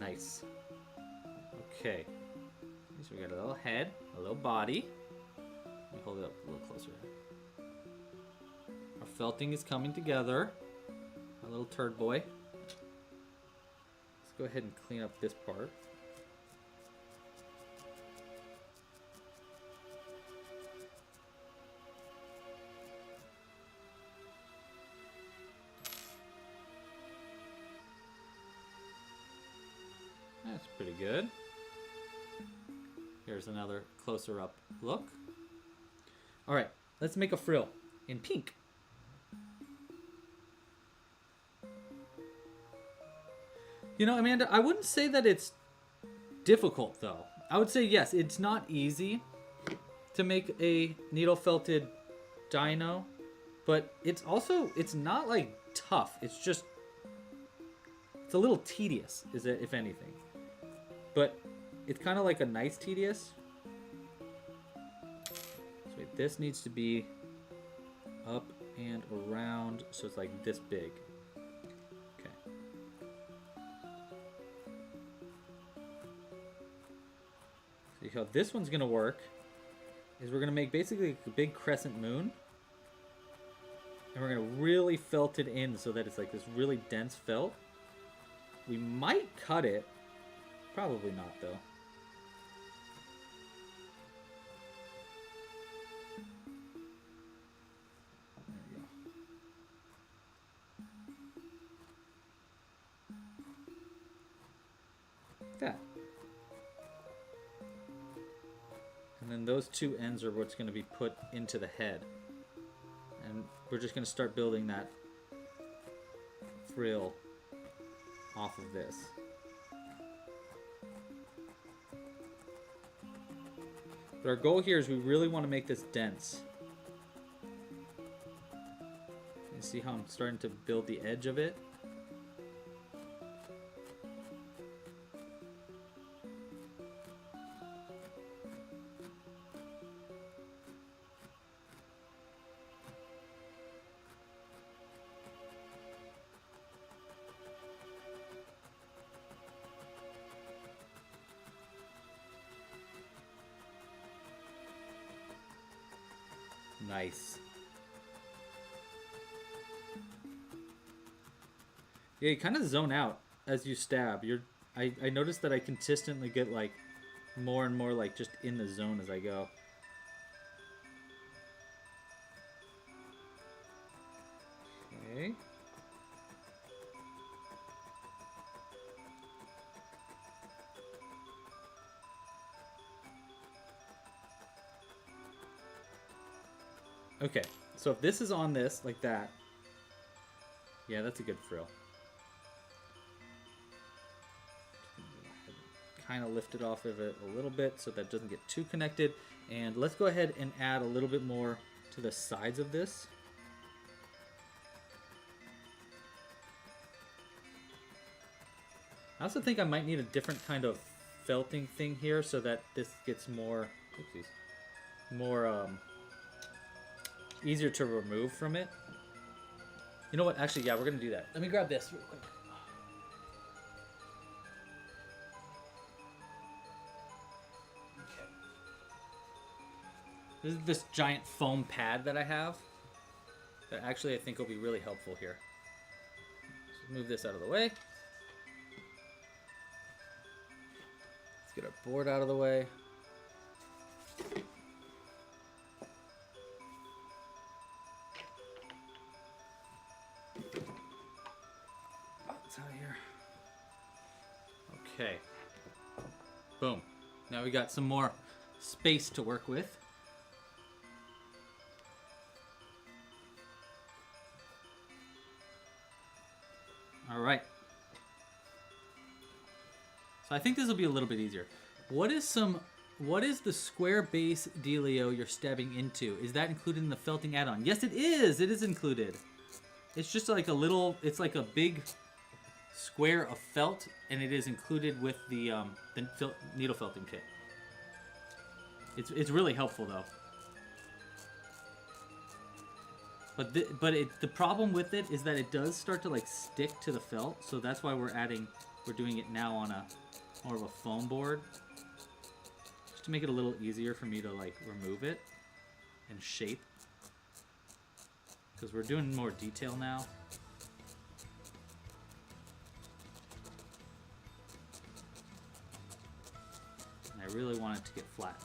Nice. Okay. So we got a little head, a little body. Let me hold it up a little closer. Our felting is coming together. Our little turd boy. Let's go ahead and clean up this part. That's pretty good. Here's another closer up look. All right, let's make a frill in pink. You know, Amanda, I wouldn't say that it's difficult though. I would say yes, it's not easy to make a needle felted dino, but it's not like tough. It's a little tedious, if anything. But it's kind of like a nice tedious. So wait, this needs to be up and around, so it's like this big. Okay. See how this one's gonna work is we're gonna make basically a big crescent moon. And we're gonna really felt it in so that it's like this really dense felt. We might cut it. Probably not, though. There we go. Like that. And then those two ends are what's going to be put into the head. And we're just going to start building that frill off of this. But our goal here is we really want to make this dense. You see how I'm starting to build the edge of it? Nice. Yeah, you kind of zone out as you stab. I noticed that I consistently get like more and more like just in the zone as I go. Okay. Okay, so if this is on this, like that, yeah, that's a good frill. Kind of lift it off of it a little bit so that it doesn't get too connected. And let's go ahead and add a little bit more to the sides of this. I also think I might need a different kind of felting thing here so that this gets more, oopsies, more, easier to remove from it. You know what? Actually, yeah, we're gonna do that. Let me grab this real quick. Okay. This is this giant foam pad that I have that actually I think will be really helpful here. So move this out of the way. Let's get our board out of the way. Out of here. Okay. Boom. Now we got some more space to work with. All right. So I think this will be a little bit easier. What is the square base dealio you're stabbing into? Is that included in the felting add-on? Yes, it is. It is included. It's just like a little, it's like a big square of felt, and it is included with the needle felting kit. It's really helpful though. But the problem with it is that it does start to like stick to the felt, so that's why we're doing it now on a more of a foam board, just to make it a little easier for me to like remove it and shape, because we're doing more detail now. I really want it to get flattened.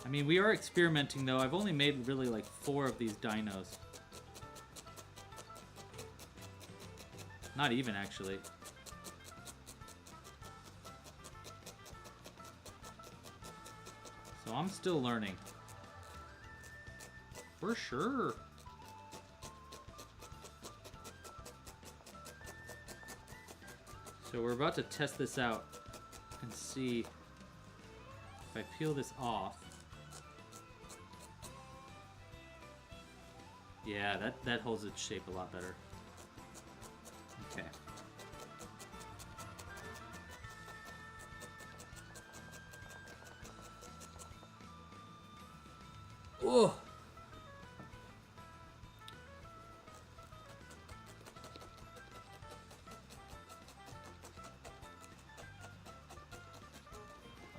I mean, we are experimenting though. I've only made really like 4 of these dinos. Not even actually. So I'm still learning. For sure. So we're about to test this out and see if I peel this off. Yeah, that holds its shape a lot better. Okay. Oh!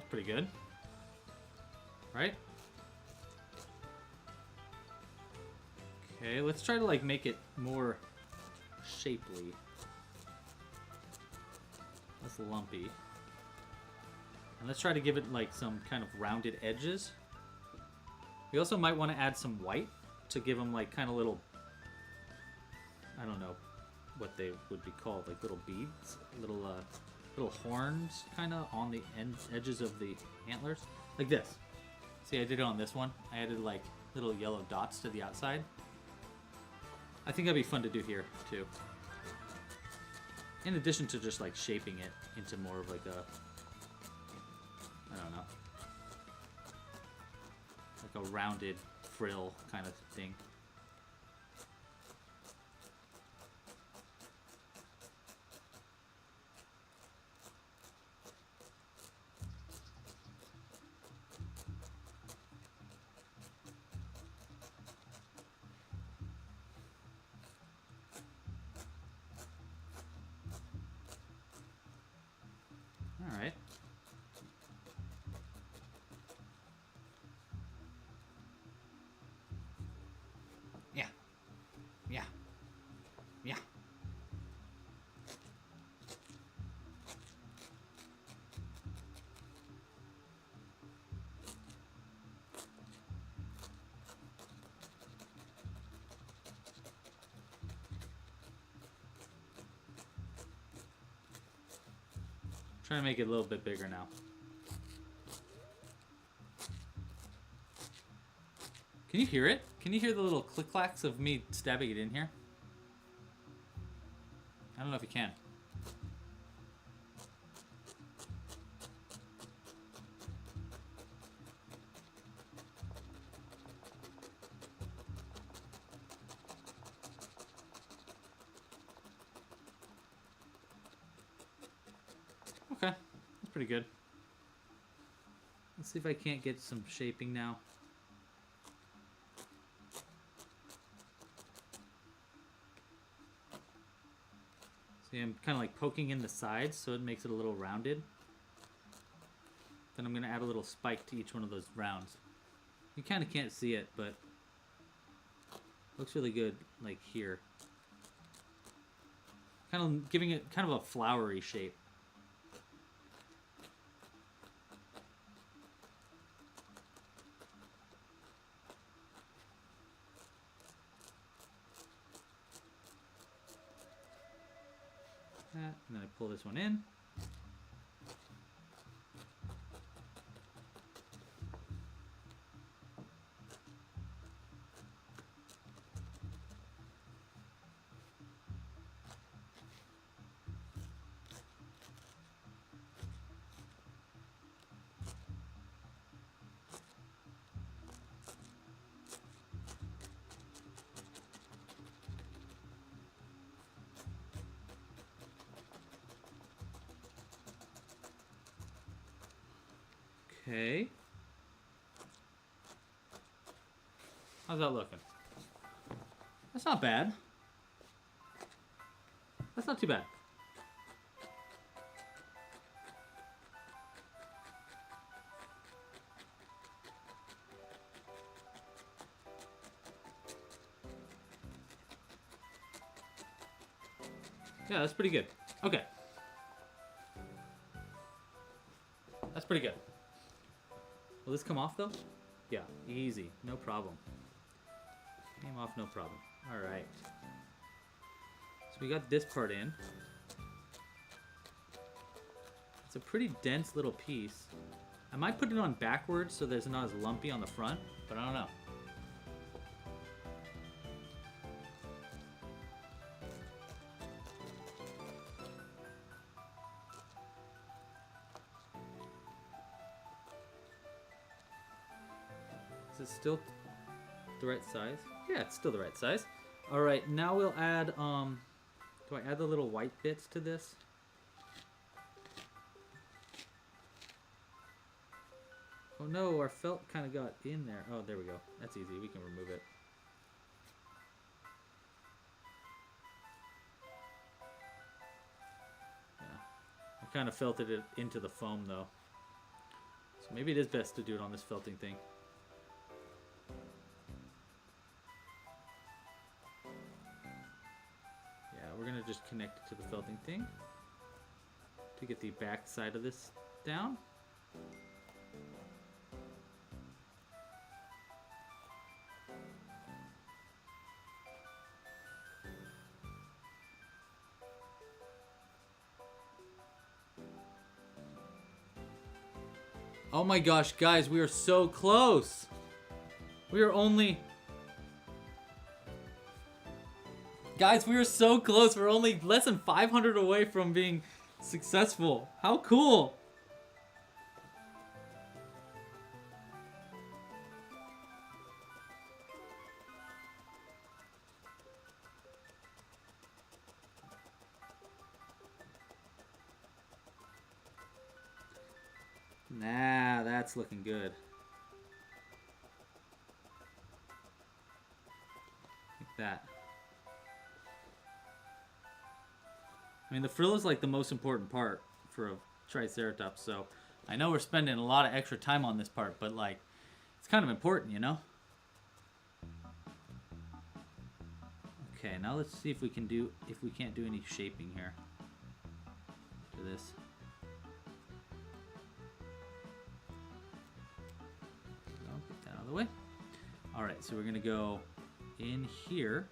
Pretty good, right? Okay, let's try to like make it more shapely, less lumpy, and let's try to give it like some kind of rounded edges. We also might want to add some white to give them like kind of little, I don't know what they would be called, like little beads, little horns kind of on the edges of the antlers, like this. See, I did it on this one. I added like little yellow dots to the outside. I think that'd be fun to do here too. In addition to just like shaping it into more of like a, I don't know, like a rounded frill kind of thing. All right. Yeah. Yeah. Yeah. Trying to make it a little bit bigger now. Can you hear it? Can you hear the little click-clacks of me stabbing it in here? I don't know if you can. Okay, that's pretty good. Let's see if I can't get some shaping now. See, I'm kind of like poking in the sides so it makes it a little rounded. Then I'm going to add a little spike to each one of those rounds. You kind of can't see it, but looks really good like here. Kind of giving it kind of a flowery shape. That, and then I pull this one in. Okay. How's that looking? That's not bad. That's not too bad. Yeah, that's pretty good. Okay. That's pretty good. Will this come off though? Yeah, easy, no problem. Came off, no problem. All right. So we got this part in. It's a pretty dense little piece. I might put it on backwards so that it's not as lumpy on the front, but I don't know. Is it still the right size? Yeah, it's still the right size. All right, now we'll add, do I add the little white bits to this? Oh no, our felt kind of got in there. Oh, there we go. That's easy, we can remove it. Yeah, I kind of felted it into the foam though. So maybe it is best to do it on this felting thing. We're going to just connect it to the felting thing to get the back side of this down. Oh my gosh, guys, we are so close. We are only Guys, we are so close. We're only less than 500 away from being successful. How cool. Nah, that's looking good. Like that. I mean, the frill is like the most important part for a triceratops, so I know we're spending a lot of extra time on this part, but like, it's kind of important, you know? Okay, now let's see if we can't do any shaping here to this. I'll get that out of the way. All right, so we're gonna go in here.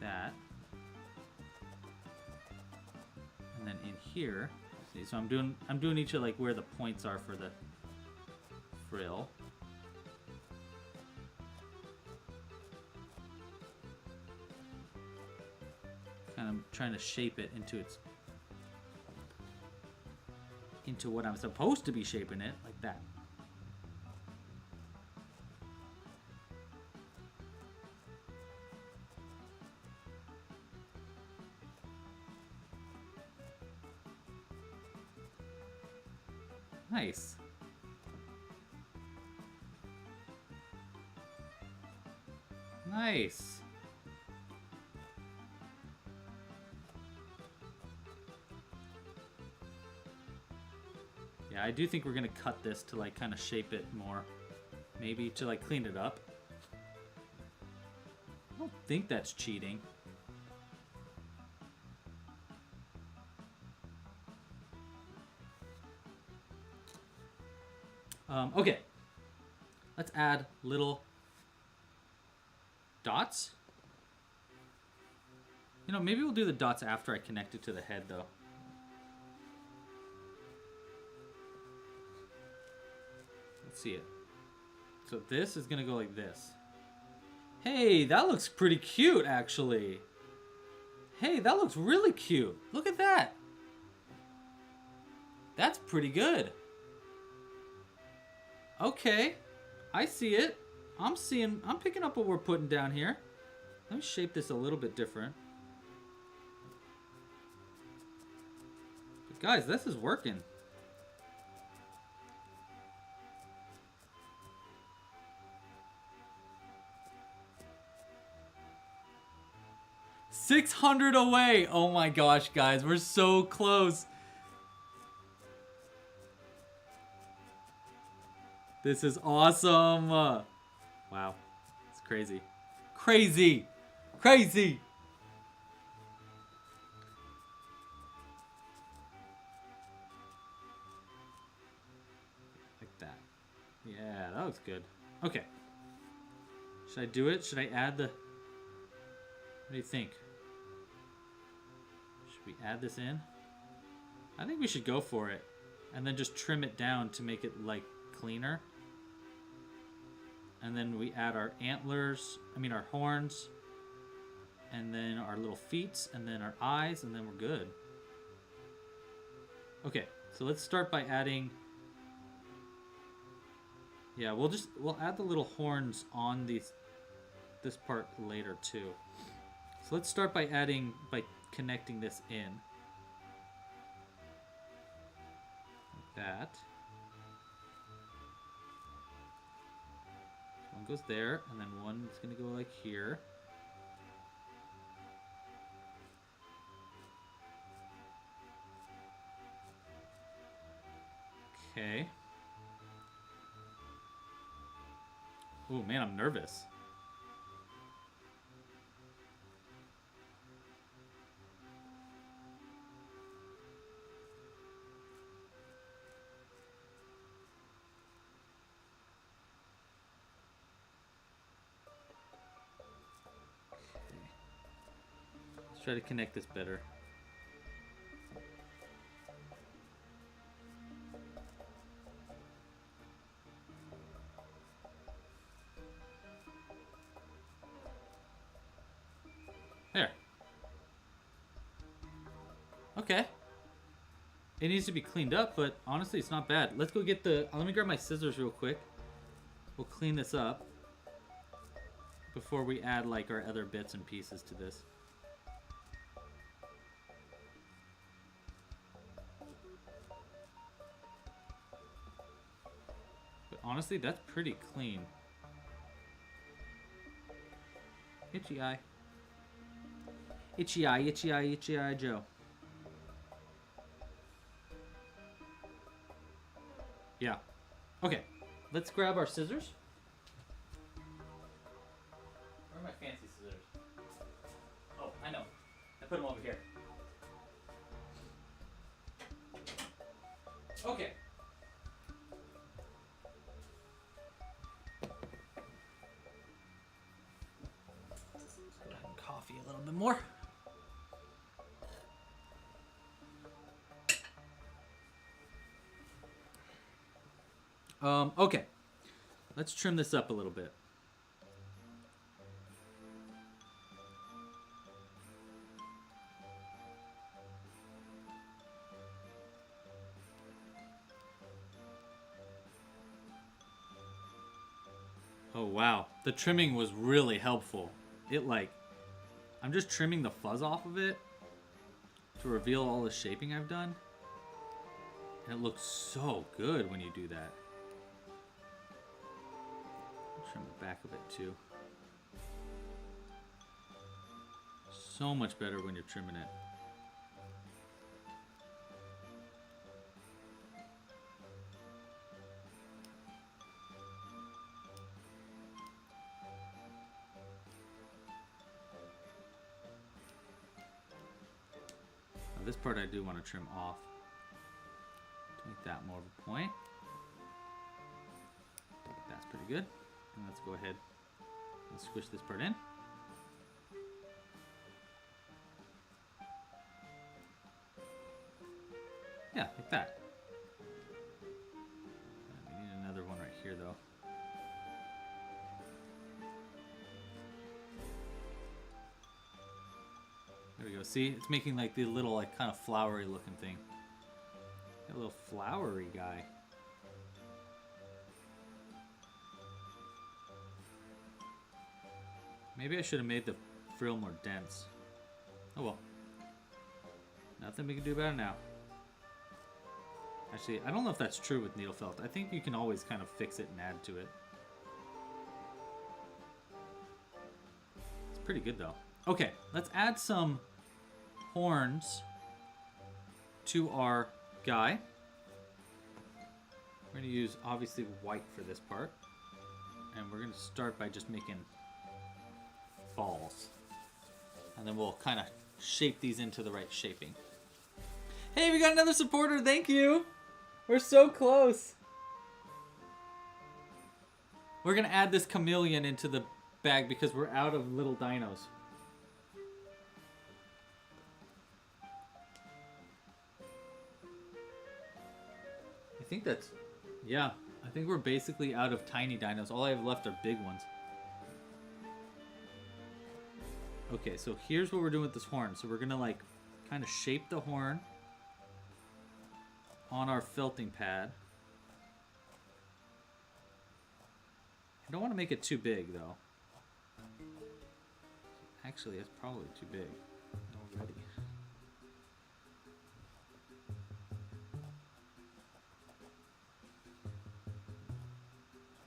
That. And then in here. See, so I'm doing each of like where the points are for the frill. Kind of trying to shape it into what I'm supposed to be shaping it, like that. Nice. Nice. Yeah, I do think we're gonna cut this to like kind of shape it more. Maybe to like clean it up. I don't think that's cheating. Okay, let's add little dots. You know, maybe we'll do the dots after I connect it to the head, though. Let's see it. So this is gonna go like this. Hey, that looks pretty cute, actually. Hey, that looks really cute. Look at that. That's pretty good. Okay, I see it. I'm picking up what we're putting down here. Let me shape this a little bit different. But guys, this is working. $600 away. Oh my gosh, guys, we're so close. This is awesome. Wow. It's crazy. Crazy. Crazy. Like that. Yeah, that looks good. Okay. Should I do it? Should I add the... What do you think? Should we add this in? I think we should go for it. And then just trim it down to make it like cleaner. And then we add our antlers, our horns, and then our little feet, and then our eyes, and then we're good. Okay, so let's start by adding... Yeah, we'll add the little horns on this part later too. So let's start by connecting this in. Like that. One goes there, and then one is going to go like here. Okay. Oh man, I'm nervous. Let's try to connect this better. Okay. It needs to be cleaned up, but honestly, it's not bad. Let's go get the... let me grab my scissors real quick. We'll clean this up before we add like our other bits and pieces to this. But honestly, that's pretty clean. Itchy eye. Itchy eye, itchy eye, itchy eye Joe. Yeah. Okay. Let's grab our scissors. Where are my fancy scissors? Oh, I know. I put them over here. Okay. Let's go ahead and coffee a little bit more. Okay. Let's trim this up a little bit. Oh wow, the trimming was really helpful. I'm just trimming the fuzz off of it to reveal all the shaping I've done. And it looks so good when you do that. Trim the back of it too. So much better when you're trimming it. Now this part I do want to trim off to make that more of a point. That's pretty good. And let's go ahead and squish this part in. Yeah, like that. We need another one right here though. There we go. See, it's making like the little like kind of flowery looking thing. That little flowery guy. Maybe I should have made the frill more dense. Oh well. Nothing we can do about it now. Actually, I don't know if that's true with needle felt. I think you can always kind of fix it and add to it. It's pretty good though. Okay, let's add some horns to our guy. We're going to use obviously white for this part. And we're going to start by just making balls. And then we'll kind of shape these into the right shaping. Hey, we got another supporter. Thank you. We're so close. We're going to add this chameleon into the bag because we're out of little dinos. I think that's... yeah, I think we're basically out of tiny dinos. All I have left are big ones. Okay, so here's what we're doing with this horn. So we're gonna like kind of shape the horn on our felting pad. I don't want to make it too big though. Actually, it's probably too big already.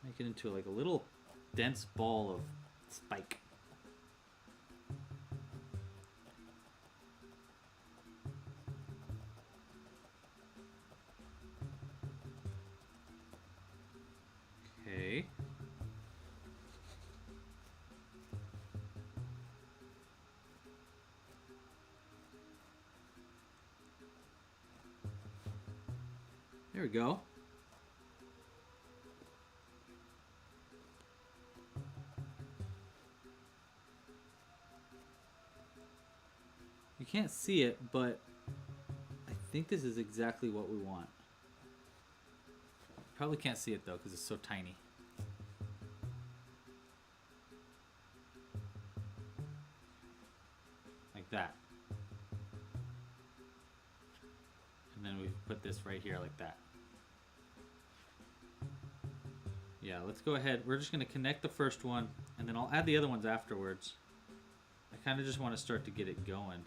Make it into like a little dense ball of spike. Okay. There we go. You can't see it, but I think this is exactly what we want. Probably can't see it though because it's so tiny. Like that. And then we put this right here like that. Yeah, let's go ahead. We're just going to connect the first one, and then I'll add the other ones afterwards. I kind of just want to start to get it going.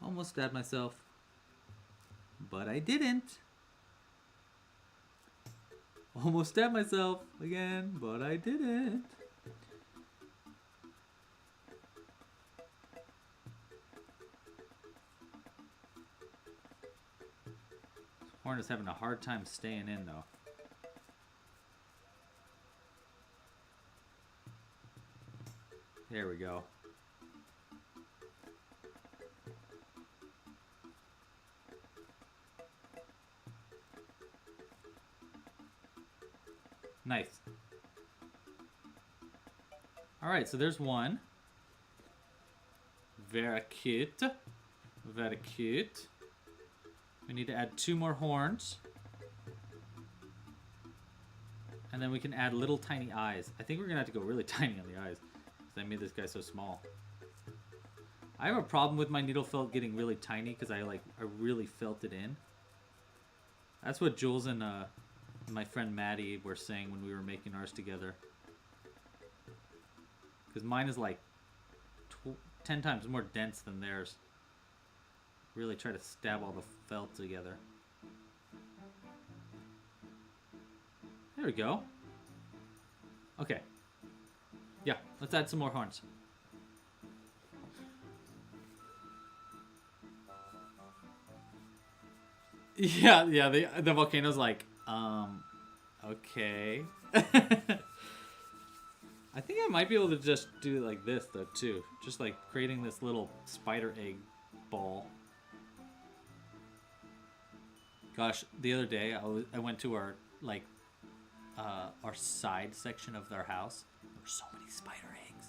Almost stabbed myself, but I didn't. Almost stabbed myself again, but I didn't. This horn is having a hard time staying in though. There we go. Nice. Alright, so there's one. Very cute. Very cute. We need to add 2 more horns. And then we can add little tiny eyes. I think we're going to have to go really tiny on the eyes, because I made this guy so small. I have a problem with my needle felt getting really tiny, because I really felt it in. That's what Jules and my friend Maddie were saying when we were making ours together. Because mine is like 10 times more dense than theirs. Really try to stab all the felt together. There we go. Okay. Yeah, let's add some more horns. Yeah, the volcano's like, okay. I think I might be able to just do it like this, though, too. Just, like, creating this little spider egg ball. Gosh, the other day, I went to our, like, our side section of our house. There were so many spider eggs.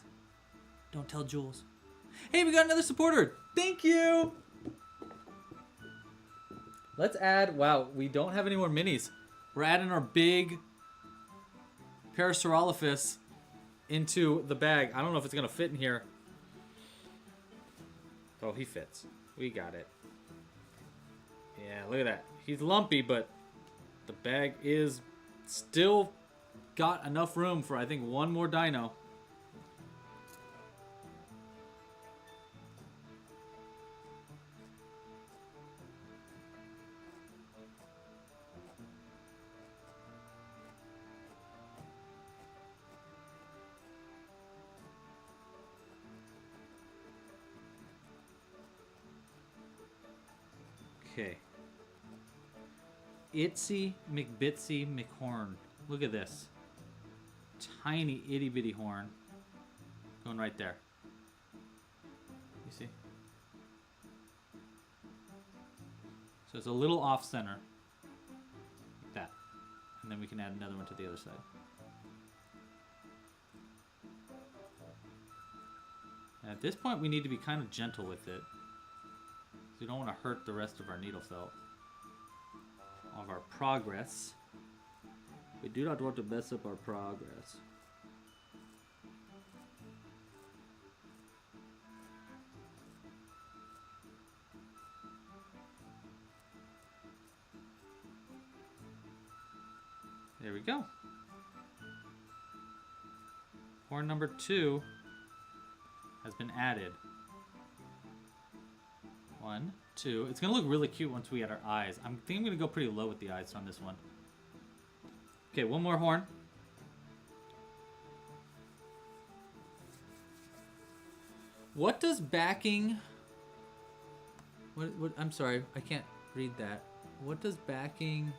Don't tell Jules. Hey, we got another supporter! Thank you! Let's add, wow, we don't have any more minis. We're adding our big Parasaurolophus into the bag. I don't know if it's going to fit in here. Oh, he fits. We got it. Yeah, look at that. He's lumpy, but the bag is still got enough room for, I think, 1 more dino. Okay. Itsy McBitsy McHorn. Look at this. Tiny itty bitty horn. Going right there. You see? So it's a little off center. Like that. And then we can add another one to the other side. And at this point we need to be kind of gentle with it. We don't want to hurt the rest of our needle felt. Of our progress. We do not want to mess up our progress. There we go. Horn number 2 has been added. 1, 2. It's going to look really cute once we add our eyes. I think I'm going to go pretty low with the eyes on this one. Okay, 1 more horn. What does backing... What? I'm sorry, I can't read that. What does backing...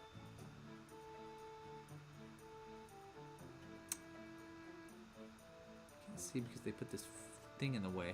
I can't see because they put this thing in the way.